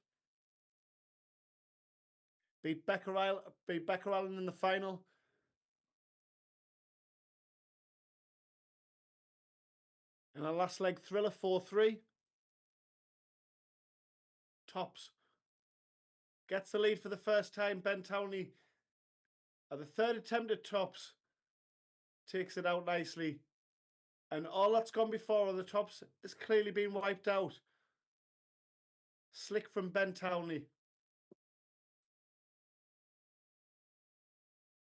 Beat Becker Island in the final. And our last leg thriller 4-3. Tops gets the lead for the first time. Ben Townley at the third attempt at tops takes it out nicely. And all that's gone before on the tops has clearly been wiped out. Slick from Ben Townley.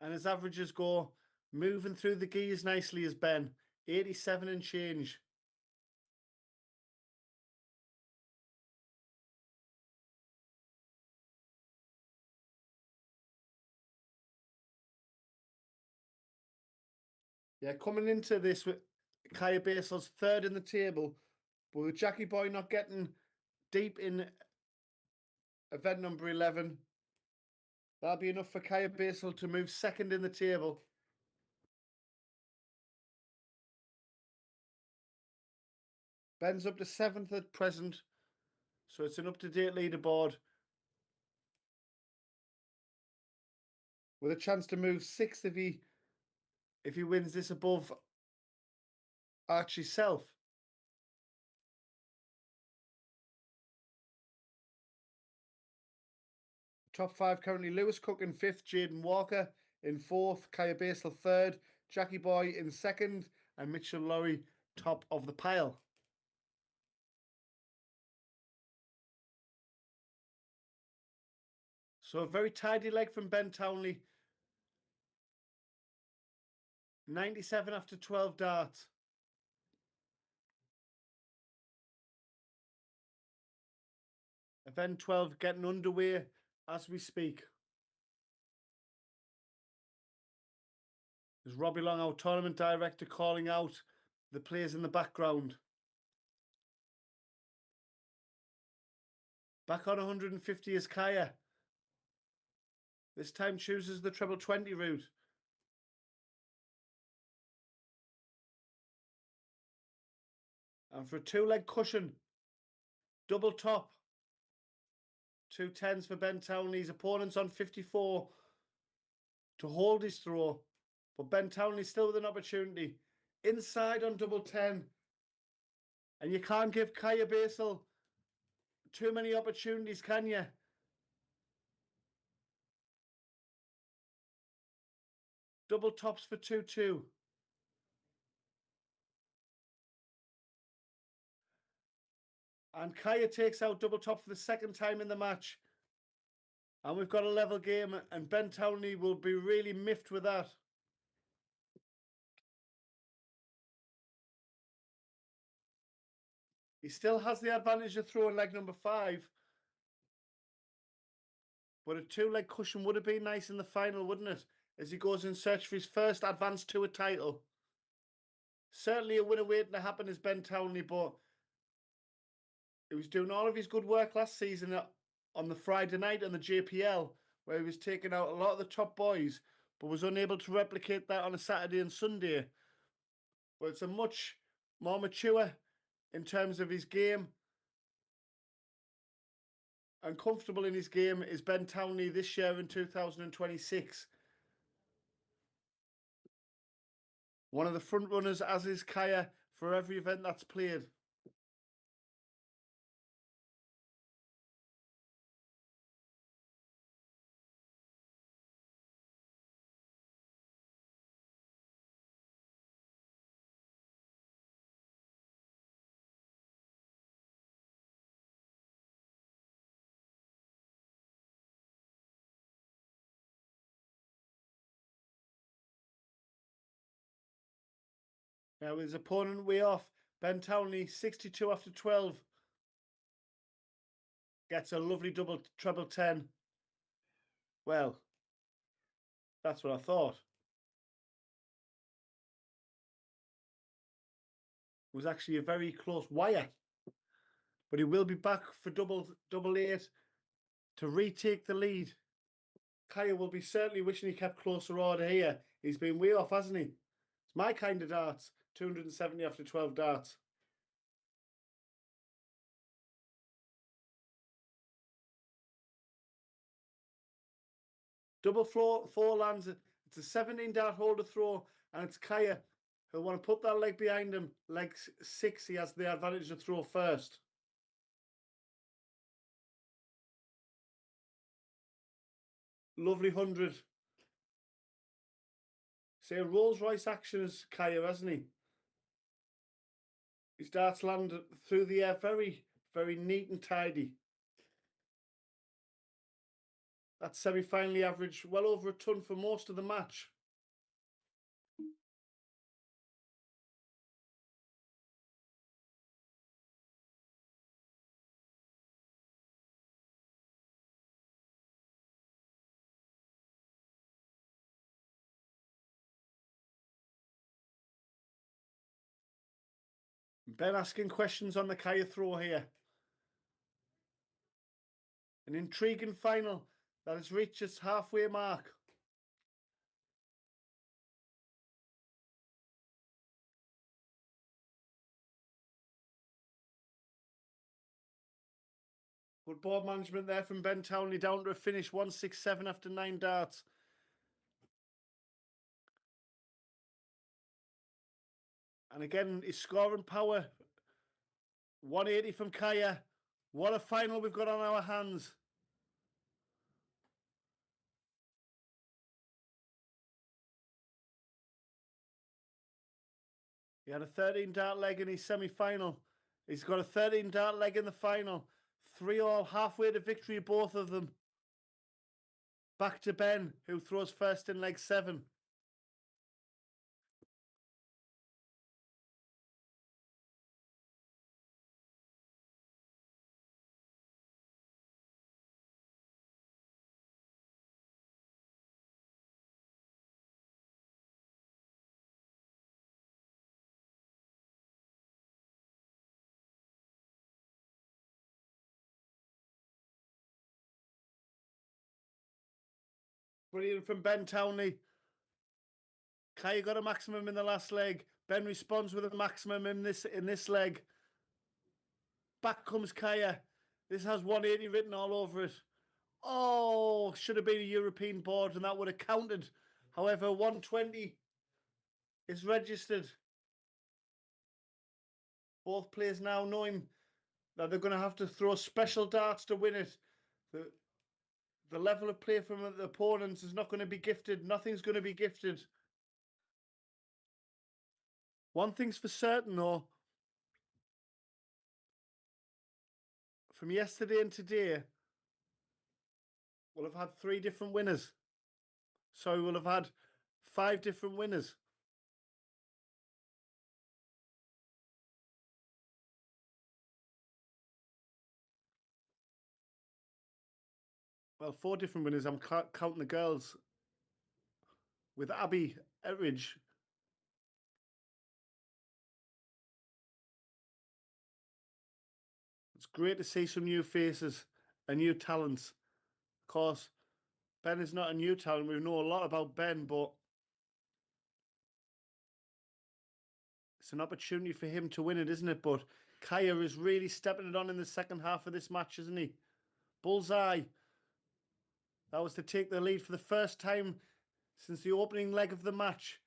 And his averages go moving through the gears nicely as Ben. 87 and change. Yeah, coming into this with Kaya Basil's third in the table, but with Jackie Boy not getting deep in event number 11, that'll be enough for Kaya Basil to move second in the table. Ben's up to 7th at present, so it's an up-to-date leaderboard with a chance to move 6th if he wins this above Archie Self. Top 5 currently: Lewis Cook in 5th, Jaden Walker in 4th, Kaya Basil 3rd, Jackie Boy in 2nd, and Mitchell Lurorry top of the pile. So a very tidy leg from Ben Townley. 97 after 12 darts. Event 12 getting underway as we speak. There's Robbie Long, our tournament director, calling out the players in the background. Back on 150 is Kaya. This time chooses the treble 20 route. And for a 2-leg cushion, double top. 2 10s for Ben Townley's opponents on 54 to hold his throw. But Ben Townley still with an opportunity. Inside on double 10. And you can't give Kaya Basil too many opportunities, can you? Double tops for 2-2. And Kaya takes out double top for the second time in the match. And we've got a level game, and Ben Townley will be really miffed with that. He still has the advantage of throwing leg number 5. But a 2-leg cushion would have been nice in the final, wouldn't it? As he goes in search for his first Advanced Tour title. Certainly a winner waiting to happen is Ben Townley, but he was doing all of his good work last season on the Friday night on the JPL, where he was taking out a lot of the top boys, but was unable to replicate that on a Saturday and Sunday. But it's a much more mature in terms of his game and comfortable in his game is Ben Townley this year in 2026. One of the front runners, as is Kaya, for every event that's played. Now with his opponent way off, Ben Townley, 62 after 12. Gets a lovely double treble 10. Well, that's what I thought. It was actually a very close wire. But he will be back for double eight to retake the lead. Kaya will be certainly wishing he kept closer order here. He's been way off, hasn't he? It's my kind of darts. 270 after 12 darts. Double four lands. It's a 17 dart holder throw, and it's Kaya who'll want to put that leg behind him. Leg 6, he has the advantage to throw first. Lovely 100. Say a Rolls Royce action as Kaya, hasn't he? His darts land through the air very, very neat and tidy. That semi-finally averaged well over a ton for most of the match. Ben asking questions on the Kaya throw here. An intriguing final that has reached its halfway mark. Good board management there from Ben Townley, down to a finish 167 after 9 darts. And again, his scoring power, 180 from Kaya. What a final we've got on our hands. He had a 13 dart leg in his semi-final. He's got a 13 dart leg in the final. 3 all, halfway to victory, both of them. Back to Ben, who throws first in leg 7. Brilliant from Ben Townley. Kaya got a maximum in the last leg. Ben responds with a maximum in this leg. Back comes Kaya. This has 180 written all over it. Oh, should have been a European board and that would have counted. However, 120 is registered. Both players now knowing that they're going to have to throw special darts to win it. The level of play from the opponents is not going to be gifted. Nothing's going to be gifted. One thing's for certain, though. From yesterday and today, we'll have had 3 different winners. So we'll have had 5 different winners. Well, 4 different winners. I'm counting the girls with Abby Etridge. It's great to see some new faces and new talents. Of course, Ben is not a new talent. We know a lot about Ben, but it's an opportunity for him to win it, isn't it? But Kaya is really stepping it on in the second half of this match, isn't he? Bullseye. That was to take the lead for the first time since the opening leg of the match.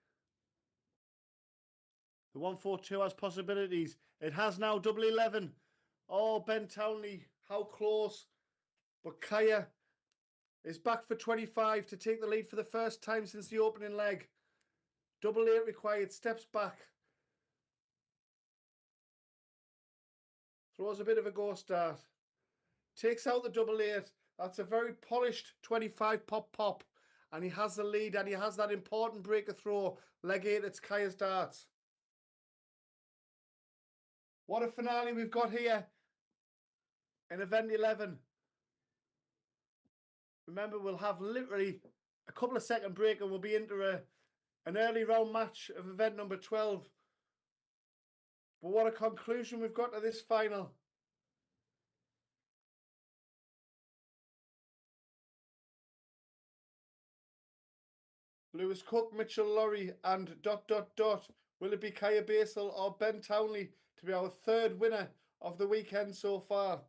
The 142 has possibilities. It has now double 11. Oh, Ben Townley, how close. But Kaya is back for 25 to take the lead for the first time since the opening leg. Double 8 required, steps back. Throws a bit of a ghost dart. Takes out the double 8. That's a very polished 25 pop. And he has the lead and he has that important breaker throw. Leg 8, it's Kaya's darts. What a finale we've got here in event 11. Remember, we'll have literally a couple of second break and we'll be into an early round match of event number 12. But what a conclusion we've got to this final. Lewis Cook, Mitchell Lurorry and ... Will it be Kaya Basil or Ben Townley to be our third winner of the weekend so far?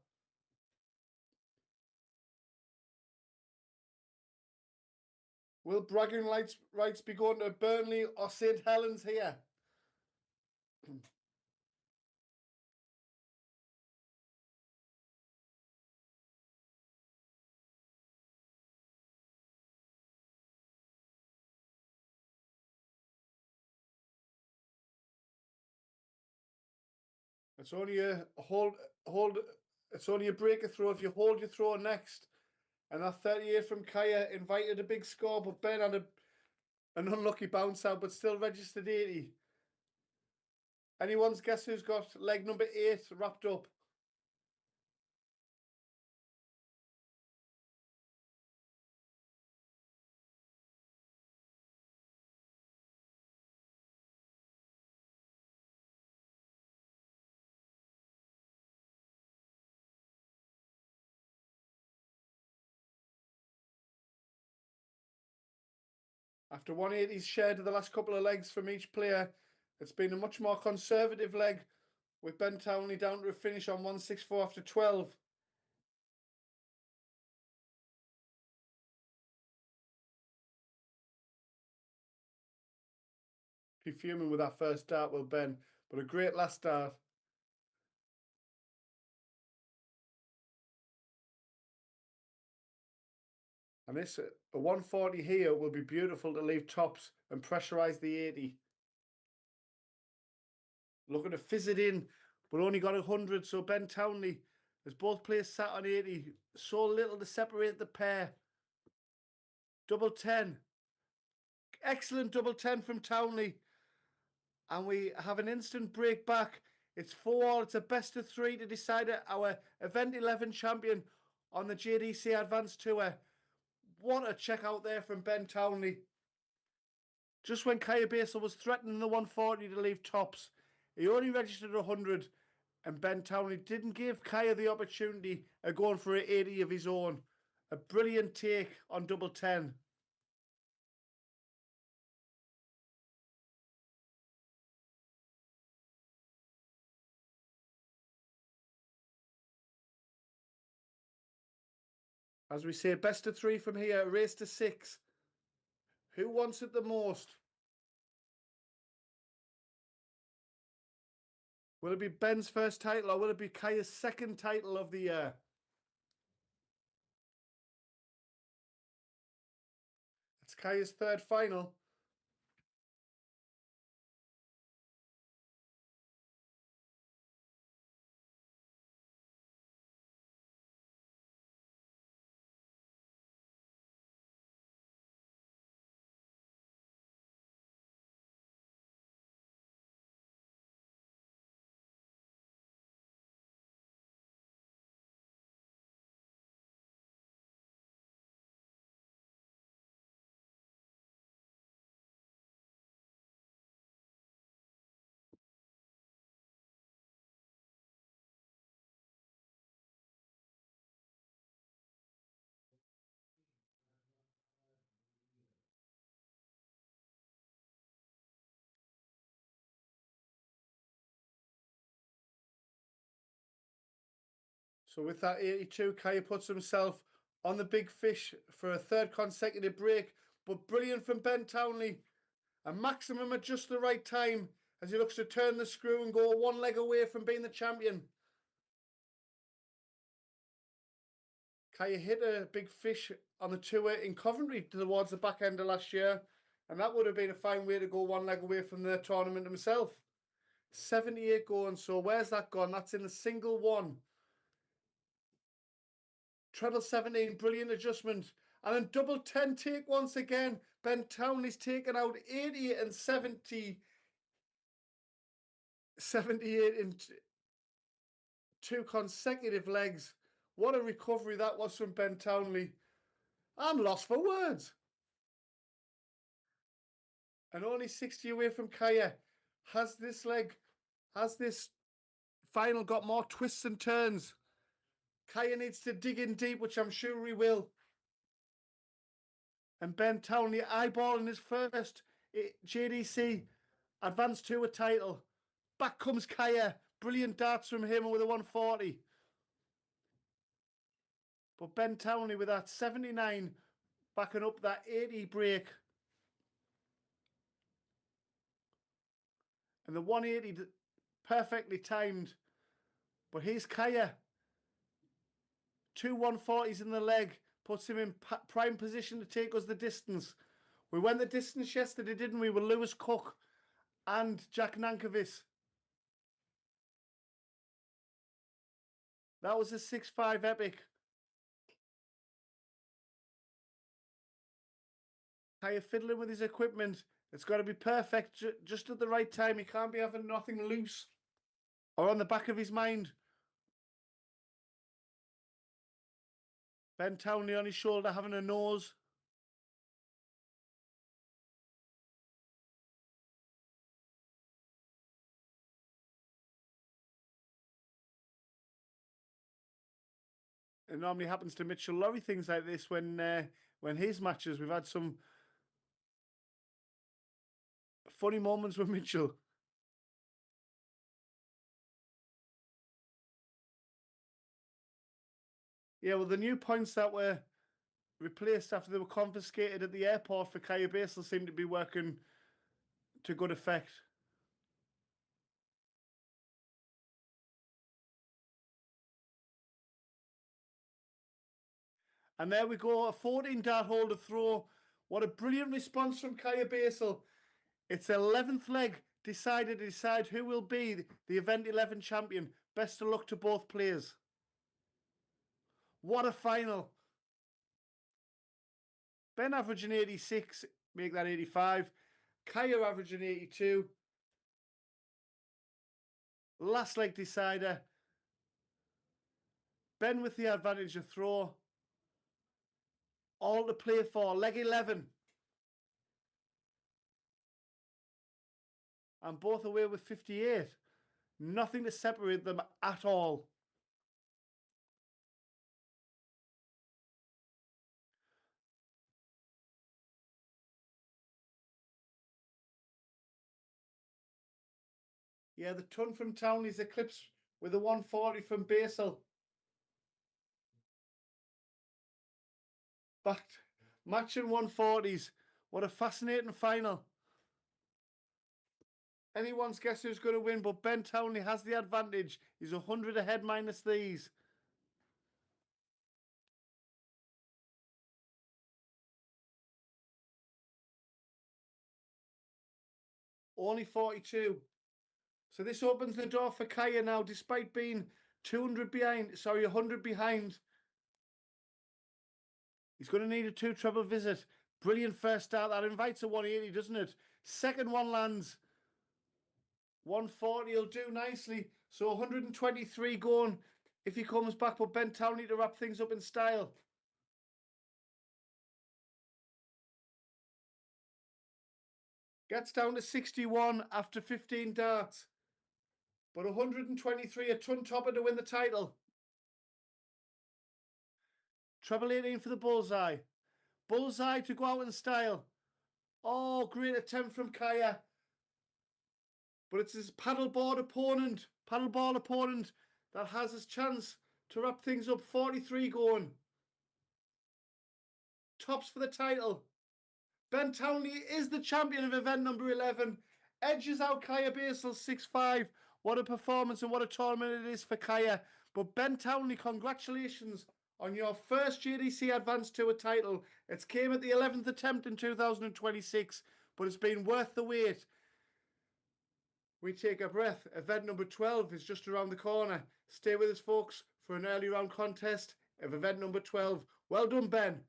Will bragging rights be going to Burnley or St Helens here? It's only a it's only a breaker throw if you hold your throw next. And that 38 from Kaya invited a big score, but Ben had an unlucky bounce out, but still registered 80. Anyone's guess who's got leg number 8 wrapped up? After 180's shared of the last couple of legs from each player, it's been a much more conservative leg, with Ben Townley down to a finish on 164 after 12. Be fuming with that first start, will Ben, but a great last start. And this, a 140 here will be beautiful to leave tops and pressurise the 80. Looking to fizz it in, but only got 100, so Ben Townley, as both players sat on 80, so little to separate the pair. Double 10. Excellent double 10 from Townley. And we have an instant break back. It's 4-all. It's a best of 3 to decide our event 11 champion on the JDC Advanced Tour. What a check out there from Ben Townley. Just when Kaya Basil was threatening the 140 to leave tops, he only registered 100, and Ben Townley didn't give Kaya the opportunity of going for an 80 of his own. A brilliant take on double 10. As we say, best of 3 from here, race to 6. Who wants it the most? Will it be Ben's first title or will it be Kaya's second title of the year? It's Kaya's third final. So with that 82, Kaya puts himself on the big fish for a third consecutive break. But brilliant from Ben Townley. A maximum at just the right time as he looks to turn the screw and go one leg away from being the champion. Kaya hit a big fish on the tour in Coventry towards the back end of last year, and that would have been a fine way to go one leg away from the tournament himself. 78 going, so where's that gone? That's in a single one. Treble 17, brilliant adjustment. And then double 10 take once again. Ben Townley's taken out 80 and 70. 78 and 2 consecutive legs. What a recovery that was from Ben Townley. I'm lost for words. And only 60 away from Kaya. Has this final got more twists and turns? Kaya needs to dig in deep, which I'm sure he will. And Ben Townley eyeballing his first JDC Advanced Tour title. Back comes Kaya. Brilliant darts from him with a 140. But Ben Townley with that 79 backing up that 80 break. And the 180 perfectly timed. But here's Kaya. 2 140s in the leg. Puts him in prime position to take us the distance. We went the distance yesterday, didn't we, with Lewis Cook and Jack Nankervis. That was a 6-5 epic. Kaya fiddling with his equipment. It's got to be perfect just at the right time. He can't be having nothing loose or on the back of his mind. Ben Townley on his shoulder having a nose. It normally happens to Mitchell Lurorry, things like this when his matches. We've had some funny moments with Mitchell. Yeah, well, the new points that were replaced after they were confiscated at the airport for Kaya Basel seem to be working to good effect. And there we go, a 14 dart holder throw. What a brilliant response from Kaya Basel. It's 11th leg decided to decide who will be the Event 11 champion. Best of luck to both players. What a final. Ben averaging 86, make that 85. Kaya averaging 82. Last leg decider. Ben with the advantage of throw. All to play for. Leg 11. And both away with 58. Nothing to separate them at all. Yeah, the ton from Townley's eclipse with the 140 from Basel. But matching 140s. What a fascinating final. Anyone's guess who's going to win, but Ben Townley has the advantage. He's 100 ahead minus these. Only 42. So this opens the door for Kaya now, despite being 100 behind. He's going to need a 2 treble visit. Brilliant first start. That invites a 180, doesn't it? Second one lands. 140 will do nicely. So 123 going if he comes back, but Ben Townley to wrap things up in style. Gets down to 61 after 15 darts. But 123, a ton topper to win the title. Treble 18 for the bullseye. Bullseye to go out in style. Oh, great attempt from Kaya. But it's his paddleboard opponent that has his chance to wrap things up. 43 going. Tops for the title. Ben Townley is the champion of event number 11. Edges out Kaya Basel 6-5. What a performance and what a tournament it is for Kaya. But Ben Townley, congratulations on your first JDC Advanced Tour title. It came at the 11th attempt in 2026, but it's been worth the wait. We take a breath. Event number 12 is just around the corner. Stay with us, folks, for an early round contest of event number 12. Well done, Ben.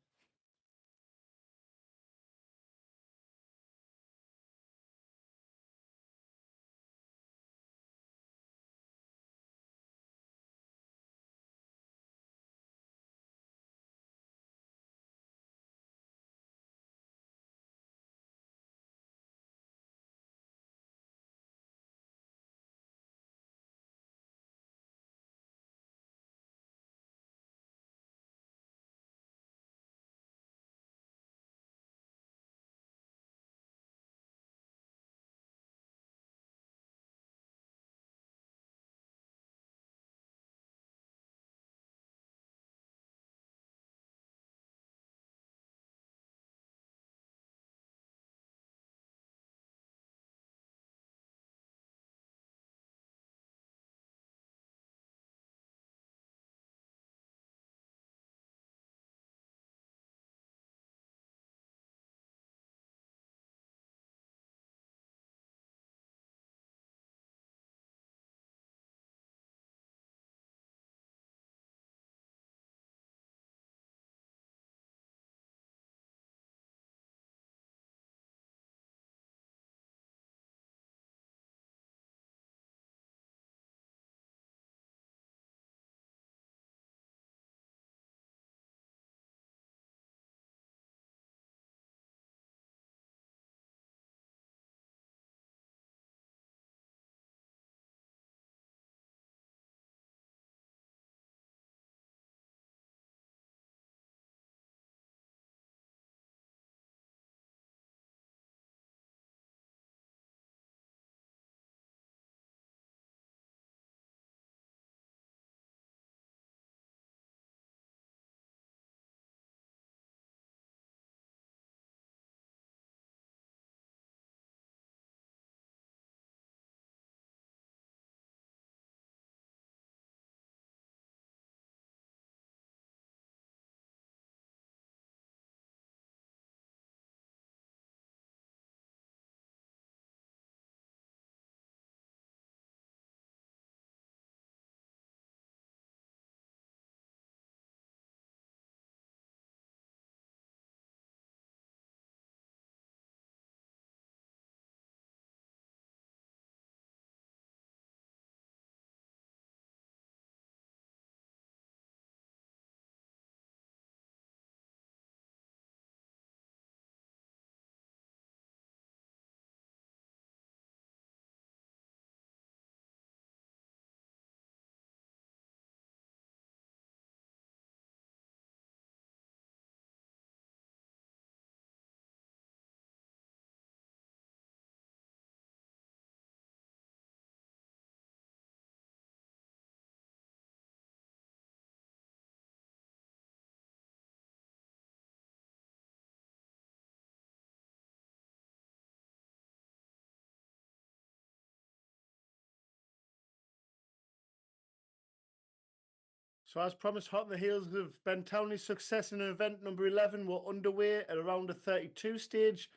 So as promised, hot on the heels of Ben Townley's success in event number 11, we're underway at around a 32 stage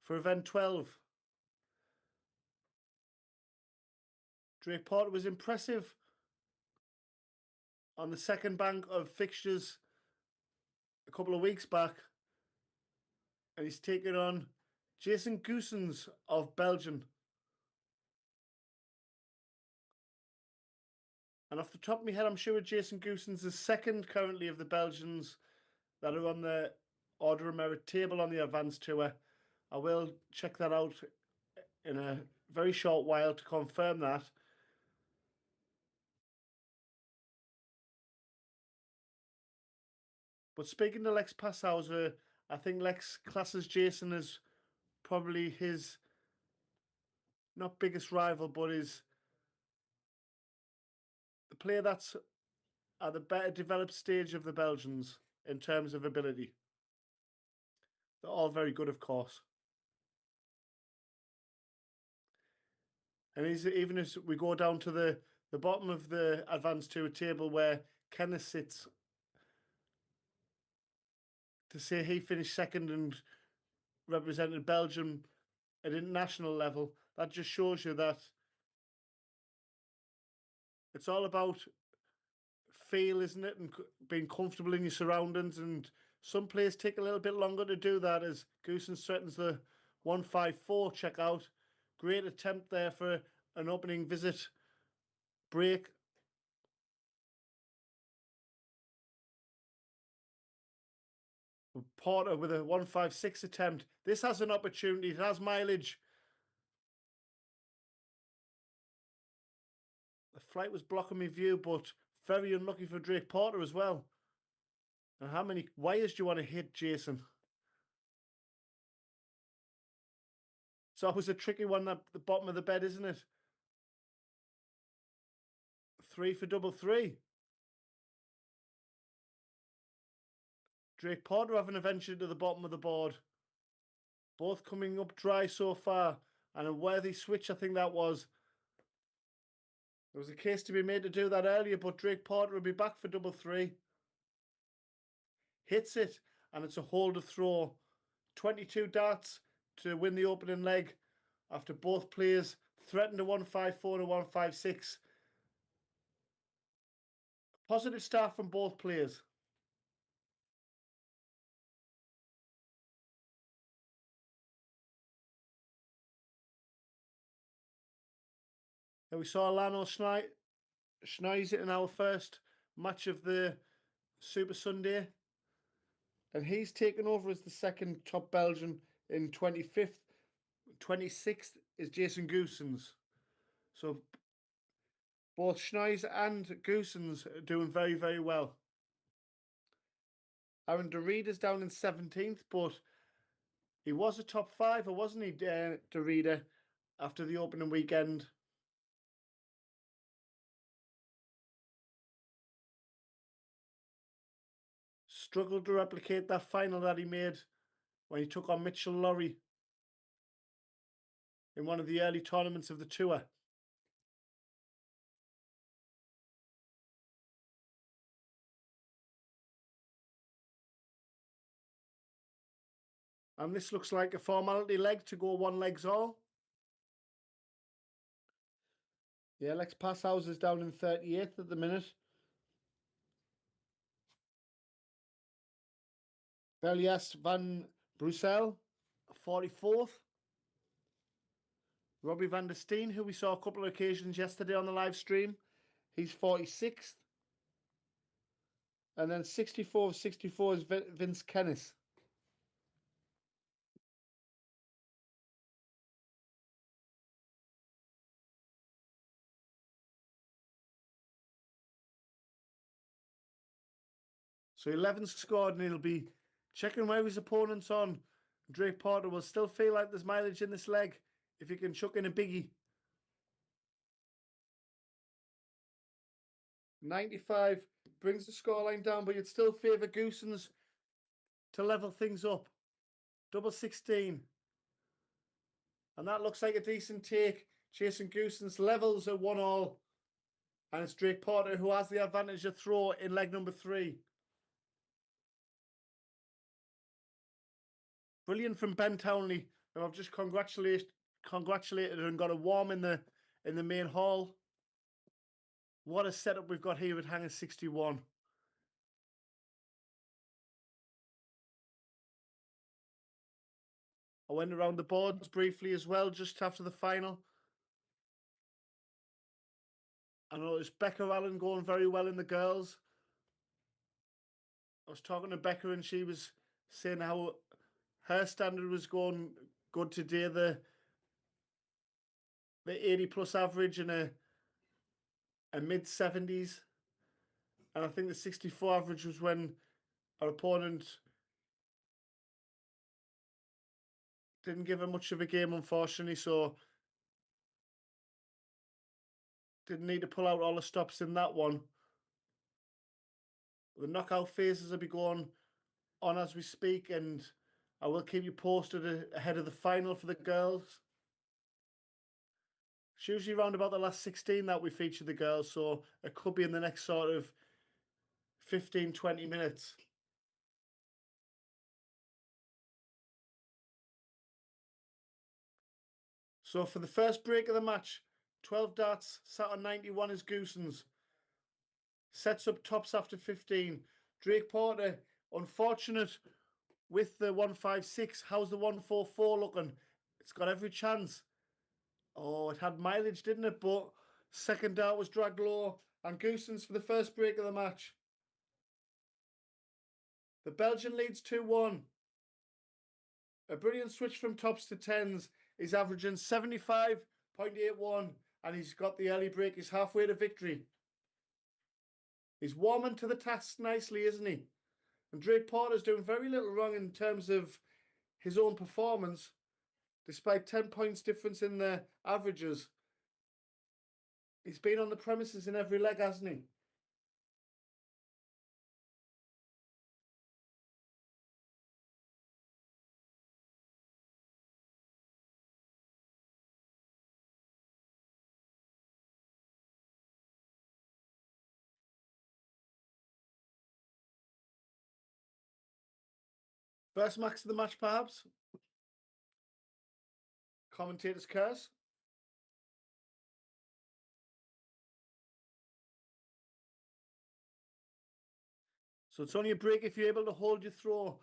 for event 12. Drake Porter was impressive on the second bank of fixtures a couple of weeks back, and he's taken on Jason Gusen of Belgium. And off the top of my head, I'm sure Jason Gusen's the second currently of the Belgians that are on the order of merit table on the Advanced Tour. I will check that out in a very short while to confirm that. But speaking to Lex Passhauser, I think Lex classes Jason as probably his not biggest rival, but is the player that's at the better developed stage of the Belgians in terms of ability. They're all very good, of course. And even as we go down to the bottom of the Advanced Tour table where Kenneth sits, to say he finished second and represented Belgium at international level, that just shows you that it's all about feel, isn't it? And being comfortable in your surroundings. And some players take a little bit longer to do that, as Gusen threatens the 154 checkout. Great attempt there for an opening visit break. Porter with a 156 attempt. This has an opportunity. It has mileage. The flight was blocking my view, but very unlucky for Drake Porter as well. And how many wires do you want to hit, Jason? It's always a tricky one at the bottom of the bed, isn't it? 3 for double three. Drake Porter having adventure to the bottom of the board. Both coming up dry so far. And a worthy switch, I think that was. There was a case to be made to do that earlier, but Drake Porter will be back for double three. Hits it, and it's a holder throw. 22 darts to win the opening leg after both players threatened a 154 and a 156. Positive start from both players. And we saw Lano Snoeys in our first match of the Super Sunday. And he's taken over as the second top Belgian in 25th. 26th is Jason Gusen's. So both Snoeys and Gusen's are doing very, very well. Aaron Derrida's down in 17th, but he was a top fiver, wasn't he, Derrida, after the opening weekend? Struggled to replicate that final that he made when he took on Mitchell Lurorry in one of the early tournaments of the tour. And this looks like a formality leg to go one legs all. Yeah, Lex Passhauser's down in 38th at the minute. Elias van Brussel, 44th. Robbie van der Steen, who we saw a couple of occasions yesterday on the live stream, he's 46th. And then 64 is Vince Kennis. So 11's scored, and he'll be checking where his opponent's on. Drake Porter will still feel like there's mileage in this leg if he can chuck in a biggie. 95 brings the scoreline down, but you'd still favour Gusen's to level things up. Double 16. And that looks like a decent take. Jason Gusen's levels are 1-1. And it's Drake Porter who has the advantage of throw in leg number 3. Brilliant from Ben Townley, who I've just congratulated and got a warm in the main hall. What a setup we've got here with hanger 61. I went around the boards briefly as well, just after the final. I noticed Becca Allen going very well in the girls. I was talking to Becca and she was saying how her standard was going good today. The 80 plus average and a mid 70s. And I think the 64 average was when our opponent didn't give her much of a game, unfortunately, so didn't need to pull out all the stops in that one. The knockout phases will be going on as we speak, and I will keep you posted ahead of the final for the girls. It's usually around about the last 16 that we feature the girls, so it could be in the next sort of 15-20 minutes. So for the first break of the match, 12 darts sat on 91 is Gusen's. Sets up tops after 15. Drake Porter, unfortunate with the 156. How's the 144 looking? It's got every chance. Oh, it had mileage, didn't it? But second dart was dragged low. And Gusen's for the first break of the match. The Belgian leads 2-1. A brilliant switch from tops to tens. He's averaging 75.81 and he's got the early break. He's halfway to victory. He's warming to the task nicely, isn't he? And Drake Porter's doing very little wrong in terms of his own performance, despite 10 points difference in the averages. He's been on the premises in every leg, hasn't he? First max of the match, perhaps. Commentator's curse. So it's only a break if you're able to hold your throw.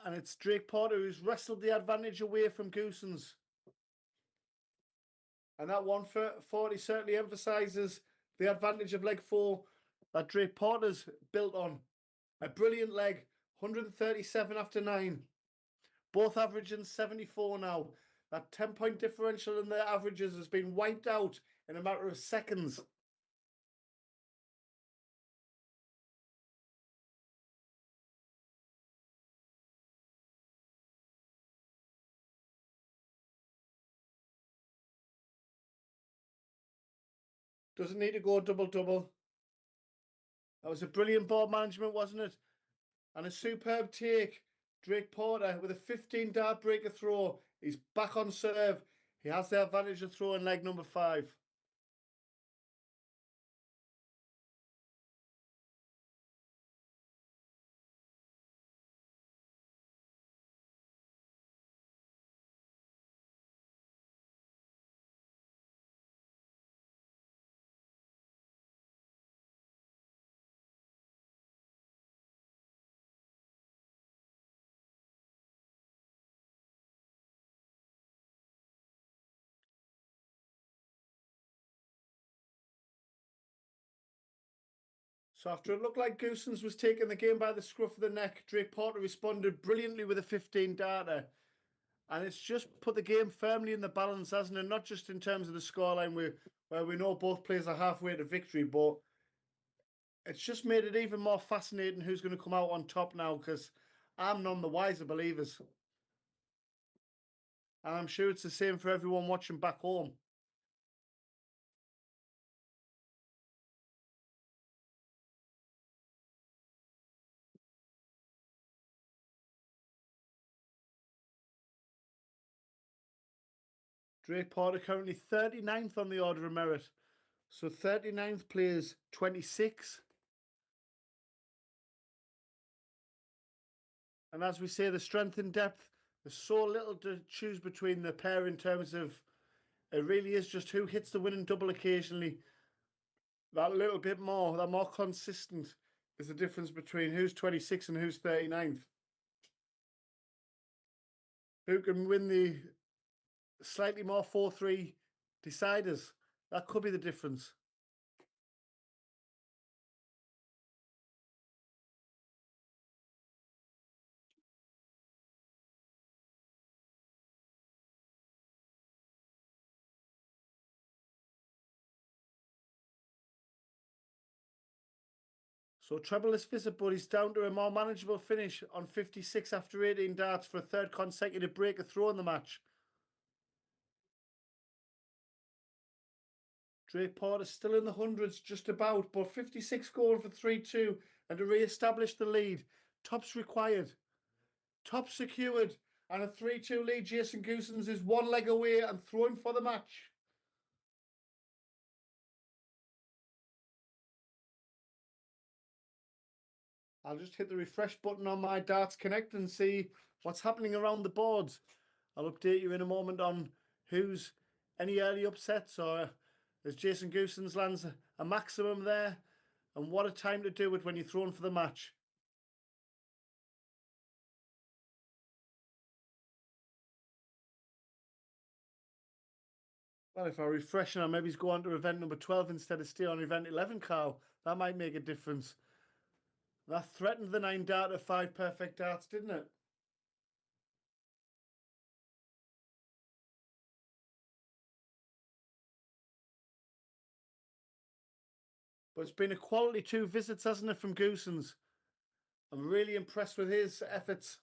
And it's Drake Porter who's wrestled the advantage away from Gusen's. And that 140 certainly emphasises the advantage of leg 4 that Drake Porter's built on. A brilliant leg, 137 after 9. Both averaging 74 now. That 10-point differential in their averages has been wiped out in a matter of seconds. Doesn't need to go double-double. That was a brilliant ball management, wasn't it? And a superb take. Drake Porter with a 15-dart breaker throw. He's back on serve. He has the advantage of throw in leg number 5. So after it looked like Gusen's was taking the game by the scruff of the neck, Drake Porter responded brilliantly with a 15-darter. And it's just put the game firmly in the balance, hasn't it? Not just in terms of the scoreline where we know both players are halfway to victory, but it's just made it even more fascinating who's going to come out on top now, because I'm none the wiser, believers. And I'm sure it's the same for everyone watching back home. Drake Porter currently 39th on the order of merit. So 39th plays 26. And as we say, the strength and depth, there's so little to choose between the pair in terms of, it really is just who hits the winning double occasionally. That little bit more, that more consistent is the difference between who's 26 and who's 39th. Who can win the slightly more 4-3 deciders? That could be the difference. So trebleless visit, but he's down to a more manageable finish on 56 after 18 darts for a third consecutive break of throw in the match. Drake Porter still in the hundreds, just about, but 56 going for 3-2 and to re-establish the lead. Tops required, tops secured, and a 3-2 lead. Jason Gusen is one leg away and throwing for the match. I'll just hit the refresh button on my Darts Connect and see what's happening around the boards. I'll update you in a moment on who's any early upsets or as Jason Goosen's lands a maximum there, and what a time to do it when you're thrown for the match. Well, if I refresh and I maybe go on to event number 12 instead of stay on event 11, Carl, that might make a difference. That threatened the 9 dart of 5 perfect darts, didn't it? But it's been a quality 2 visits, hasn't it, from Goosen's? I'm really impressed with his efforts.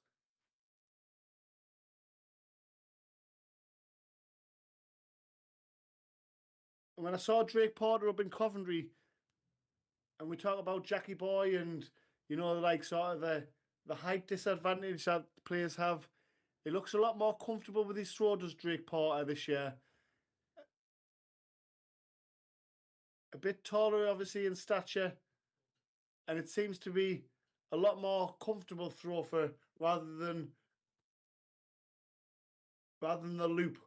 And when I saw Drake Porter up in Coventry, and we talk about Jackie Boy and, you know, like sort of the height disadvantage that players have, he looks a lot more comfortable with his throw, does Drake Porter this year. A bit taller, obviously, in stature, and it seems to be a lot more comfortable throw for rather than the loop.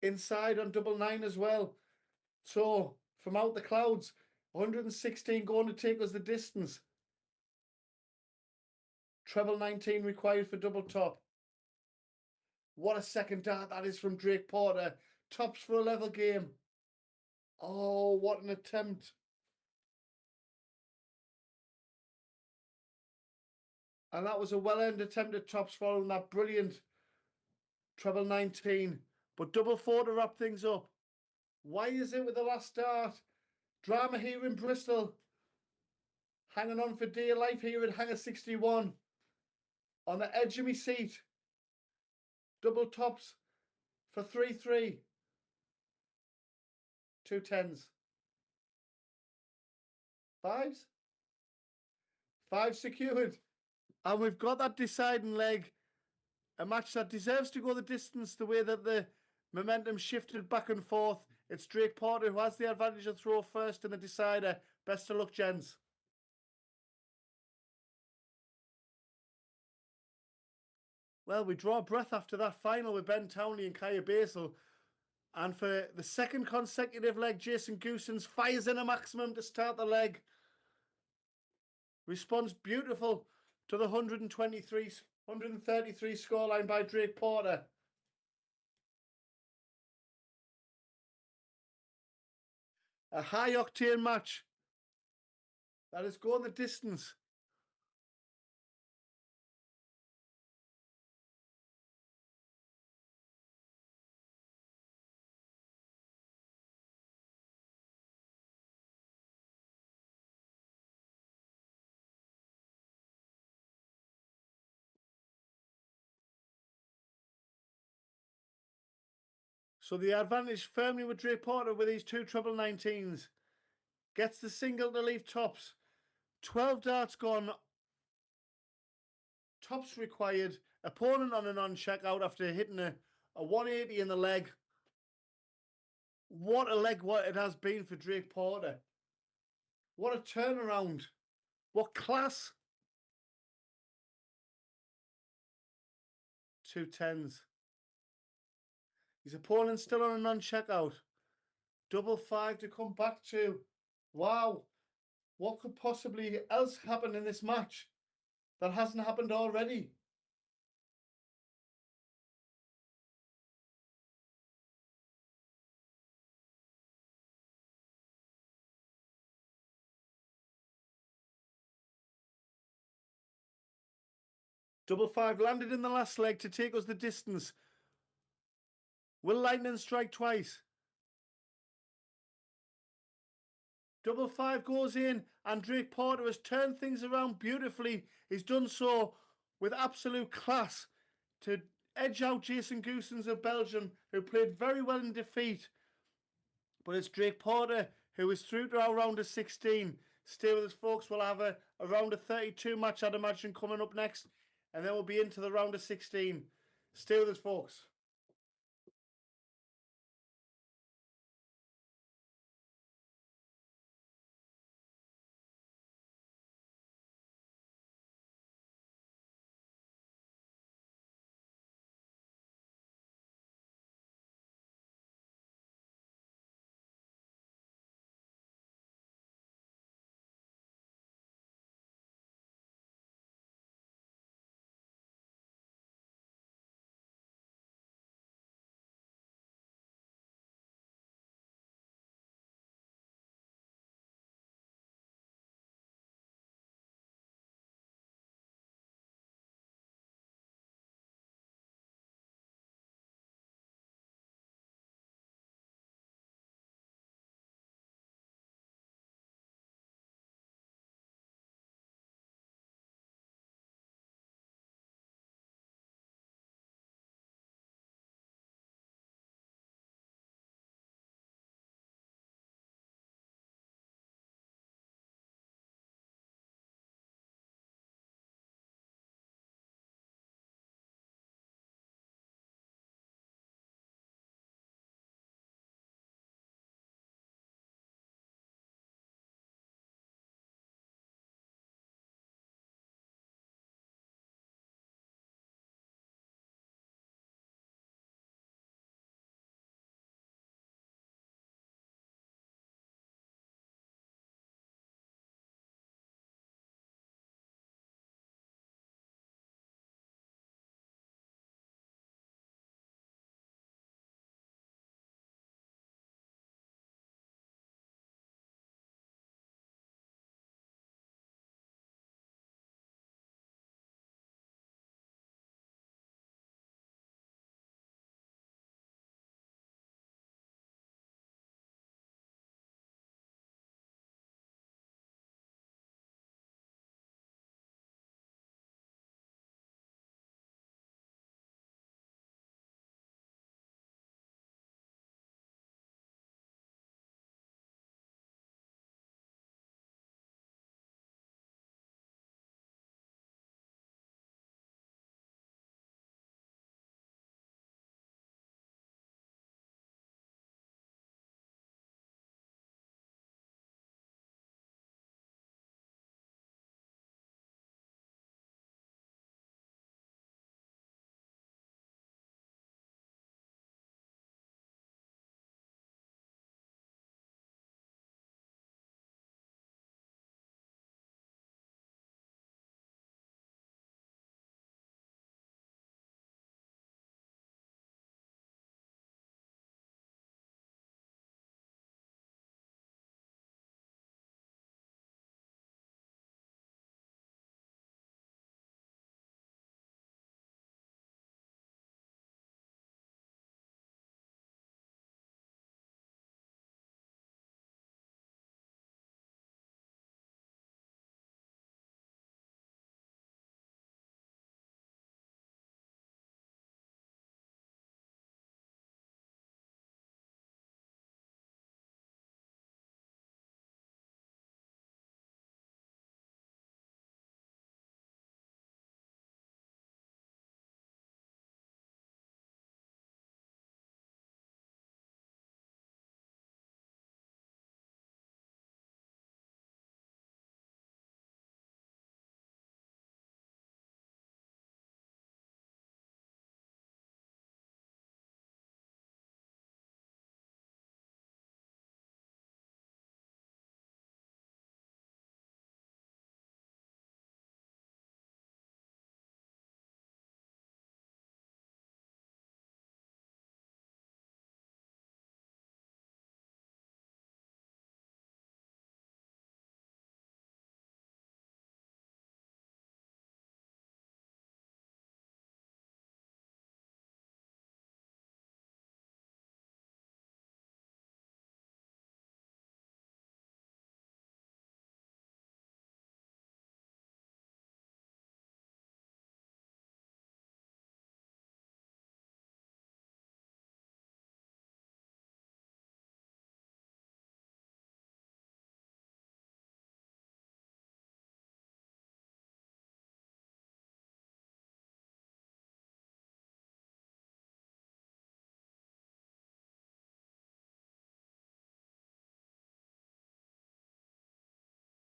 Inside on double 9 as well. So from out the clouds, 116 going to take us the distance. Treble 19 required for double top. What a second dart that is from Drake Porter. Tops for a level game. Oh, what an attempt. And that was a well-earned attempt at tops following that brilliant treble 19. But double 4 to wrap things up. Why is it with the last dart? Drama here in Bristol. Hanging on for dear life here at Hangar 61. On the edge of my seat. Double tops for 3-3. 2 10s. 5s. 5 secured. And we've got that deciding leg. A match that deserves to go the distance the way that the momentum shifted back and forth. It's Drake Porter who has the advantage of throw first in the decider. Best of luck, gents. Well, we draw breath after that final with Ben Townley and Kaya Basil. And for the second consecutive leg, Jason Goosen's fires in a maximum to start the leg. Responds beautiful to the 133 scoreline by Drake Porter. A high octane match that is going the distance. So the advantage firmly with Drake Porter with these 2 treble 19s. Gets the single to leave tops. 12 darts gone. Tops required. Opponent on a non-check out after hitting a 180 in the leg. What a leg what it has been for Drake Porter. What a turnaround. What class. 2 10s. His opponent still on a non-checkout. 5-5 to come back to. Wow. What could possibly else happen in this match that hasn't happened already? Double 5 landed in the last leg to take us the distance. Will Lightning strike twice? Double 5 goes in, and Drake Porter has turned things around beautifully. He's done so with absolute class to edge out Jason Gusen of Belgium, who played very well in defeat. But it's Drake Porter who is through to our round of 16. Stay with us, folks. We'll have a round of 32 match, I'd imagine, coming up next. And then we'll be into the round of 16. Stay with us, folks.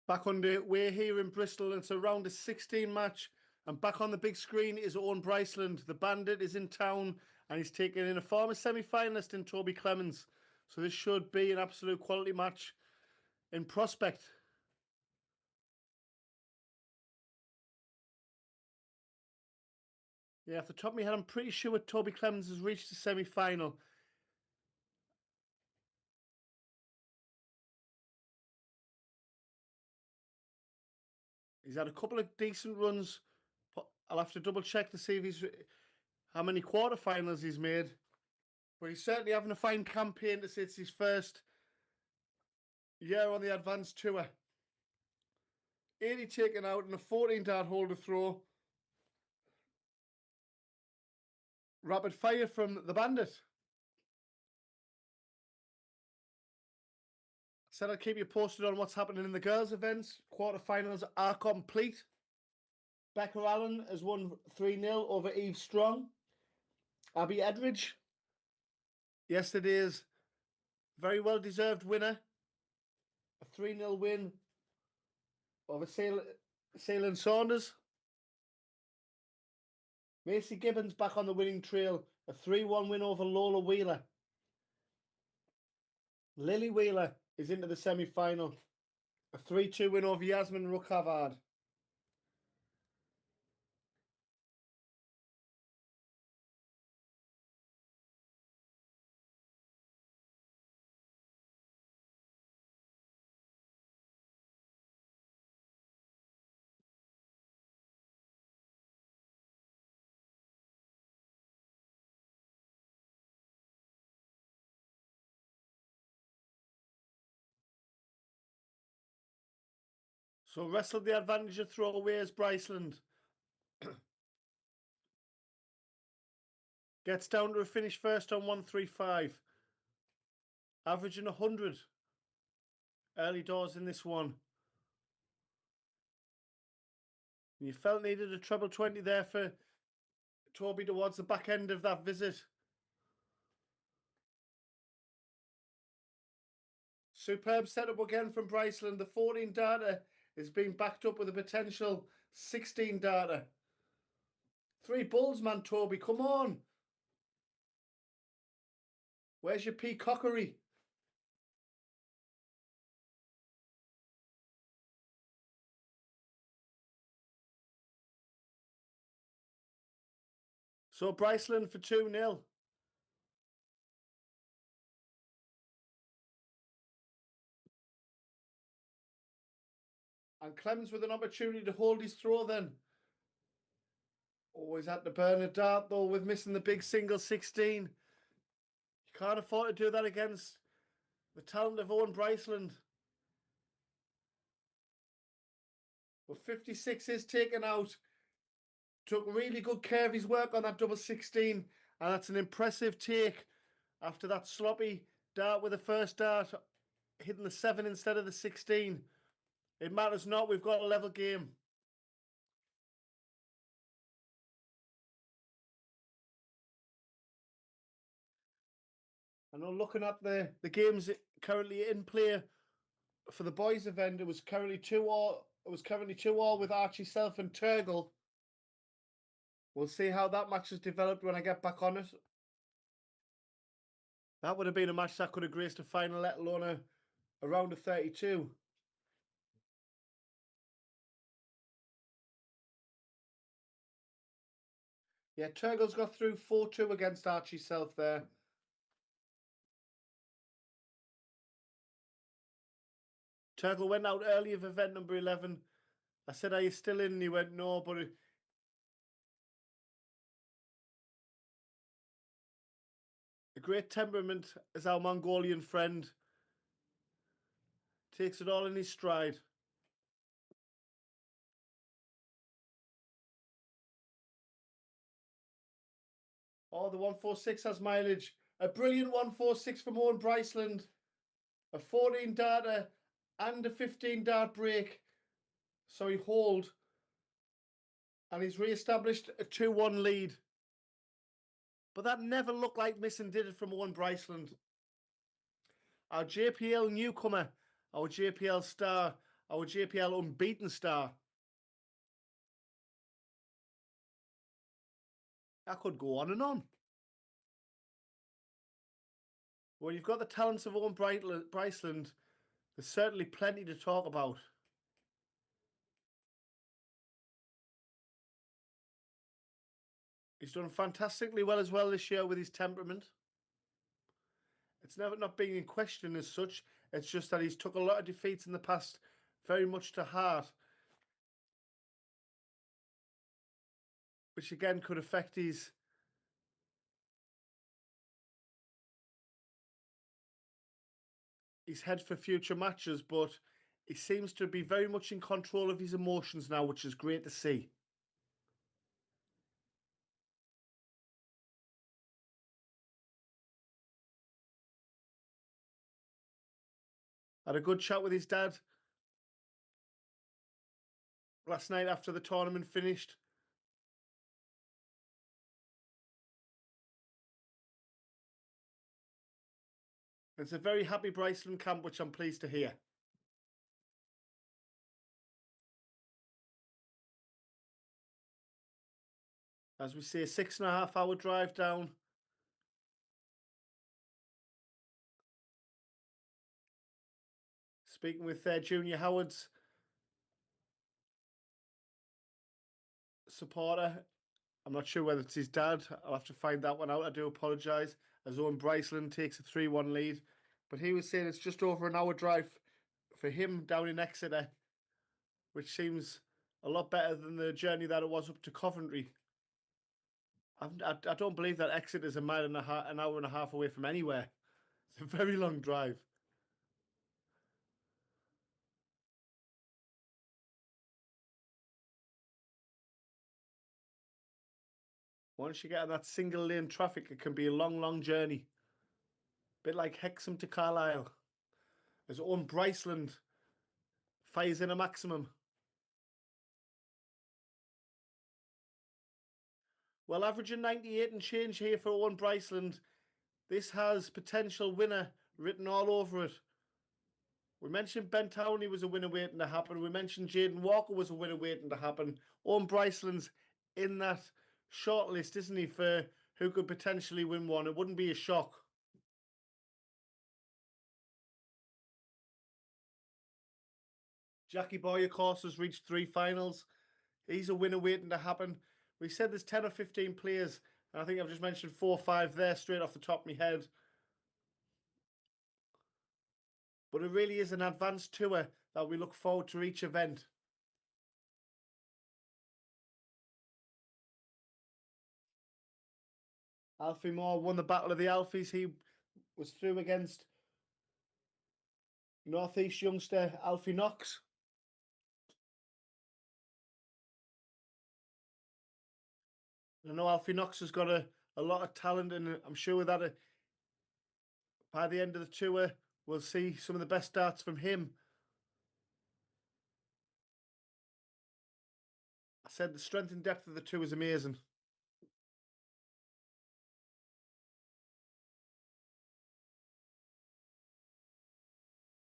Back underway here in Bristol. It's a round of 16 match. And back on the big screen is Owen Bryceland. The Bandit is in town and he's taking in a former semi-finalist in Toby Clemens. So this should be an absolute quality match in prospect. Yeah, off the top of my head, I'm pretty sure Toby Clemens has reached the semi-final. He's had a couple of decent runs. I'll have to double check to see if how many quarterfinals he's made. But he's certainly having a fine campaign to say it's his first year on the Advanced Tour. 80 taken out and a 14-dart holder throw. Rapid fire from the Bandit. Said I'd keep you posted on what's happening in the girls' events. Quarterfinals are complete. Becca Allen has won 3-0 over Eve Strong. Abby Edridge, yesterday's very well-deserved winner. A 3-0 win over Ceylon Saunders. Macy Gibbons back on the winning trail. A 3-1 win over Lola Wheeler. Lily Wheeler is into the semi-final. A 3-2 win over Yasmin Rukhavard. So wrestled the advantage of throwaways, Bryceland. Gets down to a finish first on 135. Averaging 100 early doors in this one. You felt needed a treble 20 there for Toby towards the back end of that visit. Superb setup again from Bryceland. The 14 darter is being backed up with a potential 16 darter. 3 bulls, man, Toby. Come on. Where's your peacockery? So Bryceland for 2-0. And Clemens with an opportunity to hold his throw then. Always had to burn a dart though with missing the big single 16. You can't afford to do that against the talent of Owen Bryceland. But 56 is taken out. Took really good care of his work on that double 16. And that's an impressive take after that sloppy dart with the first dart hitting the 7 instead of the 16. It matters not. We've got a level game. I know looking at the games currently in play for the boys event, it was currently 2-2. It was currently 2-2 with Archie Self and Turgle. We'll see how that match has developed when I get back on it. That would have been a match that could have graced a final, let alone a round of 32. Yeah, Turgle's got through 4-2 against Archie Self there. Turgle went out early of event number 11. I said, are you still in? And he went, no, but a great temperament as our Mongolian friend. Takes it all in his stride. Oh, the 146 has mileage. A brilliant 146 from Owen Bryceland. A 14 darter and a 15 dart break. So he hold. And he's re-established a 2-1 lead. But that never looked like missing, did it, from Owen Bryceland? Our JPL newcomer, our JPL star, our JPL unbeaten star. That could go on and on. Well, you've got the talents of Owen Bryceland. There's certainly plenty to talk about. He's done fantastically well this year with his temperament. It's never not being in question as such. It's just that he's took a lot of defeats in the past very much to heart, which again could affect his head for future matches, but he seems to be very much in control of his emotions now, which is great to see. Had a good chat with his dad last night after the tournament finished. It's a very happy Bryceland camp, which I'm pleased to hear. As we see, a 6.5 hour drive down. Speaking with Junior Howard's supporter. I'm not sure whether it's his dad. I'll have to find that one out. I do apologise. As Owen Bryceland takes a 3-1 lead. But he was saying it's just over an hour drive for him down in Exeter, which seems a lot better than the journey that it was up to Coventry. I don't believe that Exeter is an hour and a half away from anywhere. It's a very long drive. Once you get on that single lane traffic, it can be a long, long journey. A bit like Hexham to Carlisle. As Owen Bryceland fires in a maximum. Well, averaging 98 and change here for Owen Bryceland. This has potential winner written all over it. We mentioned Ben Townley was a winner waiting to happen. We mentioned Jaden Walker was a winner waiting to happen. Owen Bryceland's in that shortlist, isn't he, for who could potentially win one? It wouldn't be a shock. Jackie Boy, of course, has reached 3 finals. He's a winner waiting to happen. We said there's 10 or 15 players, and I think I've just mentioned 4 or 5 there straight off the top of my head. But it really is an advanced tour that we look forward to each event. Alfie Moore won the Battle of the Alfies. He was through against North East youngster Alfie Knox. I know Alfie Knox has got a lot of talent, and I'm sure that by the end of the tour, we'll see some of the best darts from him. I said the strength and depth of the tour is amazing.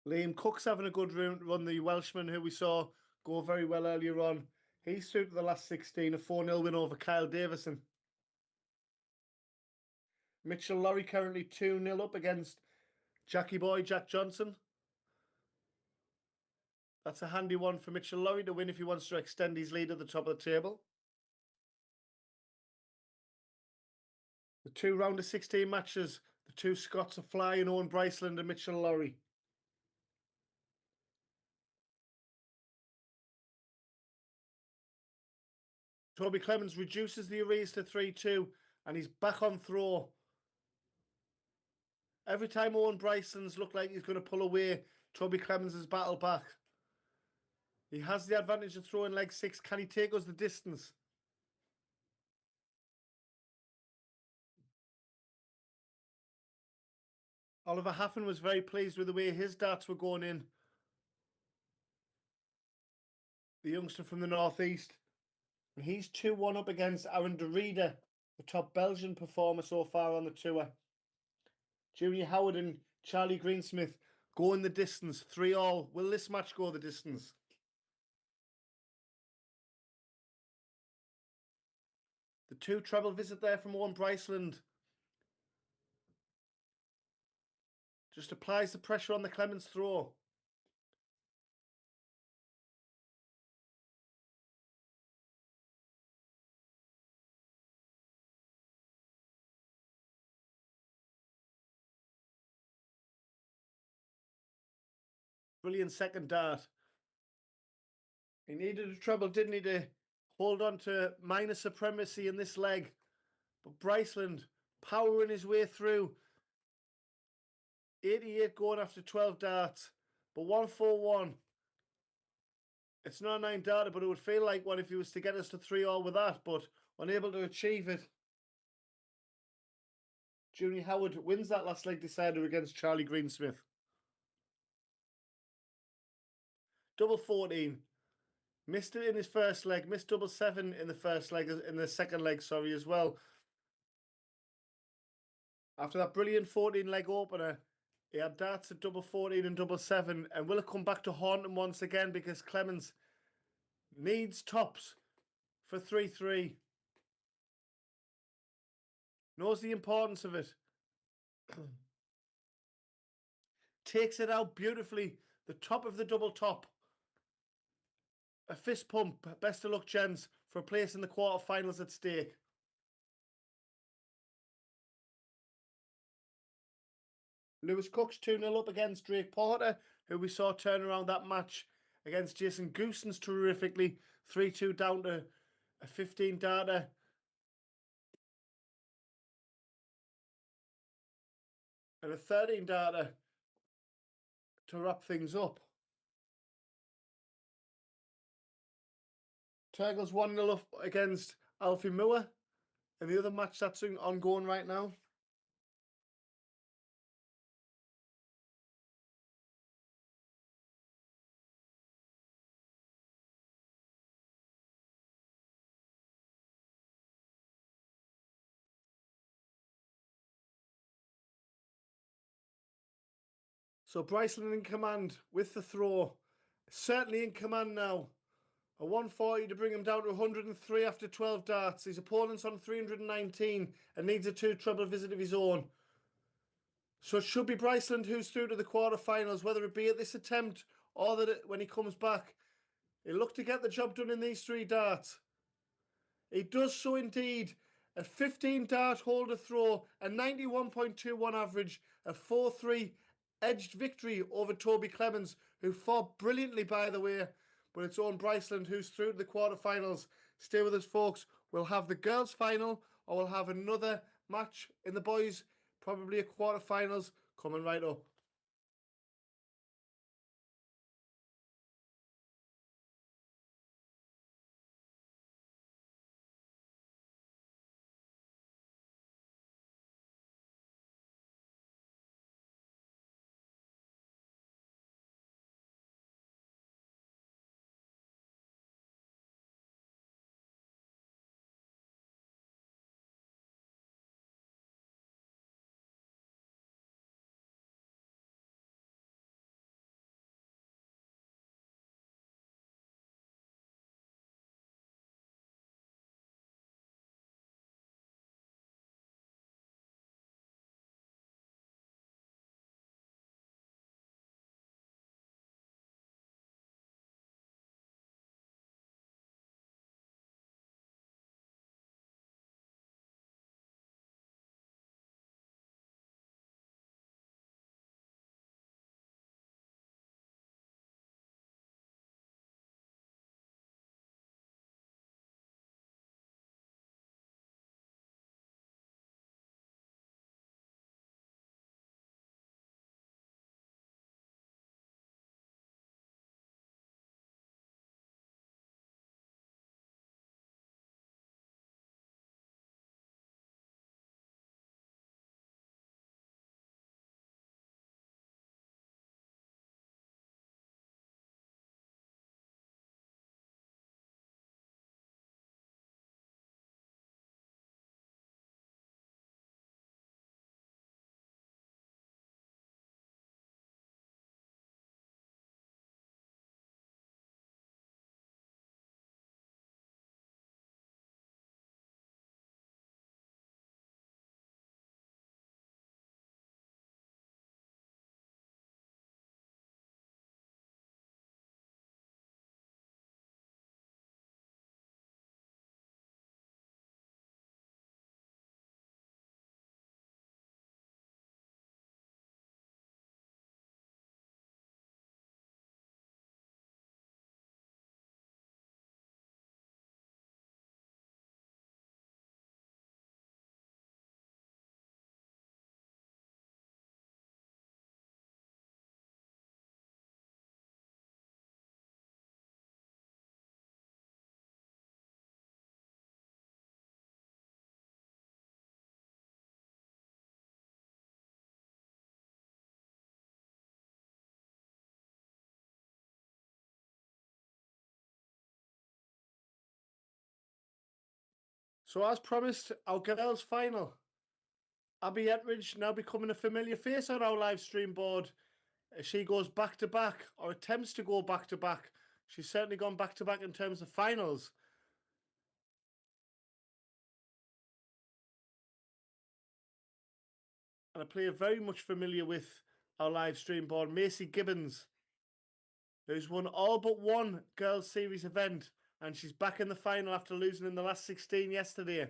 Liam Cook's having a good run, the Welshman who we saw go very well earlier on. He's through to the last 16, a 4-0 win over Kyle Davison. Mitchell Lurorry currently 2-0 up against Jackie Boy, Jack Johnson. That's a handy one for Mitchell Lurorry to win if he wants to extend his lead at the top of the table. The 2 round of 16 matches, the 2 Scots are flying, Owen Bryceland and Mitchell Lurorry. Toby Clemens reduces the arrears to 3-2 and he's back on throw. Every time Owen Bryceland's looked like he's going to pull away, Toby Clemens has battled back. He has the advantage of throwing leg 6. Can he take us the distance? Oliver Haffen was very pleased with the way his darts were going in. The youngster from the northeast. And he's 2-1 up against Aaron de Rieder, the top Belgian performer so far on the tour. Junior Howard and Charlie Greensmith Going the distance, 3-all. Will this match go the distance? The 2 treble visit there from Owen Bryceland. Just applies the pressure on the Clemens throw. Brilliant second dart. He needed a treble, didn't he, to hold on to minor supremacy in this leg. But Bryceland powering his way through. 88 going after 12 darts. But 141. It's not a 9 darter, but it would feel like one if he was to get us to 3-all with that, but unable to achieve it. Junior Howard wins that last leg decider against Charlie Greensmith. Double 14. Missed it in his first leg. Missed double 7 in the first leg, in the second leg, sorry, as well. After that brilliant 14 leg opener, he had darts at double 14 and double 7, and will it come back to haunt him once again because Clemens needs tops for 3-3. Knows the importance of it. Takes it out beautifully. The top of the double top. A fist pump. Best of luck, gents, for a place in the quarterfinals at stake. Lewis Cook's 2-0 up against Drake Porter, who we saw turn around that match against Jason Gusen's terrifically. 3-2 down to a 15 darter. And a 13 darter to wrap things up. Turgle's 1-0 up against Alfie Moore in the other match that's ongoing right now. So Bryceland in command with the throw. Certainly in command now. A 140 to bring him down to 103 after 12 darts. His opponent's on 319 and needs a 2 treble visit of his own. So it should be Bryceland who's through to the quarterfinals, whether it be at this attempt or when he comes back. He'll look to get the job done in these 3 darts. He does so indeed. A 15 dart holder throw, a 91.21 average, a 4-3 edged victory over Toby Clemens, who fought brilliantly, by the way. But it's Owen Bryceland who's through to the quarterfinals. Stay with us, folks. We'll have the girls' final, or we'll have another match in the boys', probably a quarterfinals, coming right up. So as promised, our girls' final. Abby Ettridge now becoming a familiar face on our live stream board. As she goes back to back, or attempts to go back to back. She's certainly gone back to back in terms of finals. And a player very much familiar with our live stream board, Macy Gibbons, who's won all but one girls' series event, and she's back in the final after losing in the last 16 yesterday.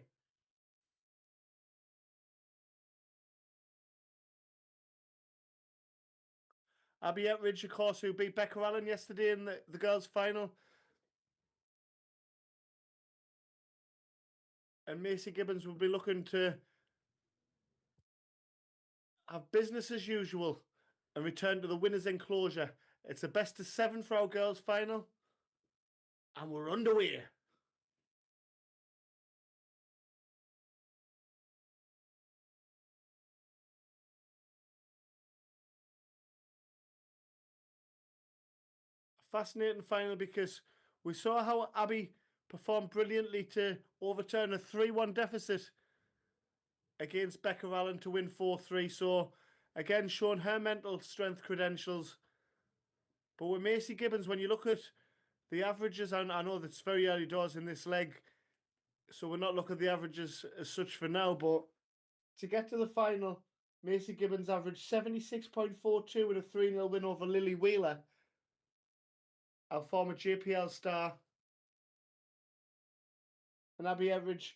Abby Ettridge, of course, who beat Becca Allen yesterday in the girls' final. And Macy Gibbons will be looking to have business as usual and return to the winner's enclosure. It's a best of 7 for our girls' final. And we're underway. Fascinating final because we saw how Abby performed brilliantly to overturn a 3-1 deficit against Becca Allen to win 4-3. So again, showing her mental strength credentials. But with Macy Gibbons, when you look at the averages, I know that's very early doors in this leg, so we're not looking at the averages as such for now, but to get to the final, Macy Gibbons averaged 76.42 with a 3-0 win over Lily Wheeler, our former JPL star. And Abby Ettridge,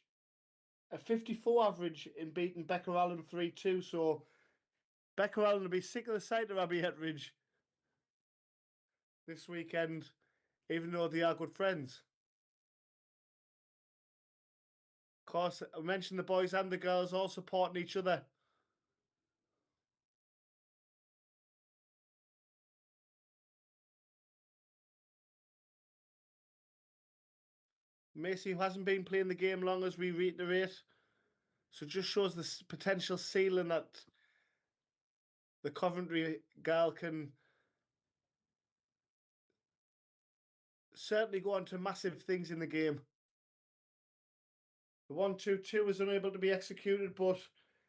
a 54 average in beating Becca Allen 3-2. So Becca Allen will be sick of the sight of Abby Ettridge this weekend, even though they are good friends. Of course, I mentioned the boys and the girls all supporting each other. Macy, who hasn't been playing the game long, as we reiterate, so it just shows the potential ceiling that the Coventry girl can certainly go on to massive things in the game. The 1-2-2 was unable to be executed, but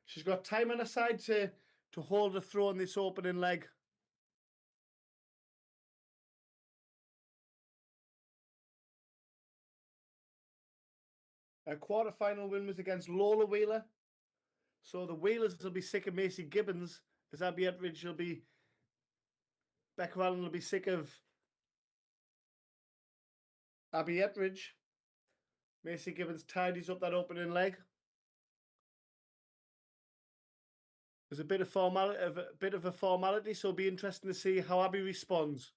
she's got time on her side to hold the throw in this opening leg. Her quarter-final win was against Lola Wheeler. So the Wheelers will be sick of Macy Gibbons, as Abby Ettridge will be... Becca Allen will be sick of Abby Ettridge. Macy Gibbons tidies up that opening leg. There's a bit of a formality, so it'll be interesting to see how Abby responds.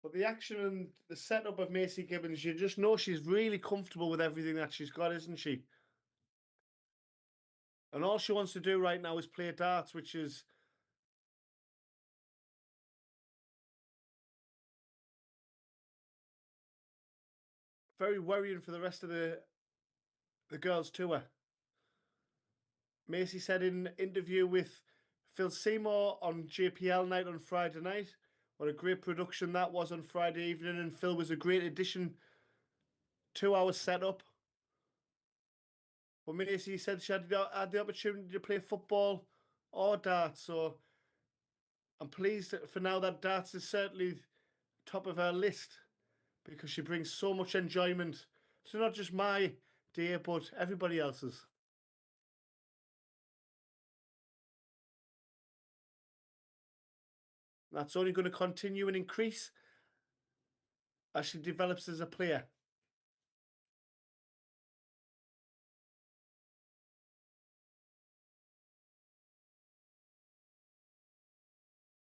But the action and the setup of Macy Gibbons, you just know she's really comfortable with everything that she's got, isn't she? And all she wants to do right now is play darts, which is very worrying for the rest of the girls' tour. Macy said in an interview with Phil Seymour on JPL night on Friday night, what a great production that was on Friday evening, and Phil was a great addition to our setup. But Macy said she had the opportunity to play football or darts, so I'm pleased for now that darts is certainly top of her list because she brings so much enjoyment. So not just my day, but everybody else's. That's only going to continue and increase as she develops as a player.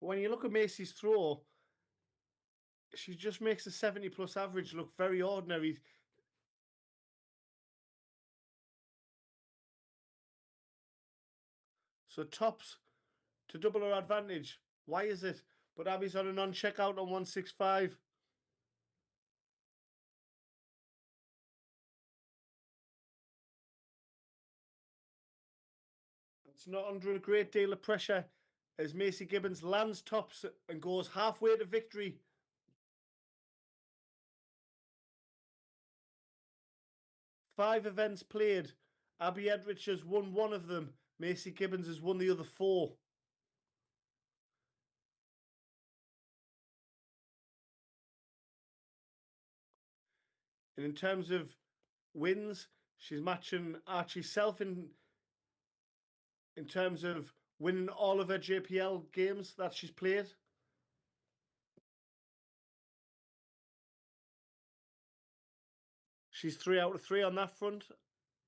When you look at Macy's throw, she just makes a 70+ average look very ordinary. So tops to double her advantage. Why is it? But Abby's on a non-checkout on 165. It's not under a great deal of pressure as Macy Gibbons lands tops and goes halfway to victory. Five events played. Abby Edrich has won one of them. Macy Gibbons has won the other four. And in terms of wins, she's matching Archie Self in terms of winning all of her JPL games that she's played. She's 3 out of 3 on that front,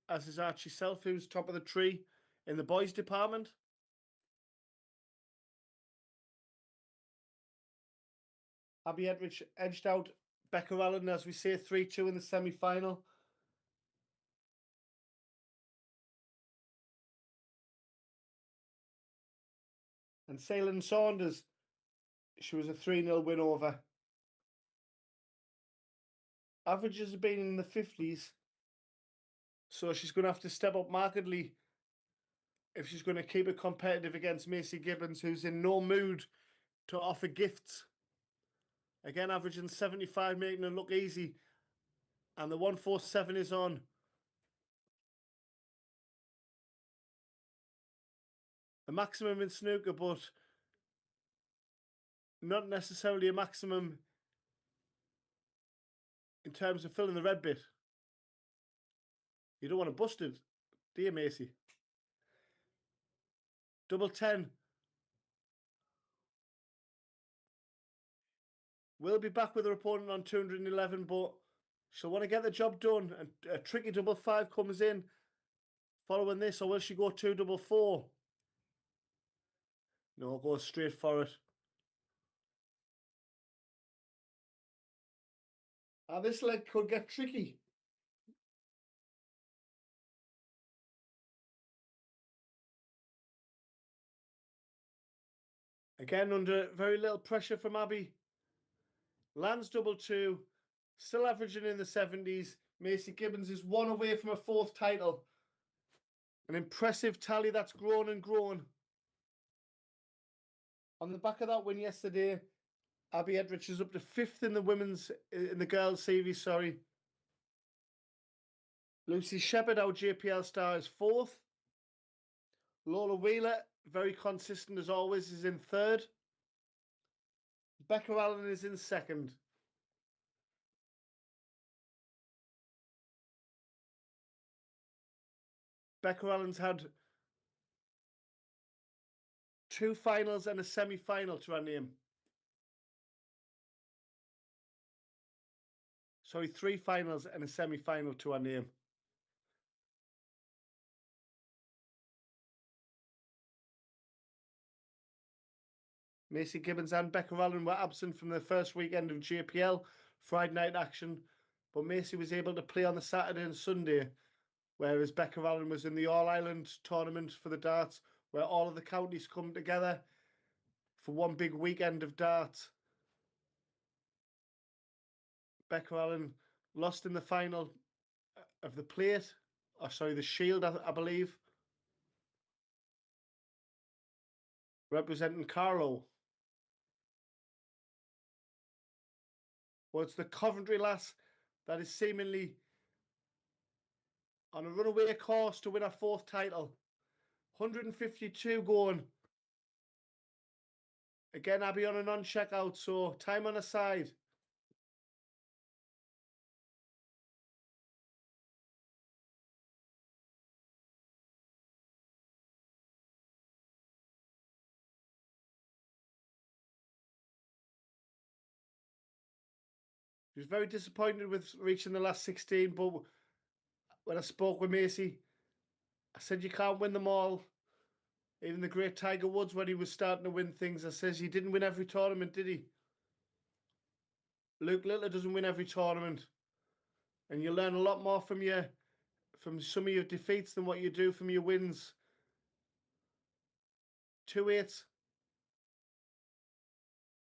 as is Archie Self, who's top of the tree in the boys department. Abby Edrich edged out Becca Allen, as we say, 3-2 in the semi-final. And Salem Saunders, she was a 3-0 win over. Averages have been in the 50s, so she's going to have to step up markedly if she's going to keep it competitive against Macy Gibbons, who's in no mood to offer gifts. Again, averaging 75, making it look easy. And the 147 is on. A maximum in snooker, but not necessarily a maximum in terms of filling the red bit. You don't want to bust it, do you, Macy? Double 10. We'll be back with her opponent on 211, but she'll want to get the job done. And a tricky double 5 comes in following this, or will she go 2-4? No, go straight for it. And this leg could get tricky. Again, under very little pressure from Abby. Lands double 2, still averaging in the 70s. Macy Gibbons is 1 away from a 4th title. An impressive tally that's grown and grown. On the back of that win yesterday, Abby Edrich is up to 5th in the girls' series, sorry. Lucy Shepherd, our JPL star, is 4th. Lola Wheeler, very consistent as always, is in 3rd. Becca Allen is in 2nd. Becca Allen's had 2 finals and a semi-final to her name. Sorry, 3 finals and a semi-final to her name. Macy Gibbons and Becca Allen were absent from the first weekend of JPL Friday night action, but Macy was able to play on the Saturday and Sunday, whereas Becca Allen was in the All-Ireland tournament for the darts, where all of the counties come together for one big weekend of darts. Becca Allen lost in the final of the plate, or sorry, the shield, I believe, representing Carlo. Well, it's the Coventry lass that is seemingly on a runaway course to win her 4th title. 152 going. Again, Abby on a non-checkout, so time on her side. She was very disappointed with reaching the last 16, but when I spoke with Macy, I said you can't win them all. Even the great Tiger Woods, when he was starting to win things, I says he didn't win every tournament, did he? Luke Littler doesn't win every tournament. And you learn a lot more from some of your defeats than what you do from your wins. 2-8.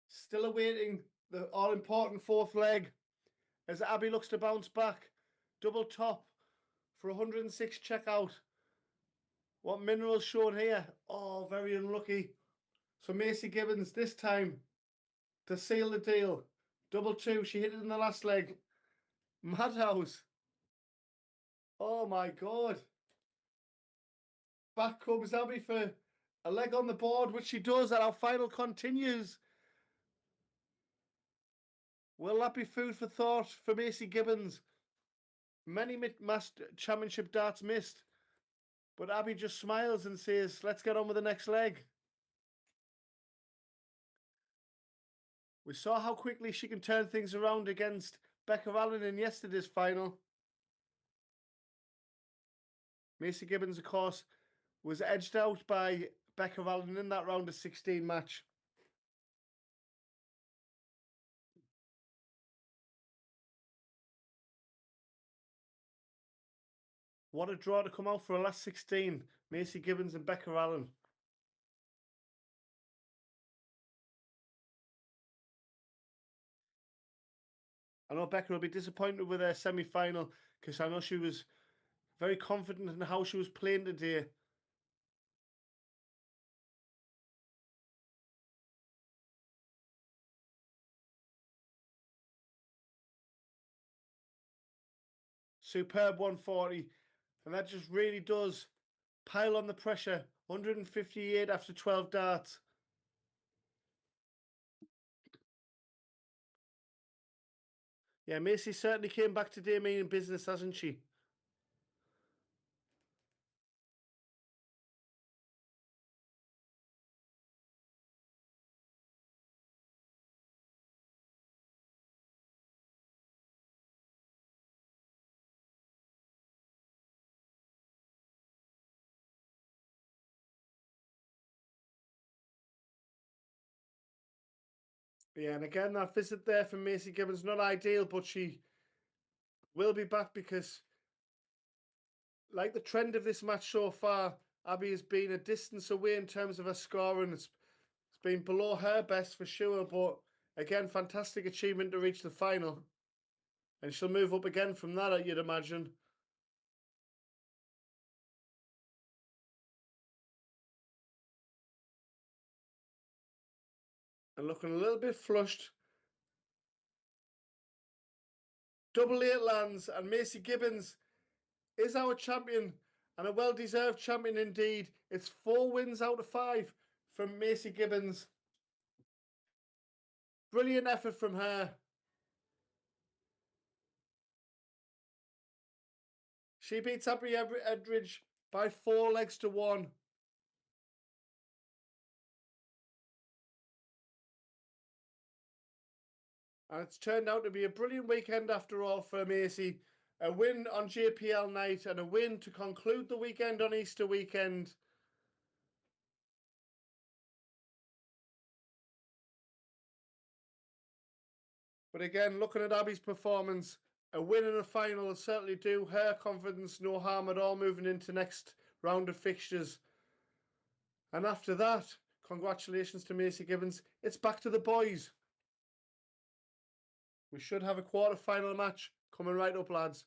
Still awaiting the all-important 4th leg as Abby looks to bounce back. Double top for 106 checkout. What minerals shown here? Oh, very unlucky. So Macy Gibbons this time to seal the deal. Double two. She hit it in the last leg. Madhouse. Oh my God. Back comes Abby for a leg on the board, which she does, and our final continues. Will that be food for thought for Macy Gibbons? Many Master Championship darts missed, but Abby just smiles and says, let's get on with the next leg. We saw how quickly she can turn things around against Becca Allen in yesterday's final. Macy Gibbons, of course, was edged out by Becca Allen in that round of 16 match. What a draw to come out for a last 16. Macy Gibbons and Becca Allen. I know Becca will be disappointed with her semi-final because I know she was very confident in how she was playing today. Superb 140. And that just really does pile on the pressure. 158 after 12 darts. Yeah, Macy certainly came back today meaning business, hasn't she? Yeah, and again, that visit there from Macy Gibbons, not ideal, but she will be back because, like the trend of this match so far, Abby has been a distance away in terms of her scoring. It's been below her best for sure, but again, fantastic achievement to reach the final. And she'll move up again from that, you'd imagine. And looking a little bit flushed. Double eight lands, and Macy Gibbons is our champion, and a well-deserved champion indeed. It's 4 wins out of 5 from Macy Gibbons. Brilliant effort from her. She beats Abby Edridge by 4 legs to 1. And it's turned out to be a brilliant weekend after all for Macy. A win on JPL night and a win to conclude the weekend on Easter weekend. But again, looking at Abby's performance, a win in a final will certainly do her confidence no harm at all moving into next round of fixtures. And after that, congratulations to Macy Gibbons. It's back to the boys. We should have a quarter-final match coming right up, lads.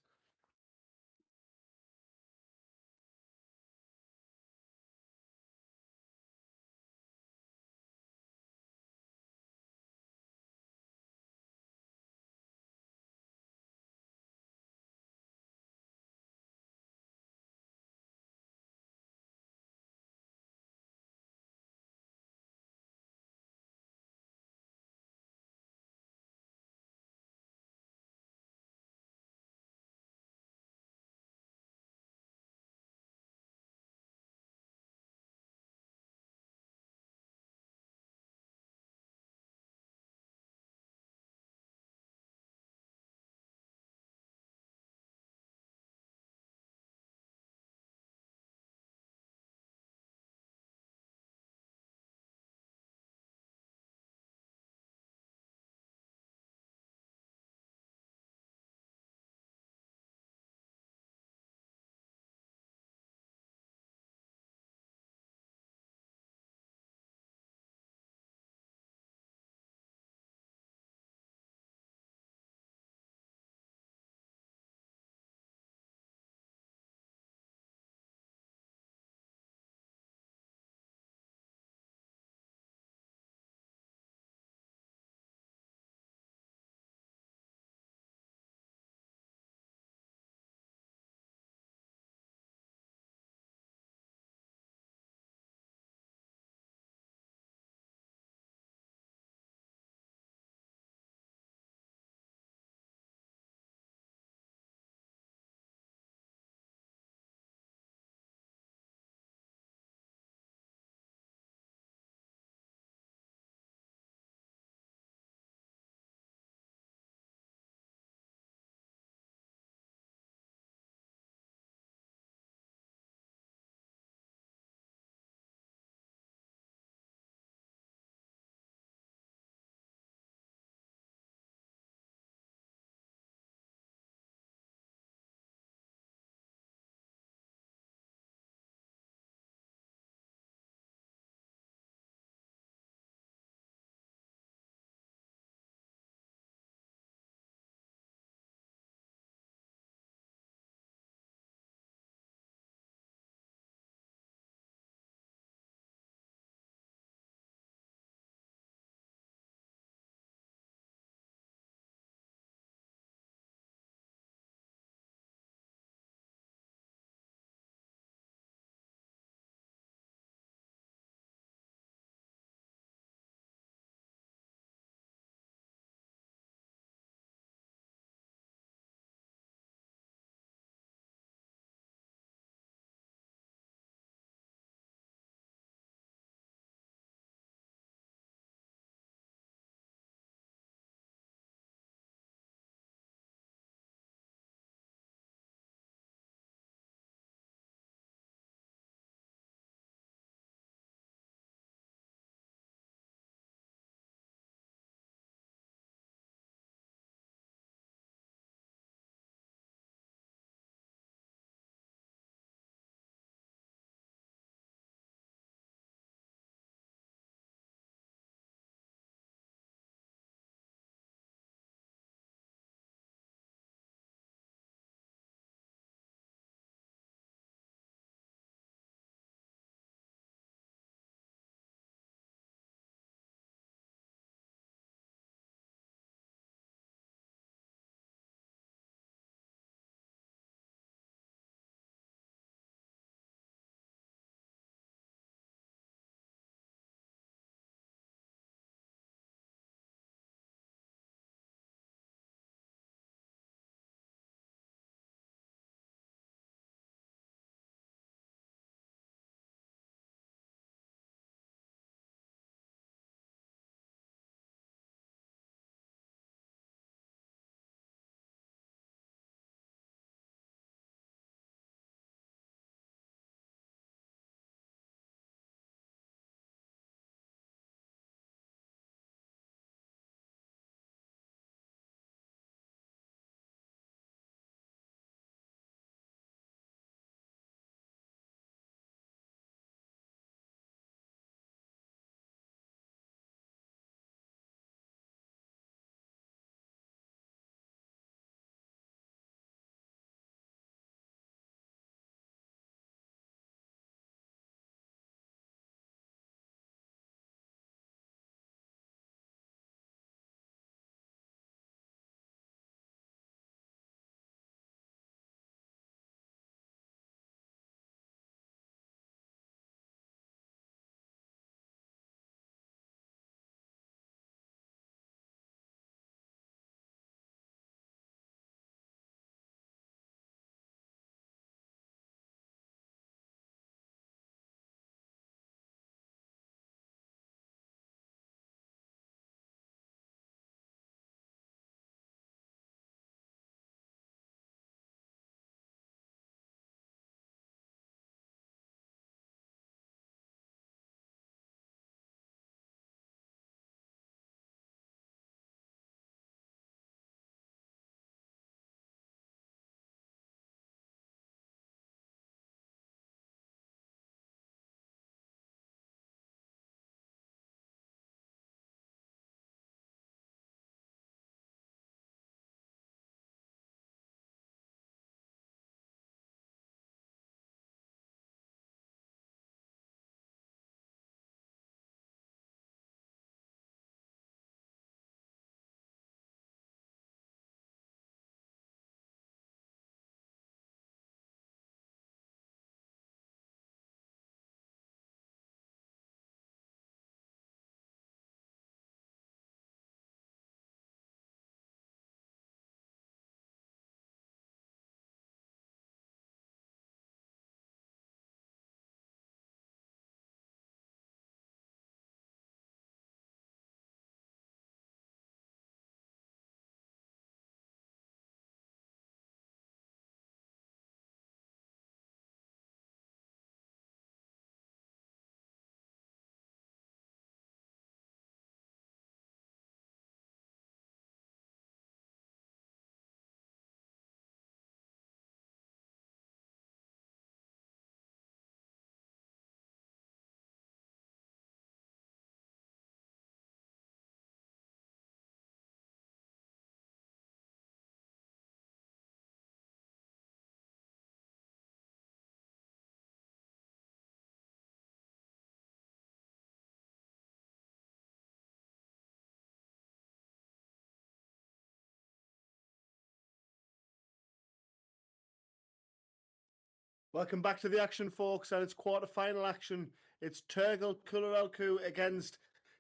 Welcome back to the action, folks, and it's quarter-final action. It's Kelku against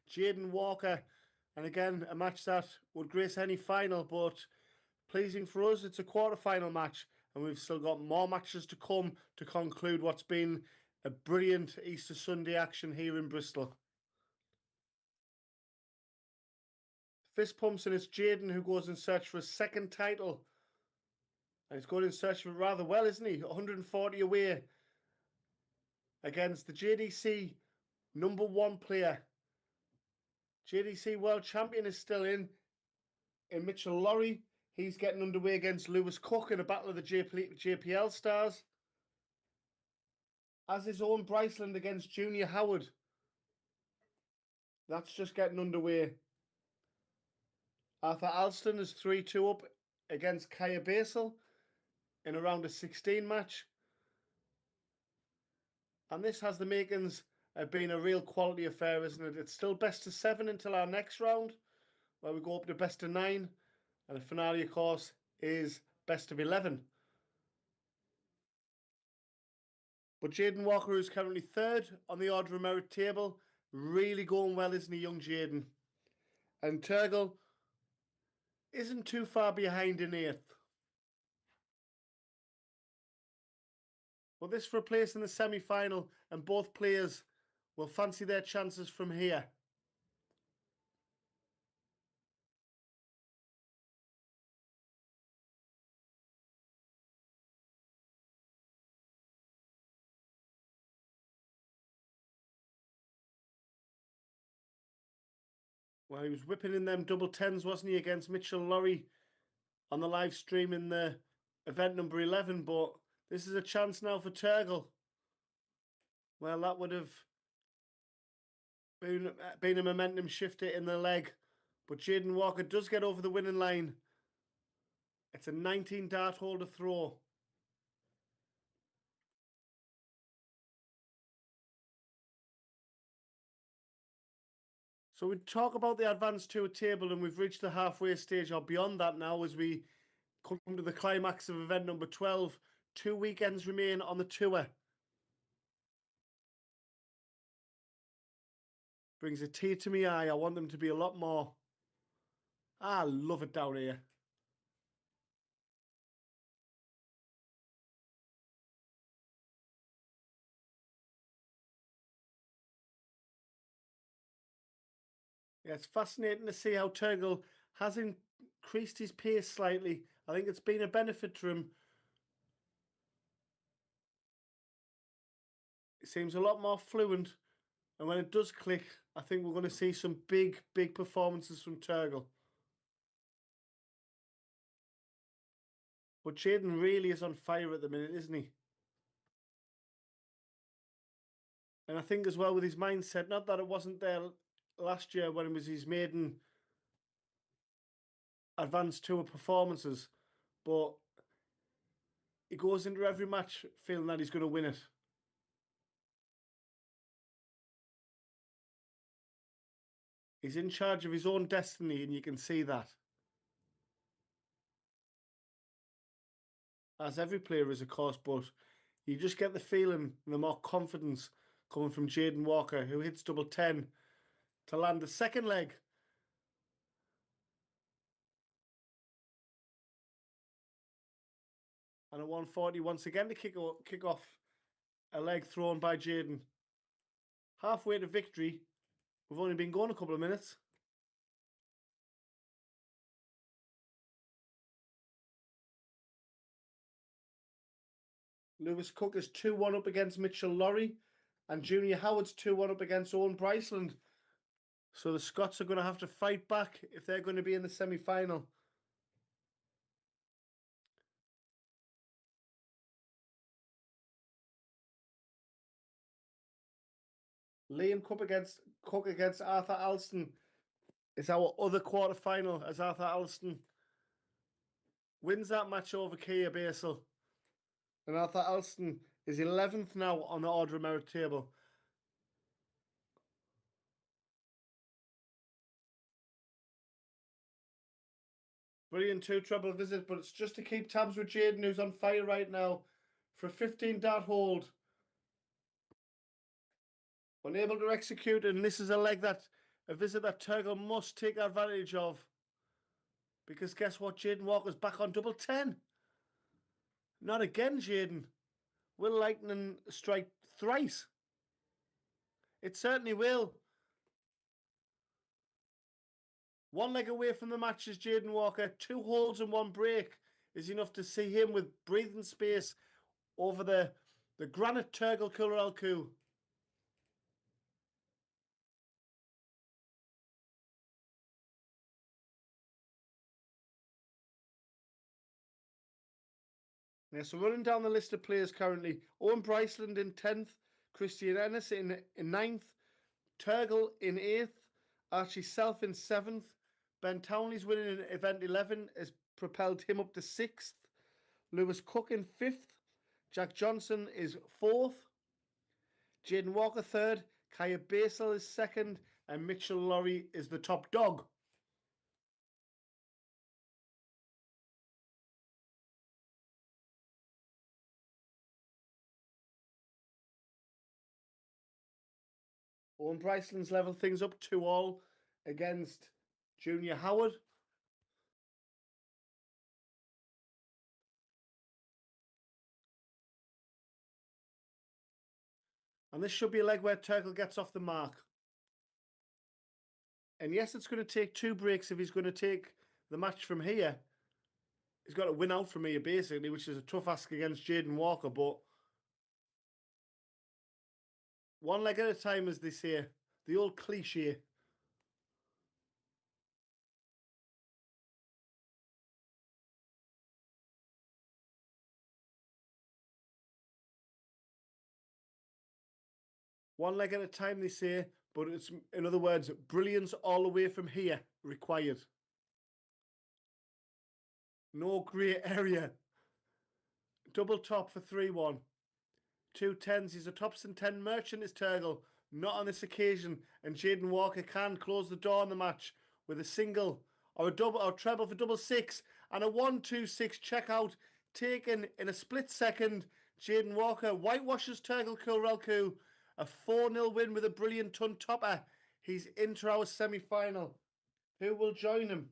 Jaden Walker. And again, a match that would grace any final, but pleasing for us, it's a quarter-final match. And we've still got more matches to come to conclude what's been a brilliant Easter Sunday action here in Bristol. Fist pumps, and it's Jaden who goes in search for a second title. And he's going in search of it rather well, isn't he? 140 away against the JDC #1 player. JDC World Champion is still in Mitchell Lurorry. He's getting underway against Lewis Cook in a battle of the JPL stars. As his own Bryceland against Junior Howard. That's just getting underway. Arthur Alston is 3-2 up against Kaya Basel in a round of 16 match. And this has the makings of being a real quality affair, isn't it? It's still best of 7 until our next round, where we go up to best of 9. And the finale, of course, is best of 11. But Jaden Walker, who's currently 3rd on the order of merit table, really going well, isn't he, young Jaden? And Turgle isn't too far behind in 8th. Well, this for a place in the semi-final, and both players will fancy their chances from here. Well, he was whipping in them double 10s, wasn't he, against Mitchell Lurorry on the live stream in the event number 11, but this is a chance now for Turgle. Well, that would have been a momentum shifter in the leg, but Jaden Walker does get over the winning line. It's a 19 dart hole to throw. So we talk about the Advanced Tour table, and we've reached the halfway stage or beyond that now as we come to the climax of event number 12. 2 weekends remain on the tour. Brings a tear to my eye. I want them to be a lot more. I love it down here. Yeah, it's fascinating to see how Turgle has increased his pace slightly. I think it's been a benefit to him. It seems a lot more fluent. And when it does click, I think we're going to see some big, big performances from Turgle. But Jaden really is on fire at the minute, isn't he? And I think as well with his mindset, not that it wasn't there last year when it was his maiden Advanced Tour performances, but he goes into every match feeling that he's going to win it. He's in charge of his own destiny, and you can see that. As every player is, of course, but you just get the feeling and the more confidence coming from Jaden Walker, who hits double 10 to land the second leg. And at 140, once again, to kick off a leg thrown by Jaden. Halfway to victory. We've only been going a couple of minutes. Lewis Cook is 2-1 up against Mitchell Lurorry, and Junior Howard's 2-1 up against Owen Bryceland. So the Scots are going to have to fight back if they're going to be in the semi-final. Liam Cook against Arthur Alston is our other quarter-final, as Arthur Alston wins that match over Kaya Basel. And Arthur Alston is 11th now on the order of merit table. Brilliant 2-treble visit, but it's just to keep tabs with Jaden, who's on fire right now for a 15-dart hold. Unable to execute, and this is a leg that a visit that Turgle must take advantage of. Because guess what? Jaden Walker's back on double 10. Not again, Jaden. Will lightning strike thrice? It certainly will. One leg away from the match is Jaden Walker. 2 holds and 1 break is enough to see him with breathing space over the granite Turgle Kelku. Yeah, so running down the list of players currently, Owen Bryceland in 10th, Christian Enis in 9th, Turgle in 8th, Archie Self in 7th, Ben Townley's winning in event 11 has propelled him up to 6th, Lewis Cook in 5th, Jack Johnson is 4th, Jaden Walker 3rd, Kaya Basel is 2nd, and Mitchell Lurorry is the top dog. Owen Bryceland's level things up 2-all against Junior Howard. And this should be a leg where Turgle gets off the mark. And yes, it's going to take 2 breaks if he's going to take the match from here. He's got to win out from here, basically, which is a tough ask against Jaden Walker. But one leg at a time, as they say. The old cliche. One leg at a time, they say. But it's, in other words, brilliance all the way from here required. No grey area. Double top for 3-1. 2 10s. He's a Topson 10 merchant, is Turgle. Not on this occasion. And Jaden Walker can close the door on the match with a single or a double or treble for double 6 and a 1-2-6 checkout taken in a split second. Jaden Walker whitewashes Turgle Kelku. A 4-0 win with a brilliant ton topper. He's into our semi-final. Who will join him?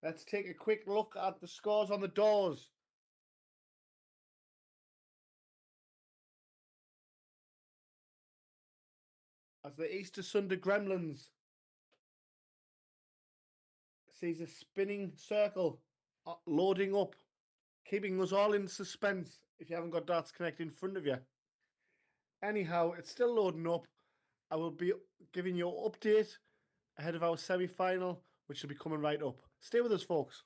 Let's take a quick look at the scores on the doors. As the Easter Sunday Gremlins sees a spinning circle loading up, keeping us all in suspense if you haven't got Darts Connect in front of you. Anyhow, it's still loading up. I will be giving you an update ahead of our semi-final, which will be coming right up. Stay with us, folks.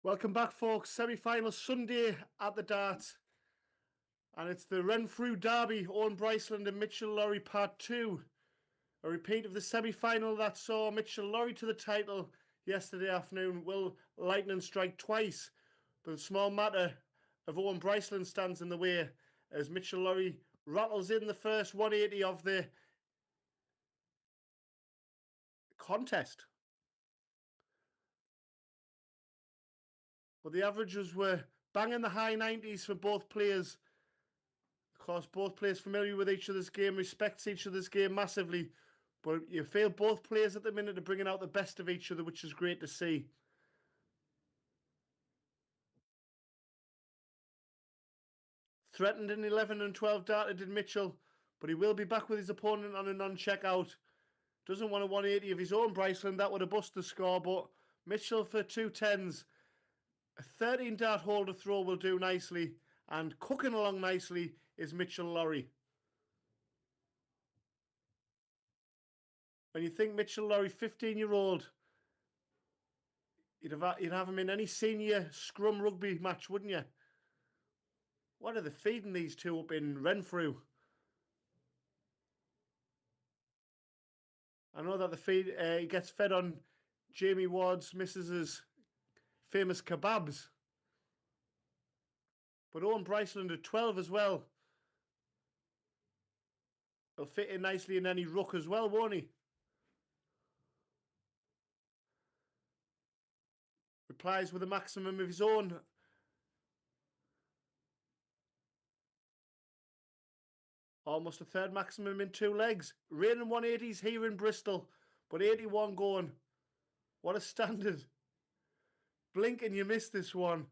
Welcome back, folks. Semi-final Sunday at the Dart. And it's the Renfrew Derby, Owen Bryceland and Mitchell Lurorry Part 2. A repeat of the semi-final that saw Mitchell Lurorry to the title yesterday afternoon. Will lightning strike twice? But the small matter of Owen Bryceland stands in the way as Mitchell Lurorry rattles in the first 180 of the contest. But the averages were bang in the high 90s for both players. Of course, both players familiar with each other's game, respects each other's game massively. But you feel both players at the minute are bringing out the best of each other, which is great to see. Threatened in 11 and 12 data did Mitchell, but he will be back with his opponent on a non-checkout. Doesn't want a 180 of his own, Bryceland. That would have busted the score, but Mitchell for 210s. A 13 dart holder throw will do nicely, and cooking along nicely is Mitchell Lurorry. When you think Mitchell Lurorry, 15-year-old, you'd have him in any senior scrum rugby match, wouldn't you? What are they feeding these two up in Renfrew? I know that he gets fed on Jamie Ward's missus's famous kebabs. But Owen Bryceland at 12 as well. He'll fit in nicely in any ruck as well, won't he? Replies with a maximum of his own. Almost a third maximum in 2 legs. Raining 180s here in Bristol, but 81 going. What a standard. Blink and you miss this one.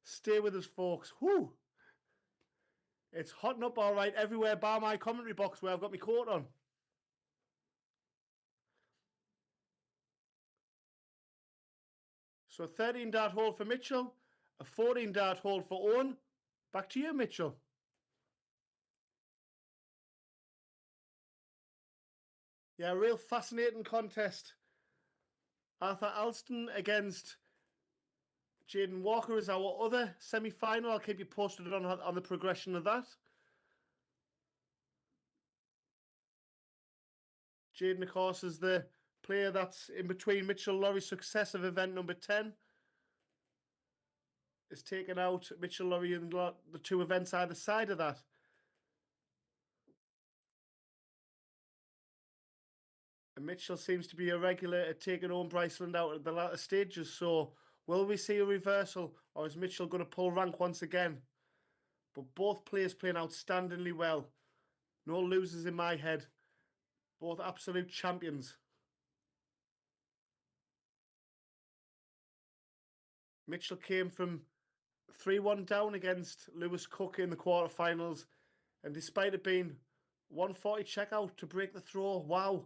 Stay with us, folks. Whoo! It's hotting up all right everywhere bar my commentary box where I've got my coat on. So a 13 dart hold for Mitchell, a 14 dart hold for Owen. Back to you, Mitchell. Yeah, a real fascinating contest. Arthur Alston against Jaden Walker is our other semi-final. I'll keep you posted on the progression of that. Jaden, of course, is the player that's in between Mitchell Lurorry's success of event number 10. Is taken out Mitchell Lurorry in the 2 events either side of that. And Mitchell seems to be a regular at taking Owen Bryceland out at the latter stages. So will we see a reversal, or is Mitchell going to pull rank once again? But both players playing outstandingly well. No losers in my head. Both absolute champions. Mitchell came from 3-1 down against Lewis Cook in the quarterfinals. And despite it being 140 checkout to break the throw, wow.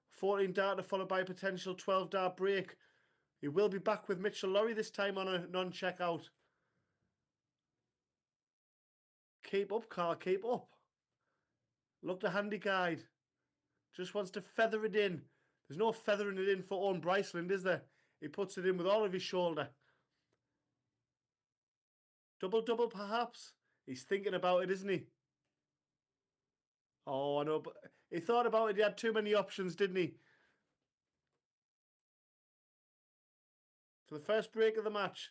14 dart followed by a potential 12 dart break. He will be back with Mitchell Lurorry this time on a non-checkout. Keep up, Carl, keep up. Look, the handy guide. Just wants to feather it in. There's no feathering it in for Owen Bryceland, is there? He puts it in with all of his shoulder. Double, perhaps? He's thinking about it, isn't he? Oh, I know, but he thought about it. He had too many options, didn't he? For the first break of the match.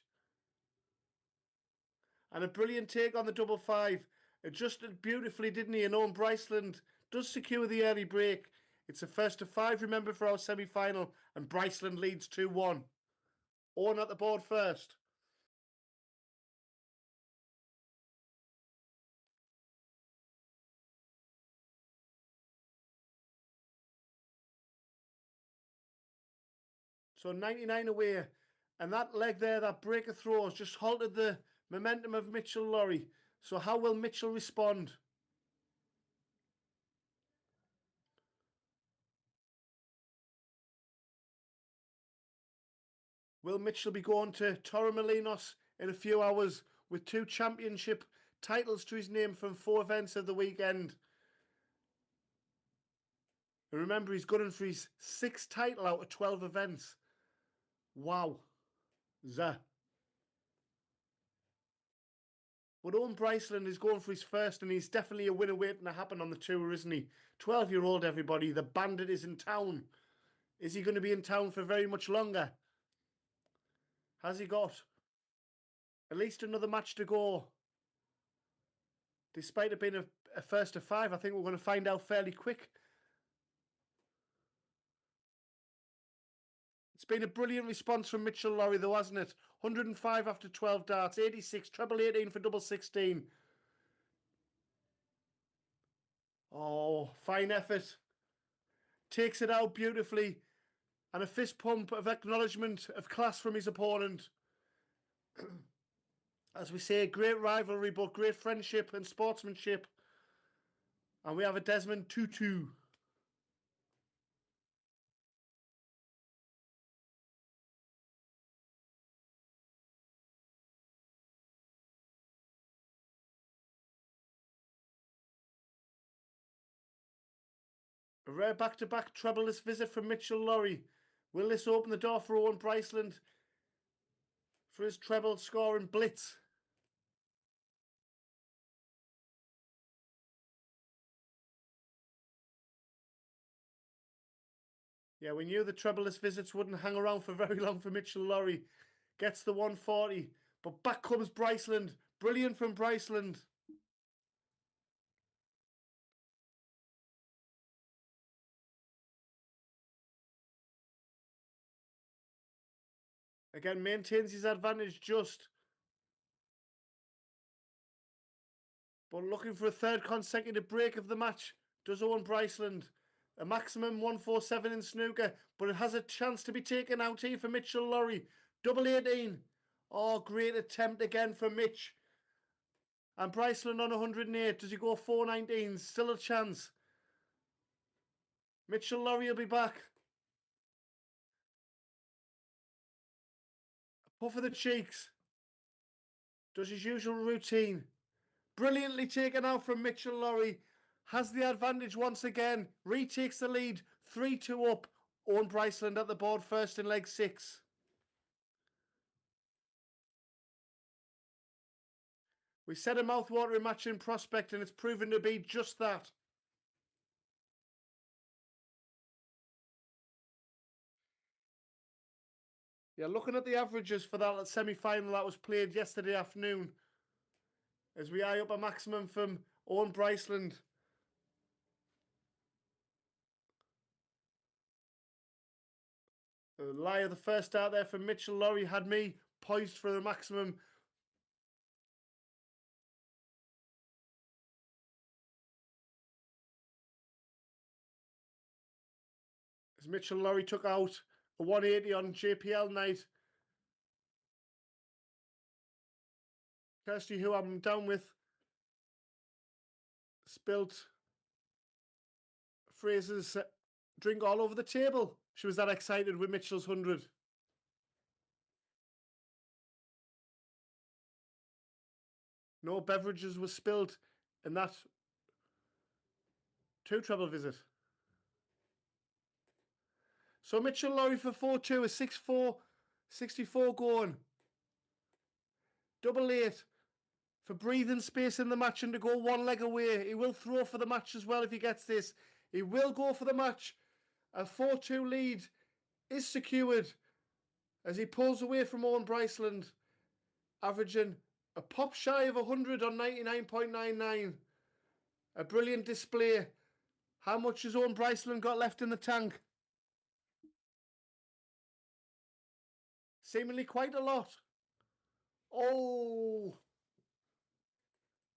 And a brilliant take on the 5-5. Adjusted beautifully, didn't he? And Owen Bryceland does secure the early break. It's a first to 5, remember, for our semi-final. And Bryceland leads 2-1. Owen at the board first. So 99 away. And that leg there, that break of throws, just halted the momentum of Mitchell Lurorry. So how will Mitchell respond? Will Mitchell be going to Torremolinos in a few hours with 2 championship titles to his name from 4 events of the weekend? And remember, he's gunning for his 6th title out of 12 events. Wow. Zah. But Owen Bryceland is going for his first, and he's definitely a winner waiting to happen on the tour, isn't he? 12-year-old, everybody. The Bandit is in town. Is he going to be in town for very much longer? Has he got at least another match to go? Despite it being a first of 5, I think we're going to find out fairly quick. It's been a brilliant response from Mitchell Lurorry, though, hasn't it? 105 after 12 darts, 86, treble 18 for double 16. Oh, fine effort. Takes it out beautifully. And a fist pump of acknowledgement of class from his opponent. As we say, great rivalry, but great friendship and sportsmanship. And we have a Desmond 2-2. A rare back-to-back trebleless visit from Mitchell Lurorry. Will this open the door for Owen Bryceland for his treble scoring blitz? Yeah, we knew the trebleless visits wouldn't hang around for very long for Mitchell Lurorry. Gets the 140, but back comes Bryceland. Brilliant from Bryceland. Again, maintains his advantage just. But looking for a third consecutive break of the match, does Owen Bryceland. A maximum 147 in snooker, but it has a chance to be taken out here for Mitchell Lurorry. Double 18. Oh, great attempt again for Mitch. And Bryceland on 108. Does he go 419? Still a chance. Mitchell Lurorry will be back. A puff of the cheeks. Does his usual routine. Brilliantly taken out from Mitchell Lurorry. Has the advantage once again. Retakes the lead. 3-2 up. Owen Bryceland at the board first in leg 6. We set a mouthwatering match in prospect, and it's proven to be just that. Yeah, looking at the averages for that semi-final that was played yesterday afternoon, as we eye up a maximum from Owen Bryceland. The lie of the first start there from Mitchell Lurorry had me poised for the maximum. As Mitchell Lurorry took out a 180 on JPL night. Kirsty, who I'm down with, spilt Fraser's drink all over the table. She was that excited with Mitchell's 100. No beverages were spilt in that 2 treble visit. So Mitchell Lurorry for 4-2, a 6-4, 64 going. Double 8 for breathing space in the match and to go one leg away. He will throw for the match as well if he gets this. He will go for the match. A 4-2 lead is secured as he pulls away from Owen Bryceland, averaging a pop shy of 100 on 99.99. A brilliant display. How much has Owen Bryceland got left in the tank? Seemingly quite a lot. Oh!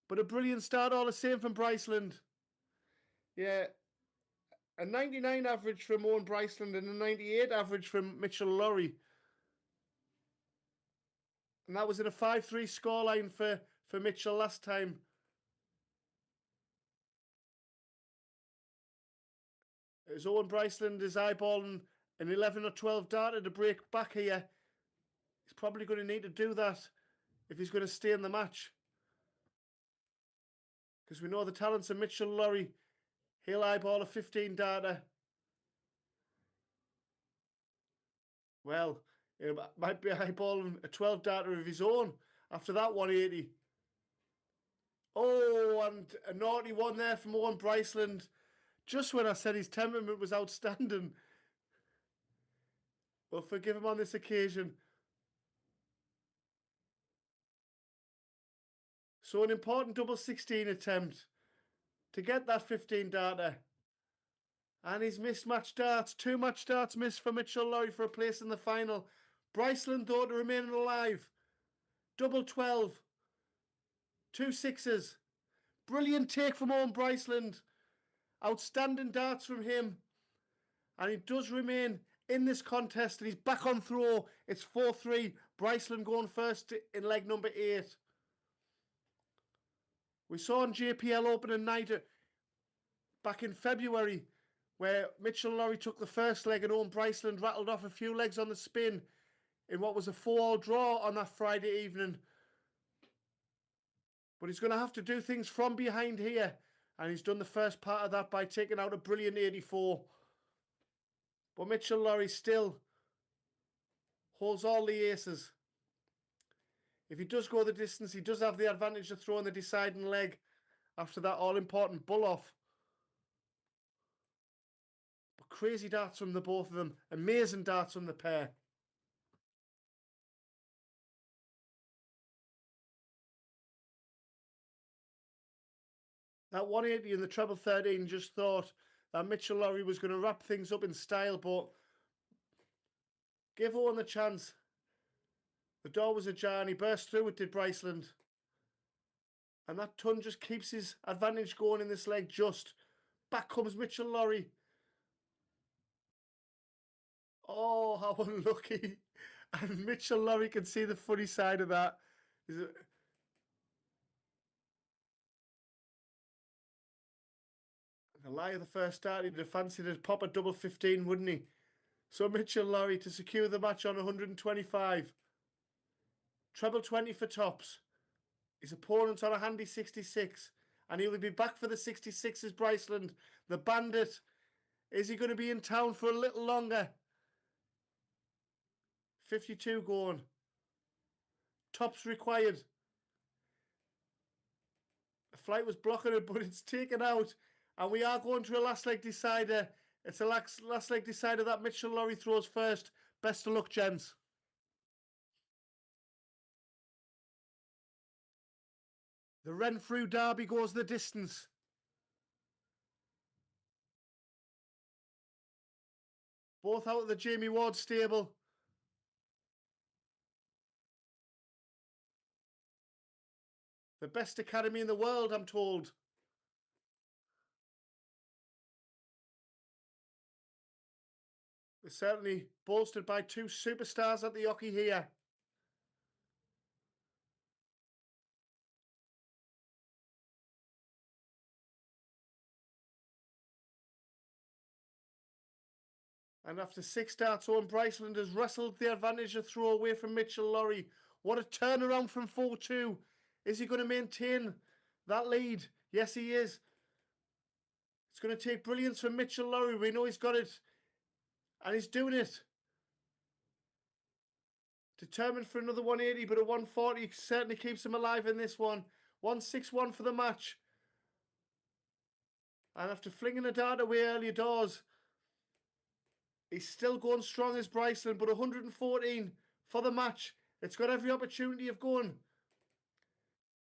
But a brilliant start all the same from Bryceland. Yeah. A 99 average from Owen Bryceland and a 98 average from Mitchell Lurorry. And that was in a 5-3 scoreline for Mitchell last time. As Owen Bryceland is eyeballing an 11 or 12 darter to break back here. He's probably going to need to do that if he's going to stay in the match. Because we know the talents of Mitchell Lurorry. He'll eyeball a 15 darter. Well, it might be eyeballing a 12 darter of his own after that 180. Oh, and a naughty one there from Owen Bryceland. Just when I said his temperament was outstanding. We'll forgive him on this occasion. So an important double 16 attempt to get that 15 data. And his mismatched darts. 2 match darts missed for Mitchell Lurorry for a place in the final. Bryceland, though, to remain alive. Double 12. 2 sixes. Brilliant take from Owen Bryceland. Outstanding darts from him. And he does remain in this contest. And he's back on throw. It's 4-3. Bryceland going first in leg number 8. We saw on JPL opening night back in February where Mitchell Lurorry took the first leg and Owen Bryceland rattled off a few legs on the spin in what was a 4-all draw on that Friday evening. But he's going to have to do things from behind here. And he's done the first part of that by taking out a brilliant 84. But Mitchell Lurorry still holds all the aces. If he does go the distance, he does have the advantage of throwing the deciding leg after that all-important bull-off. But crazy darts from the both of them. Amazing darts from the pair. That 180 in the treble 13 just thought that Mitchell Lurorry was going to wrap things up in style, but give Owen the chance. The door was ajar and he burst through it, did Bryceland. And that ton just keeps his advantage going in this leg just. Back comes Mitchell Lurorry. Oh, how unlucky. And Mitchell Lurorry can see the funny side of that. The lie of the first start, he'd have fancied a pop a double 15, wouldn't he? So Mitchell Lurorry to secure the match on 125. Treble 20 for tops. His opponent on a handy 66. And he'll be back for the 66s, Bryceland. The bandit. Is he going to be in town for a little longer? 52 going. Tops required. The flight was blocking it, but it's taken out. And we are going to a last leg decider. It's a last leg decider that Mitchell Lurorry throws first. Best of luck, gents. The Renfrew Derby goes the distance. Both out of the Jamie Ward stable. The best academy in the world, I'm told. They're certainly bolstered by 2 superstars at the jockey here. And after 6 starts, Owen Bryceland has wrestled the advantage of throw away from Mitchell Lurorry. What a turnaround from 4-2. Is he going to maintain that lead? Yes, he is. It's going to take brilliance from Mitchell Lurorry. We know he's got it. And he's doing it. Determined for another 180, but a 140 certainly keeps him alive in this one. 161 for the match. And after flinging a dart away earlier doors, he's still going strong as Bryceland, but 114 for the match. It's got every opportunity of going.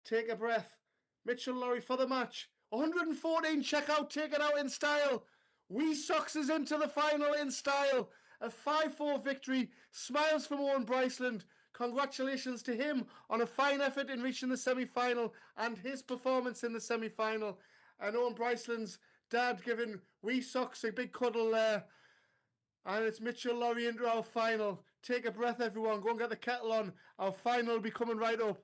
Take a breath. Mitchell Lurorry for the match. 114, check out, take it out in style. Wee Sox is into the final in style. A 5-4 victory. Smiles from Owen Bryceland. Congratulations to him on a fine effort in reaching the semi-final and his performance in the semi-final. And Owen Bryceland's dad giving Wee Sox a big cuddle there. And it's Mitchell Lurorry into our final. Take a breath, everyone. Go and get the kettle on. Our final will be coming right up.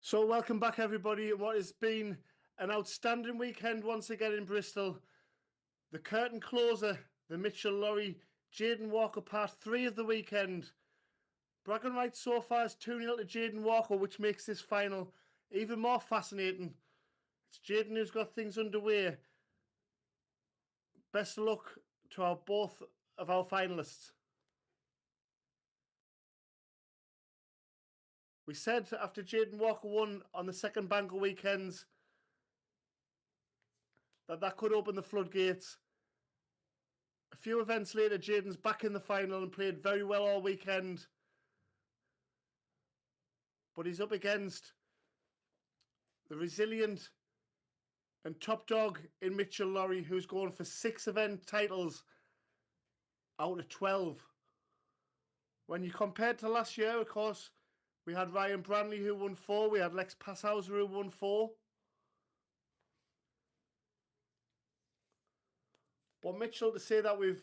So welcome back everybody in what has been an outstanding weekend once again in Bristol. The curtain closer, the Mitchell-Lurorry Jaden Walker part 3 of the weekend. Bragging rights so far is 2-0 to Jaden Walker, which makes this final even more fascinating. It's Jaden who's got things underway. Best of luck to both of our finalists. We said after Jaden Walker won on the second bank of weekends that could open the floodgates. A few events later, Jaden's back in the final and played very well all weekend. But he's up against the resilient and top dog in Mitchell-Lurorry, who's going for 6 event titles out of 12. When you compare to last year, of course, we had Ryan Branley who won 4. We had Lex Passhauser who won 4. But Mitchell, to say that we've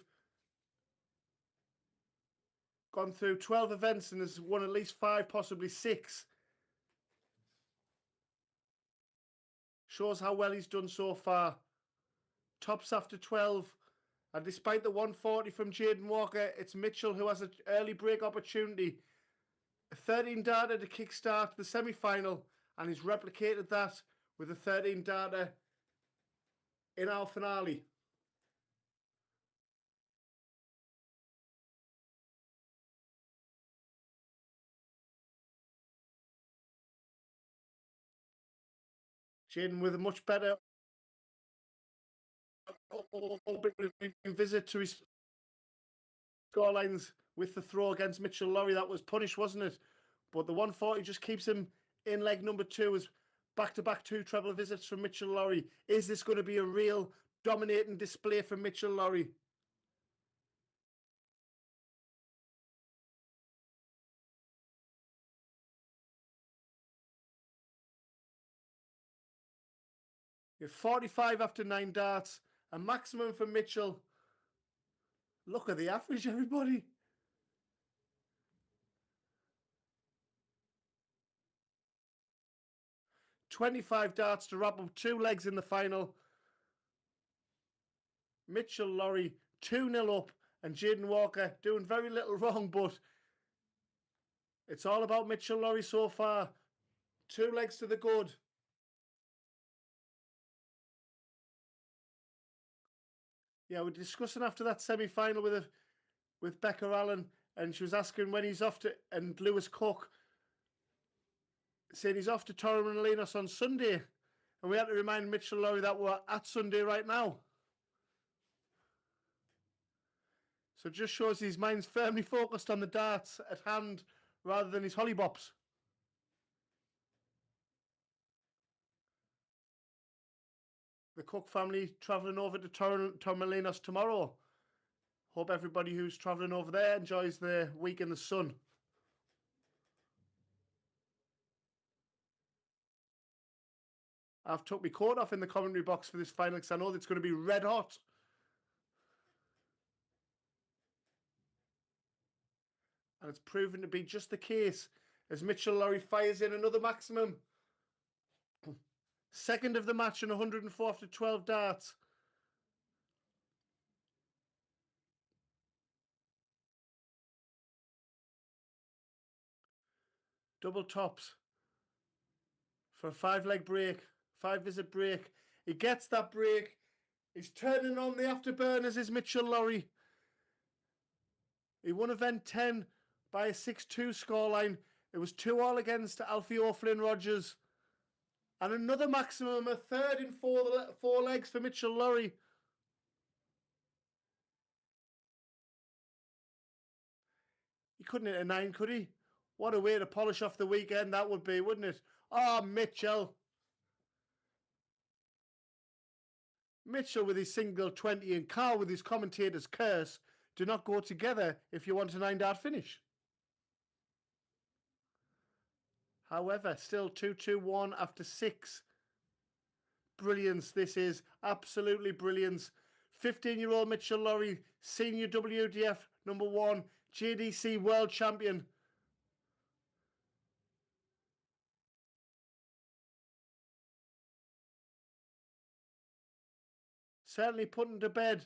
gone through 12 events and has won at least 5, possibly 6, shows how well he's done so far. Tops after 12. And despite the 140 from Jaden Walker, it's Mitchell who has an early break opportunity. A 13 darter to kickstart the semi-final, and he's replicated that with a 13 darter in our finale. Jaden with a much better visit to his scorelines with the throw against Mitchell-Lurorry. That was punished, wasn't it? But the 140 just keeps him in leg number 2 as back-to-back 2 treble visits from Mitchell-Lurorry. Is this going to be a real dominating display from Mitchell-Lurorry? You're 45 after 9 darts, a maximum for Mitchell. Look at the average, everybody. "25 darts to wrap up 2 legs in the final. Mitchell-Lurorry 2-0 up, and Jaden Walker doing very little wrong, but it's all about Mitchell-Lurorry so far. 2 legs to the good. Yeah, we're discussing after that semi-final with Becca Allen, and she was asking when he's off to, and Lewis Cook saying he's off to Torremolinos on Sunday, and we had to remind Mitchell-Lurorry that we're at Sunday right now. So it just shows his mind's firmly focused on the darts at hand rather than his hollybops. The Cook family travelling over to Torremolinos tomorrow. Hope everybody who's travelling over there enjoys their week in the sun. I've took my coat off in the commentary box for this final because I know it's going to be red hot. And it's proven to be just the case as Mitchell-Lurorry fires in another maximum. Second of the match and 104 after 12 darts. Double tops for a 5-leg break, 5-visit break. He gets that break. He's turning on the afterburners as Mitchell-Lurorry. He won event 10 by a 6-2 scoreline. It was 2-all against Alfie O'Flynn Rogers. And another maximum, a third in 4 legs for Mitchell-Lurorry. He couldn't hit a 9, could he? What a way to polish off the weekend that would be, wouldn't it? Oh, Mitchell. Mitchell with his single 20 and Carl with his commentator's curse do not go together if you want a 9-dart finish. However, still 2-2-1 after 6. Brilliance, this is absolutely brilliance. 15-year-old Mitchell-Lurorry, senior WDF number 1, JDC world champion. certainly putting to bed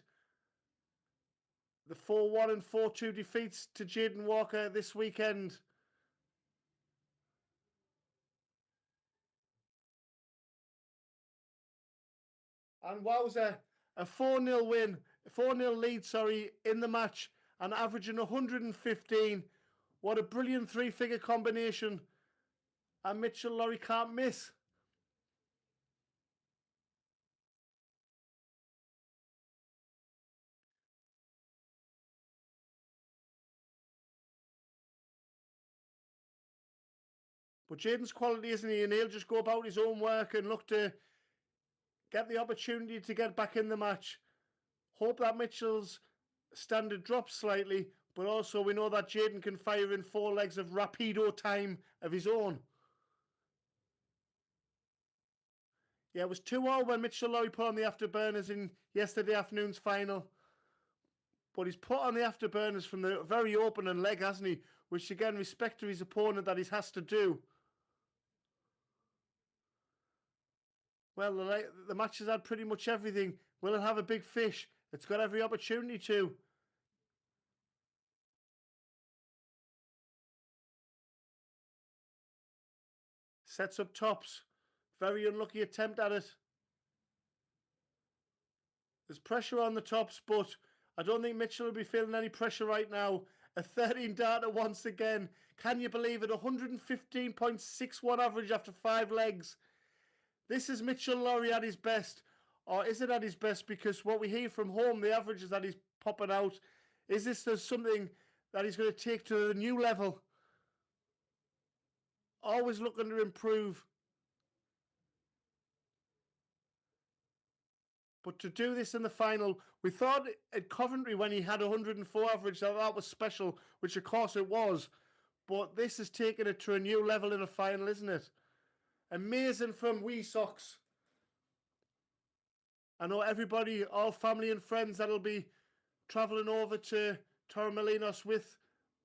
the 4-1 and 4-2 defeats to Jaden Walker this weekend. And wowza, a 4-0 win, 4-0 lead, sorry, in the match, and averaging 115. What a brilliant three-figure combination. And Mitchell Lurorry can't miss. But Jaden's quality, isn't he? And he'll just go about his own work and look to get the opportunity to get back in the match. Hope that Mitchell's standard drops slightly, but also we know that Jaden can fire in 4 legs of rapido time of his own. Yeah, it was 2-0 when Mitchell Lurorry put on the afterburners in yesterday afternoon's final. But he's put on the afterburners from the very opening leg, hasn't he? Which again, respect to his opponent that he has to do. Well, the match has had pretty much everything. Will it have a big fish? It's got every opportunity to. Sets up tops. Very unlucky attempt at it. There's pressure on the tops, but I don't think Mitchell will be feeling any pressure right now. A 13 darter once again. Can you believe it? 115.61 average after 5 legs. This is Mitchell Lurorry at his best. Or is it at his best? Because what we hear from home, the averages that he's popping out, is this something that he's going to take to a new level? Always looking to improve. But to do this in the final, we thought at Coventry when he had 104 average that was special, which of course it was. But this has taken it to a new level in a final, isn't it? Amazing from Wee Socks. I know everybody, all family and friends that'll be travelling over to Torremolinos with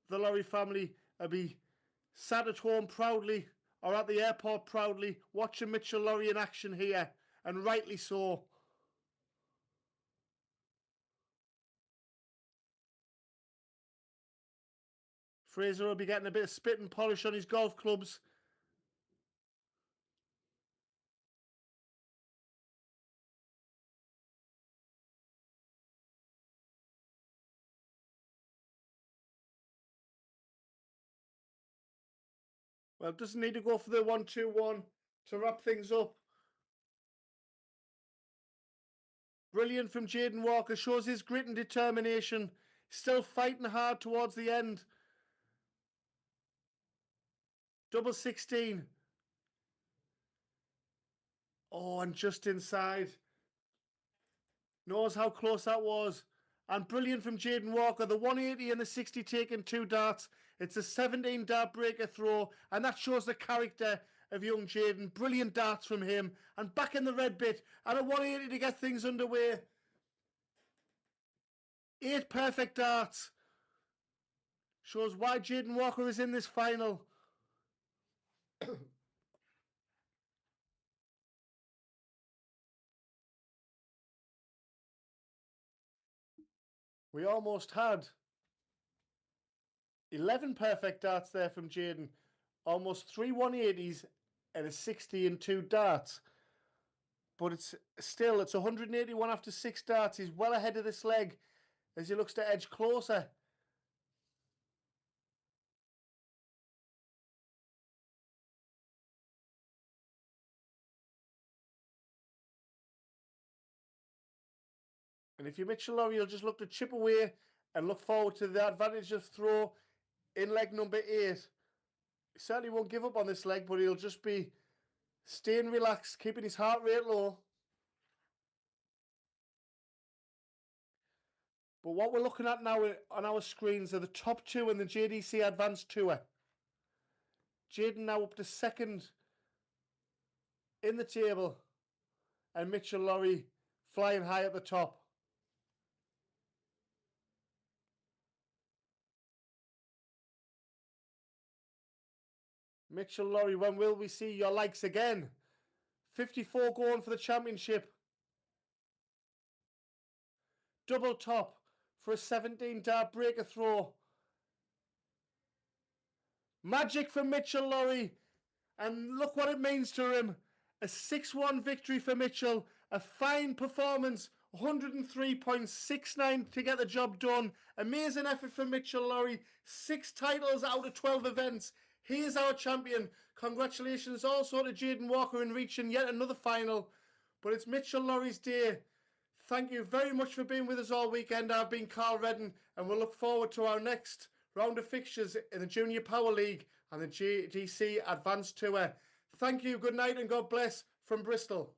the Lurorry family will be sat at home proudly or at the airport proudly watching Mitchell Lurorry in action here, and rightly so. Fraser will be getting a bit of spit and polish on his golf clubs. Well, doesn't need to go for the 1-2-1 to wrap things up. Brilliant from Jaden Walker. Shows his grit and determination. Still fighting hard towards the end. Double 16. Oh, and just inside. Knows how close that was. And brilliant from Jaden Walker. The 180 and the 60 taking 2 darts. It's a 17 dart breaker throw. And that shows the character of young Jaden. Brilliant darts from him. And back in the red bit. And a 180 to get things underway. 8 perfect darts. Shows why Jaden Walker is in this final. We almost had 11 perfect darts there from Jaden. Almost 3 180s and a 60 and 2 darts. But it's 181 after 6 darts. He's well ahead of this leg as he looks to edge closer. And if you're Mitchell Lurorry, you'll just look to chip away and look forward to the advantage of throw in leg number 8. He certainly won't give up on this leg, but he'll just be staying relaxed, keeping his heart rate low. But what we're looking at now on our screens are the top 2 in the JDC Advanced Tour. Jaden now up to 2nd in the table, and Mitchell Lurorry flying high at the top. Mitchell Lurorry, when will we see your likes again? 54 going for the championship. double top for a 17 dart breaker throw. Magic for Mitchell Lurorry. And look what it means to him. A 6-1 victory for Mitchell. A fine performance. 103.69 to get the job done. Amazing effort for Mitchell Lurorry. 6 titles out of 12 events. He is our champion. Congratulations also to Jaden Walker in reaching yet another final. But it's Mitchell Lurorry's day. Thank you very much for being with us all weekend. I've been Carl Redden, and we'll look forward to our next round of fixtures in the Junior Power League and the JDC Advanced Tour. Thank you, good night, and God bless from Bristol.